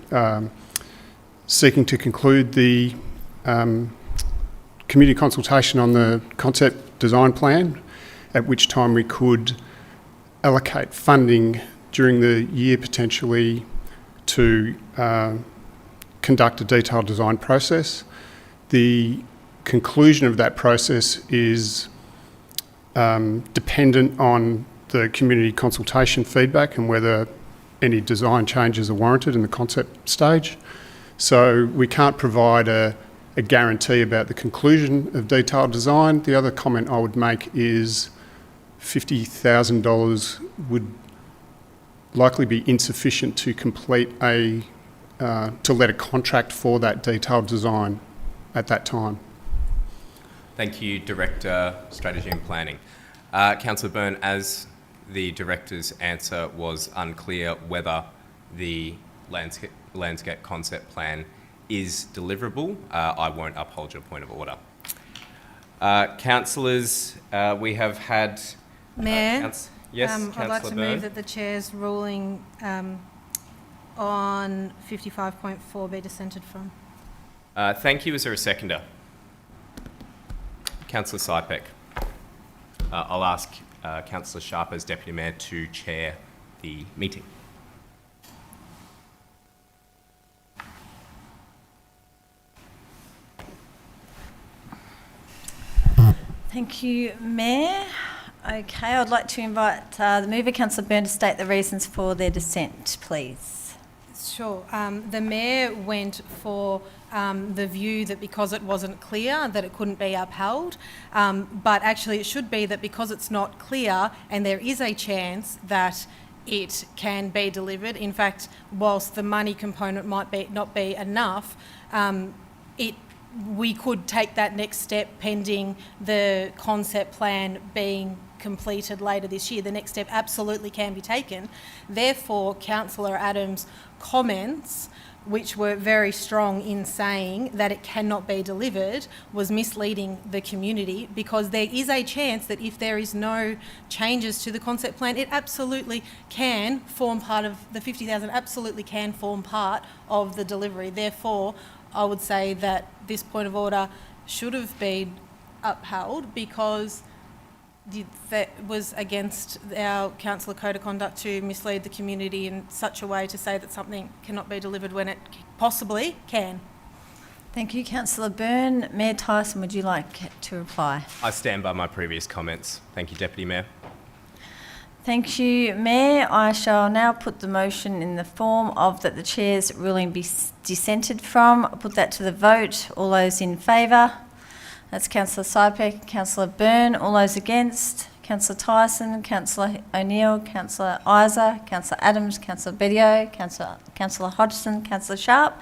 seeking to conclude the community consultation on the concept design plan, at which time we could allocate funding during the year potentially to conduct a detailed design process. The conclusion of that process is dependent on the community consultation feedback and whether any design changes are warranted in the concept stage. So we can't provide a guarantee about the conclusion of detailed design. The other comment I would make is $50,000 would likely be insufficient to complete to let a contract for that detailed design at that time. Thank you, Director, Strategy and Planning. Councillor Byrne, as the Director's answer was unclear whether the landscape concept plan is deliverable, I won't uphold your point of order. Councillors, we have had... Mayor, yes, I'd like to Byrne. move that the Chair's ruling on 55.4 be dissented from. Thank you. Is there a seconder? Councillor Sypek. I'll ask Councillor Sharp as Deputy Mayor to chair the meeting. Thank you, Mayor. Okay, I'd like to invite the mover, Councillor Byrne, to state the reasons for their dissent, please. Sure. The Mayor went for the view that because it wasn't clear that it couldn't be upheld, but actually it should be that because it's not clear and there is a chance that it can be delivered. In fact, whilst the money component might not be enough, we could take that next step pending the concept plan being completed later this year. The next step absolutely can be taken. Therefore, Councillor Adams' comments, which were very strong in saying that it cannot be delivered, was misleading the community, because there is a chance that if there is no changes to the concept plan, it absolutely can form part of the 50,000, absolutely can form part of the delivery. Therefore, I would say that this point of order should have been upheld because that was against our Councillor Code of Conduct to mislead the community in such a way to say that something cannot be delivered when it possibly can. Thank you, Councillor Byrne. Mayor Tyson, would you like to reply? I stand by my previous comments. Thank you, Deputy Mayor. Thank you, Mayor. I shall now put the motion in the form of that the Chair's ruling be dissented from. I'll put that to the vote. All those in favour? That's Councillor Sypek, Councillor Byrne. All those against? Councillor Tyson, Councillor O'Neill, Councillor Isa, Councillor Adams, Councillor Bedio, Councillor Hodgson, Councillor Sharp.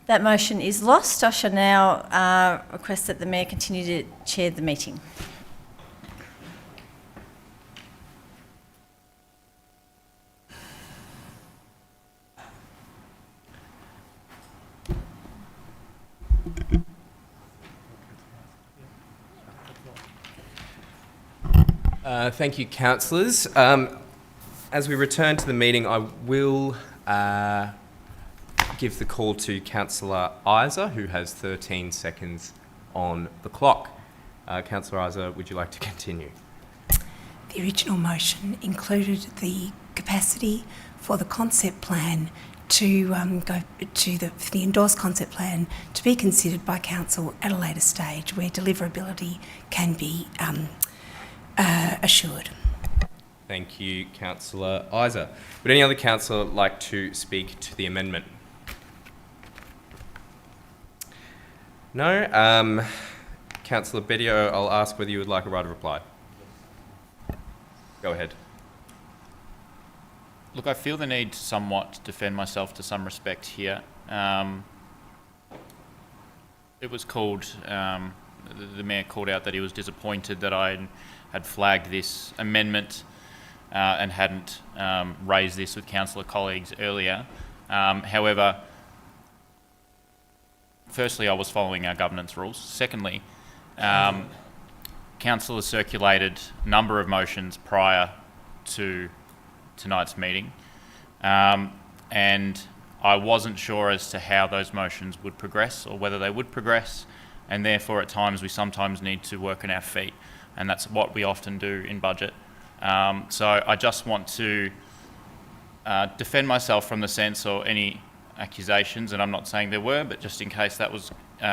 That motion is lost. I shall now request that the Mayor continue to chair the meeting. Thank you, councillors. As we return to the meeting, I will give the call to Councillor Isa, who has 13 seconds on the clock. Councillor Isa, would you like to continue? The original motion included the capacity for the concept plan to go to the endorsed concept plan to be considered by council at a later stage where deliverability can be assured. Thank you, Councillor Isa. Would any other councillor like to speak to the amendment? No? Councillor Bedio, I'll ask whether you would like a right of reply. Go ahead. Look, I feel the need to somewhat defend myself to some respect here. It was called, the Mayor called out that he was disappointed that I had flagged this amendment and hadn't raised this with councillor colleagues earlier. However, firstly, I was following our governance rules. Secondly, council has circulated a number of motions prior to tonight's meeting, and I wasn't sure as to how those motions would progress or whether they would progress, and therefore at times we sometimes need to work on our feet, and that's what we often do in budget. So I just want to defend myself from the sense or any accusations, and I'm not saying there were, but just in case that was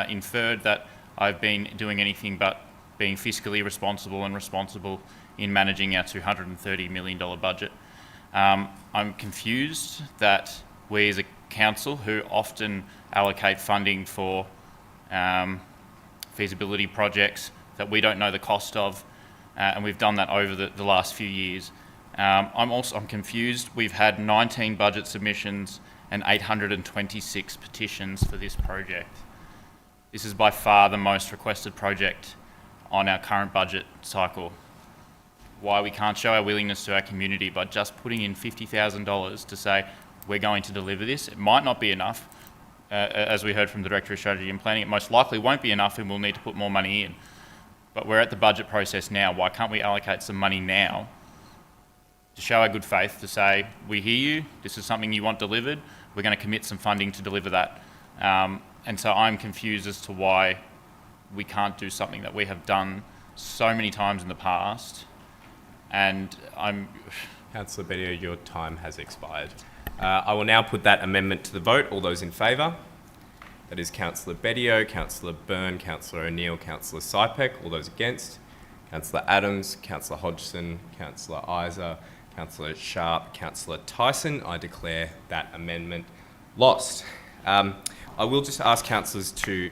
inferred, that I've been doing anything but being fiscally responsible and responsible in managing our $230 million budget. I'm confused that we as a council, who often allocate funding for feasibility projects that we don't know the cost of, and we've done that over the last few years. I'm confused. We've had 19 budget submissions and 826 petitions for this project. This is by far the most requested project on our current budget cycle. Why we can't show our willingness to our community by just putting in $50,000 to say we're going to deliver this. It might not be enough, as we heard from the Director of Strategy and Planning. It most likely won't be enough and we'll need to put more money in. But we're at the budget process now. Why can't we allocate some money now to show our good faith, to say, we hear you, this is something you want delivered, we're going to commit some funding to deliver that. And so I'm confused as to why we can't do something that we have done so many times in the past. And Councillor Bedio, your time has expired. I will now put that amendment to the vote. All those in favour? That is Councillor Bedio, Councillor Byrne, Councillor O'Neill, Councillor Sypek. All those against? Councillor Adams, Councillor Hodgson, Councillor Isa, Councillor Sharp, Councillor Tyson. I declare that amendment lost. I will just ask councillors to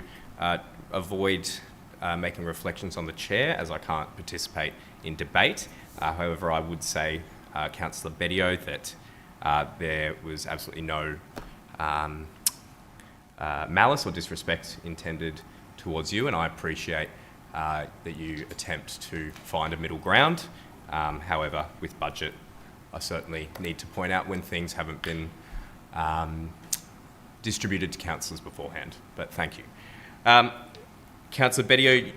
avoid making reflections on the chair, as I can't participate in debate. However, I would say, Councillor Bedio, that there was absolutely no malice or disrespect intended towards you, and I appreciate that you attempt to find a middle ground. However, with budget, I certainly need to point out when things haven't been distributed to councillors beforehand, but thank you. Councillor Bedio,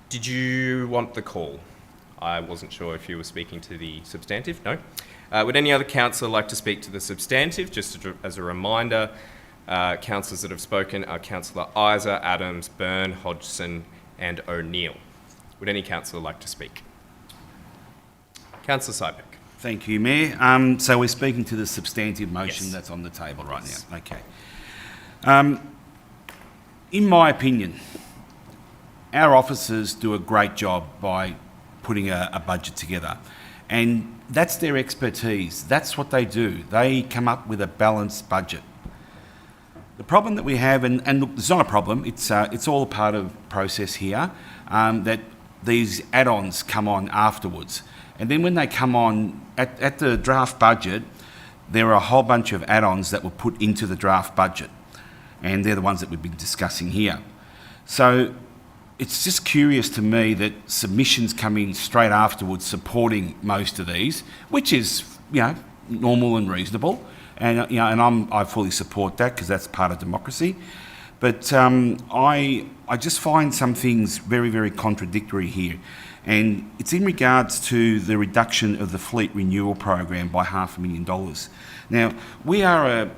did you want the call? I wasn't sure if you were speaking to the substantive. No? Would any other councillor like to speak to the substantive? Just as a reminder, councillors that have spoken are Councillor Isa, Adams, Byrne, Hodgson and O'Neill. Would any councillor like to speak? Councillor Sypek. Thank you, Mayor. So we're speaking to the substantive motion that's on the table right now. Okay. In my opinion, our officers do a great job by putting a budget together, and that's their expertise. That's what they do. They come up with a balanced budget. The problem that we have, and look, it's not a problem, it's all a part of process here, that these add-ons come on afterwards. And then when they come on at the draft budget, there are a whole bunch of add-ons that were put into the draft budget, and they're the ones that we've been discussing here. So it's just curious to me that submissions come in straight afterwards supporting most of these, which is, normal and reasonable. And, I fully support that because that's part of democracy. But I just find some things very, very contradictory here. And it's in regards to the reduction of the fleet renewal program by $500,000. Now, we are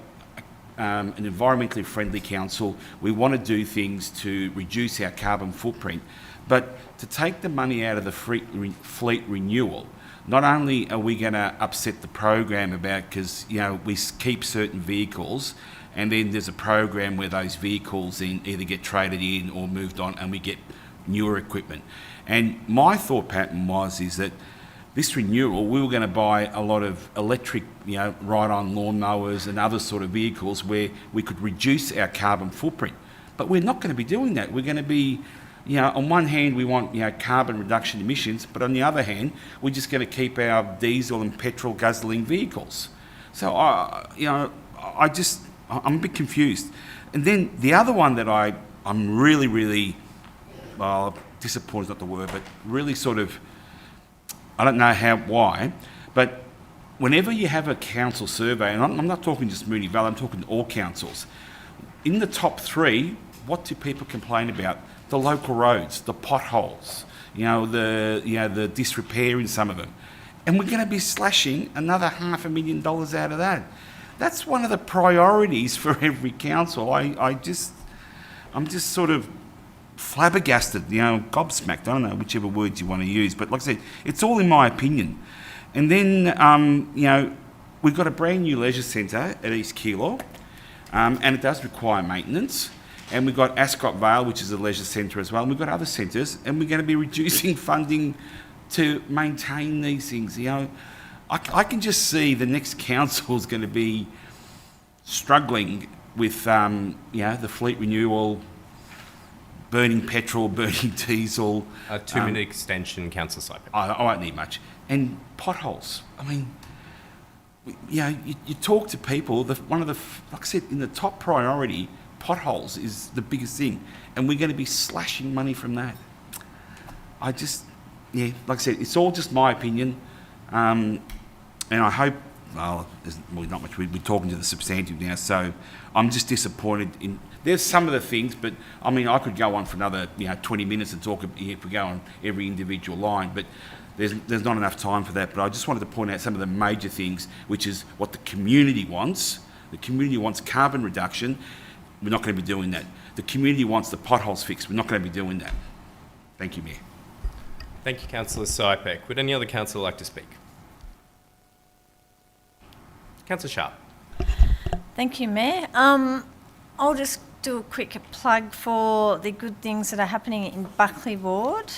an environmentally friendly council. We want to do things to reduce our carbon footprint. But to take the money out of the fleet renewal, not only are we going to upset the program because, we keep certain vehicles, and then there's a program where those vehicles then either get traded in or moved on and we get newer equipment. And my thought pattern is that this renewal, we were going to buy a lot of electric, ride-on lawnmowers and other sort of vehicles where we could reduce our carbon footprint. But we're not going to be doing that. We're going to be, on one hand, we want, carbon reduction emissions, but on the other hand, we're just going to keep our diesel and petrol guzzling vehicles. So, I'm a bit confused. And then the other one that I'm really, really, disappointed is not the word, but really sort of, I don't know why, but whenever you have a council survey, and I'm not talking just Moonee Valley, I'm talking all councils, in the top 3, what do people complain about? The local roads, the potholes, the disrepair in some of them. And we're going to be slashing another $500,000 out of that. That's one of the priorities for every council. I'm just sort of flabbergasted, gobsmacked, I don't know, whichever words you want to use. But like I said, it's all in my opinion. And then, we've got a brand new leisure centre at East Keilor, and it does require maintenance. And we've got Ascot Vale, which is a leisure centre as well. And we've got other centres, and we're going to be reducing funding to maintain these things. I can just see the next council is going to be struggling with, the fleet renewal, burning petrol, burning diesel. A 2-minute extension, Councillor Sypek. I won't need much. And potholes. I mean, you talk to people, like I said, in the top priority, potholes is the biggest thing. And we're going to be slashing money from that. Like I said, it's all just my opinion. And I hope, there's not much, we're talking to the substantive now, so I'm just disappointed in, there's some of the things, but I mean, I could go on for another 20 minutes and talk if we go on every individual line, but there's not enough time for that. But I just wanted to point out some of the major things, which is what the community wants. The community wants carbon reduction. We're not going to be doing that. The community wants the potholes fixed. We're not going to be doing that. Thank you, Mayor. Thank you, Councillor Sypek. Would any other councillor like to speak? Councillor Sharp. Thank you, Mayor. I'll just do a quick plug for the good things that are happening in Buckley Ward.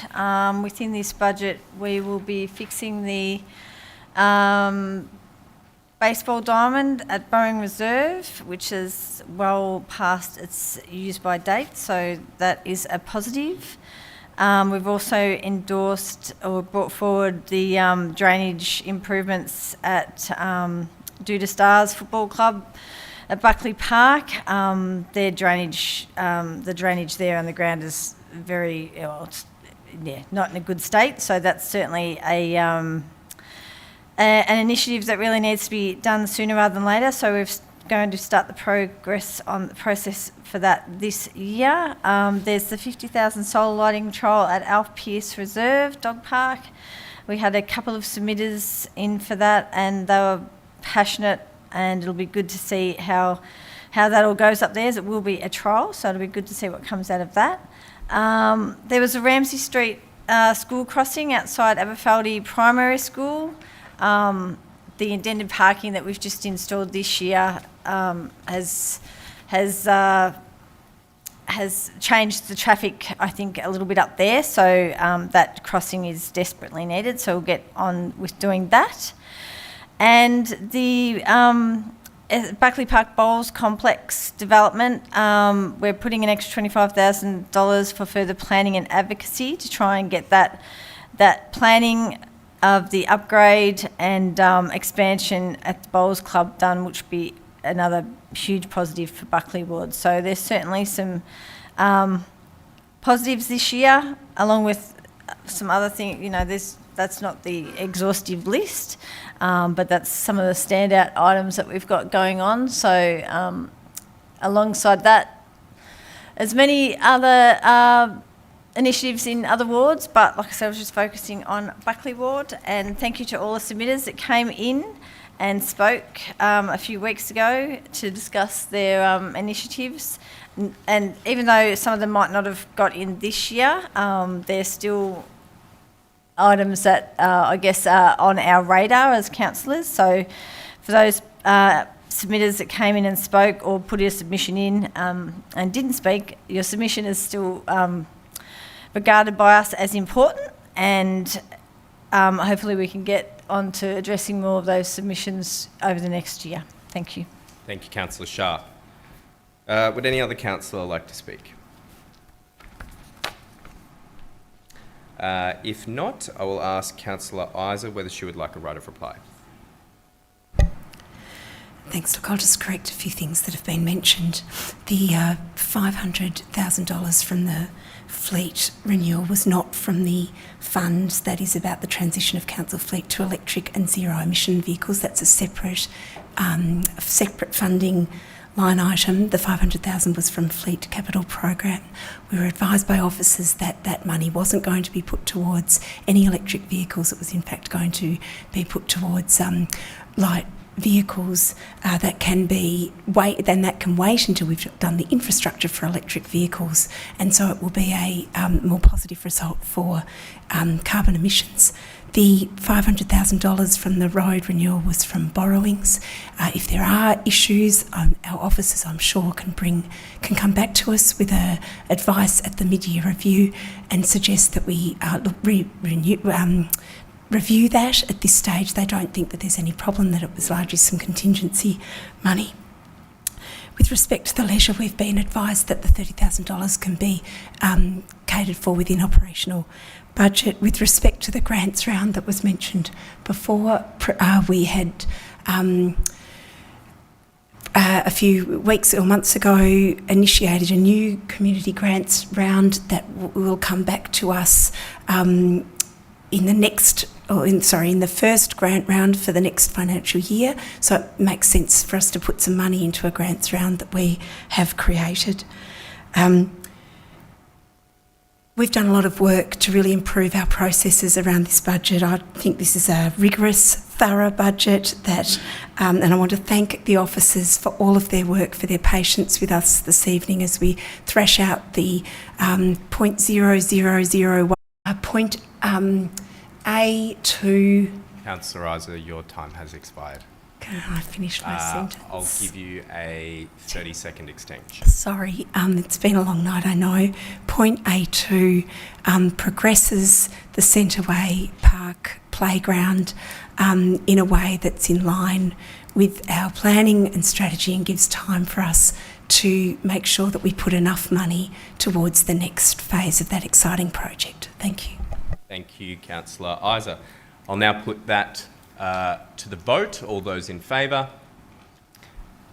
Within this budget, we will be fixing the baseball diamond at Boeing Reserve, which is well past its use-by date, so that is a positive. We've also endorsed or brought forward the drainage improvements at Duda Stars Football Club at Buckley Park. Their drainage, the drainage there on the ground is very, not in a good state. So that's certainly an initiative that really needs to be done sooner rather than later. So we're going to start the progress on the process for that this year. There's the 50,000 solar lighting trial at Alf Pierce Reserve Dog Park. We had a couple of submitters in for that, and they were passionate, and it'll be good to see how that all goes up there. It will be a trial, so it'll be good to see what comes out of that. There was a Ramsay Street school crossing outside Aberfeldy Primary School. The indented parking that we've just installed this year has changed the traffic, I think, a little bit up there. So that crossing is desperately needed. So we'll get on with doing that. And the Buckley Park Bowls Complex development. We're putting an extra $25,000 for further planning and advocacy to try and get that planning of the upgrade and expansion at the Bowls Club done, which would be another huge positive for Buckley Ward. So there's certainly some positives this year, along with some other things. You know, that's not the exhaustive list, but that's some of the standout items that we've got going on. So alongside that, there's many other initiatives in other wards, but like I said, I was just focusing on Buckley Ward. And thank you to all the submitters that came in and spoke a few weeks ago to discuss their initiatives. And even though some of them might not have got in this year, they're still items that I guess are on our radar as councillors. So for those submitters that came in and spoke or put a submission in and didn't speak, your submission is still regarded by us as important, and hopefully we can get on to addressing more of those submissions over the next year. Thank you. Thank you, Councillor Sharp. Would any other councillor like to speak? If not, I will ask Councillor Isa whether she would like a right of reply. Thanks. Look, I'll just correct a few things that have been mentioned. The $500,000 from the fleet renewal was not from the fund that is about the transition of council fleet to electric and zero emission vehicles. That's a separate funding line item. The $500,000 was from Fleet Capital Program. We were advised by officers that that money wasn't going to be put towards any electric vehicles. It was in fact going to be put towards light vehicles that can wait until we've done the infrastructure for electric vehicles, and so it will be a more positive result for carbon emissions. The $500,000 from the road renewal was from borrowings. If there are issues, our officers, I'm sure, can come back to us with advice at the mid-year review and suggest that we review that. At this stage, they don't think that there's any problem, that it was largely some contingency money. With respect to the leisure, we've been advised that the $30,000 can be catered for within operational budget. With respect to the grants round that was mentioned before, we had a few weeks or months ago initiated a new community grants round that will come back to us in the first grant round for the next financial year. So it makes sense for us to put some money into a grants round that we have created. We've done a lot of work to really improve our processes around this budget. I think this is a rigorous, thorough budget and I want to thank the officers for all of their work, for their patience with us this evening as we thrash out the .0001 point A2. Councillor Isa, your time has expired. Can I finish my sentence? I'll give you a 30-second extension. Sorry, it's been a long night, I know. Point A2 progresses the Centreway Park playground in a way that's in line with our planning and strategy and gives time for us to make sure that we put enough money towards the next phase of that exciting project. Thank you. Thank you, Councillor Isa. I'll now put that to the vote. All those in favour?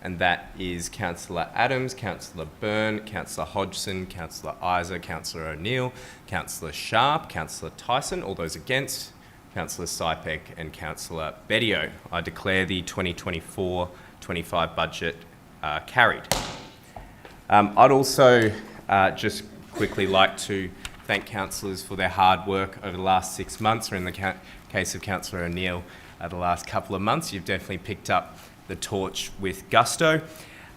And that is Councillor Adams, Councillor Byrne, Councillor Hodgson, Councillor Isa, Councillor O'Neill, Councillor Sharp, Councillor Tyson. All those against? Councillor Sypek and Councillor Bedio. I declare the 2024-25 budget carried. I'd also just quickly like to thank councillors for their hard work over the last 6 months, or in the case of Councillor O'Neill, the last couple of months. You've definitely picked up the torch with gusto.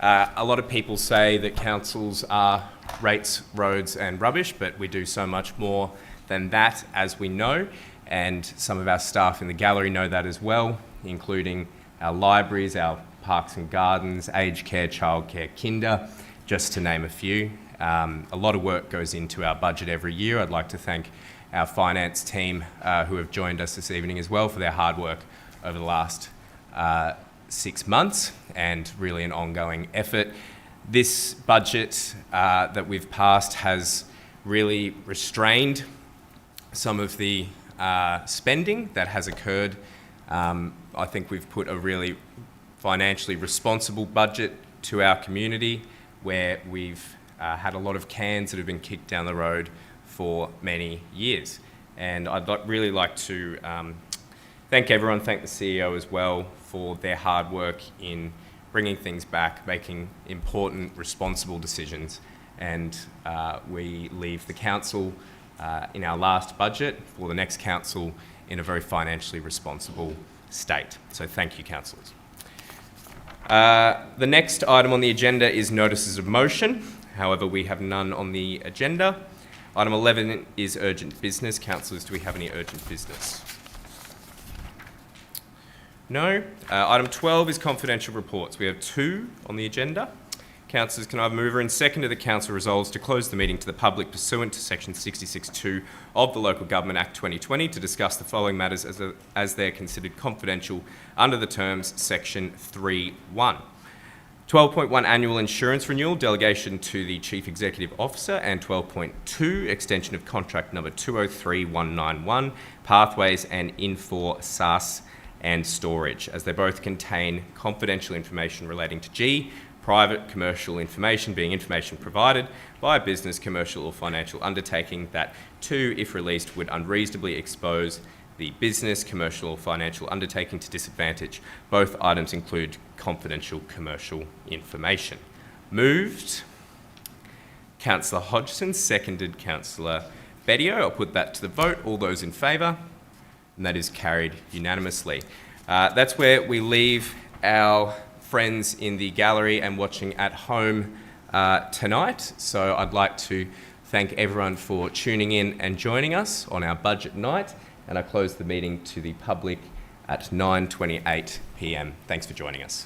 A lot of people say that councils are rates, roads and rubbish, but we do so much more than that, as we know, and some of our staff in the gallery know that as well, including our libraries, our parks and gardens, aged care, childcare, kinder, just to name a few. A lot of work goes into our budget every year. I'd like to thank our finance team who have joined us this evening as well for their hard work over the last 6 months and really an ongoing effort. This budget that we've passed has really restrained some of the spending that has occurred. I think we've put a really financially responsible budget to our community where we've had a lot of cans that have been kicked down the road for many years. And I'd really like to thank everyone, thank the CEO as well for their hard work in bringing things back, making important, responsible decisions. And we leave the council in our last budget for the next council in a very financially responsible state. So thank you, councillors. The next item on the agenda is notices of motion. However, we have none on the agenda. Item 11 is urgent business. Councillors, do we have any urgent business? No. Item 12 is confidential reports. We have 2 on the agenda. Councillors, can I have a mover and seconder? The council resolves to close the meeting to the public pursuant to section 66(2) of the Local Government Act 2020 to discuss the following matters as they're considered confidential under the terms section 3(1). 12.1 annual insurance renewal, delegation to the Chief Executive Officer, and 12.2 extension of contract number 203191, pathways and Infor SaaS and storage, as they both contain confidential information relating to G, private commercial information being information provided by a business, commercial or financial undertaking that, 2, if released, would unreasonably expose the business, commercial or financial undertaking to disadvantage. Both items include confidential commercial information. Moved, Councillor Hodgson, seconded Councillor Bedio. I'll put that to the vote. All those in favour? And that is carried unanimously. That's where we leave our friends in the gallery and watching at home tonight. So I'd like to thank everyone for tuning in and joining us on our budget night, and I close the meeting to the public at 9:28 p.m. Thanks for joining us.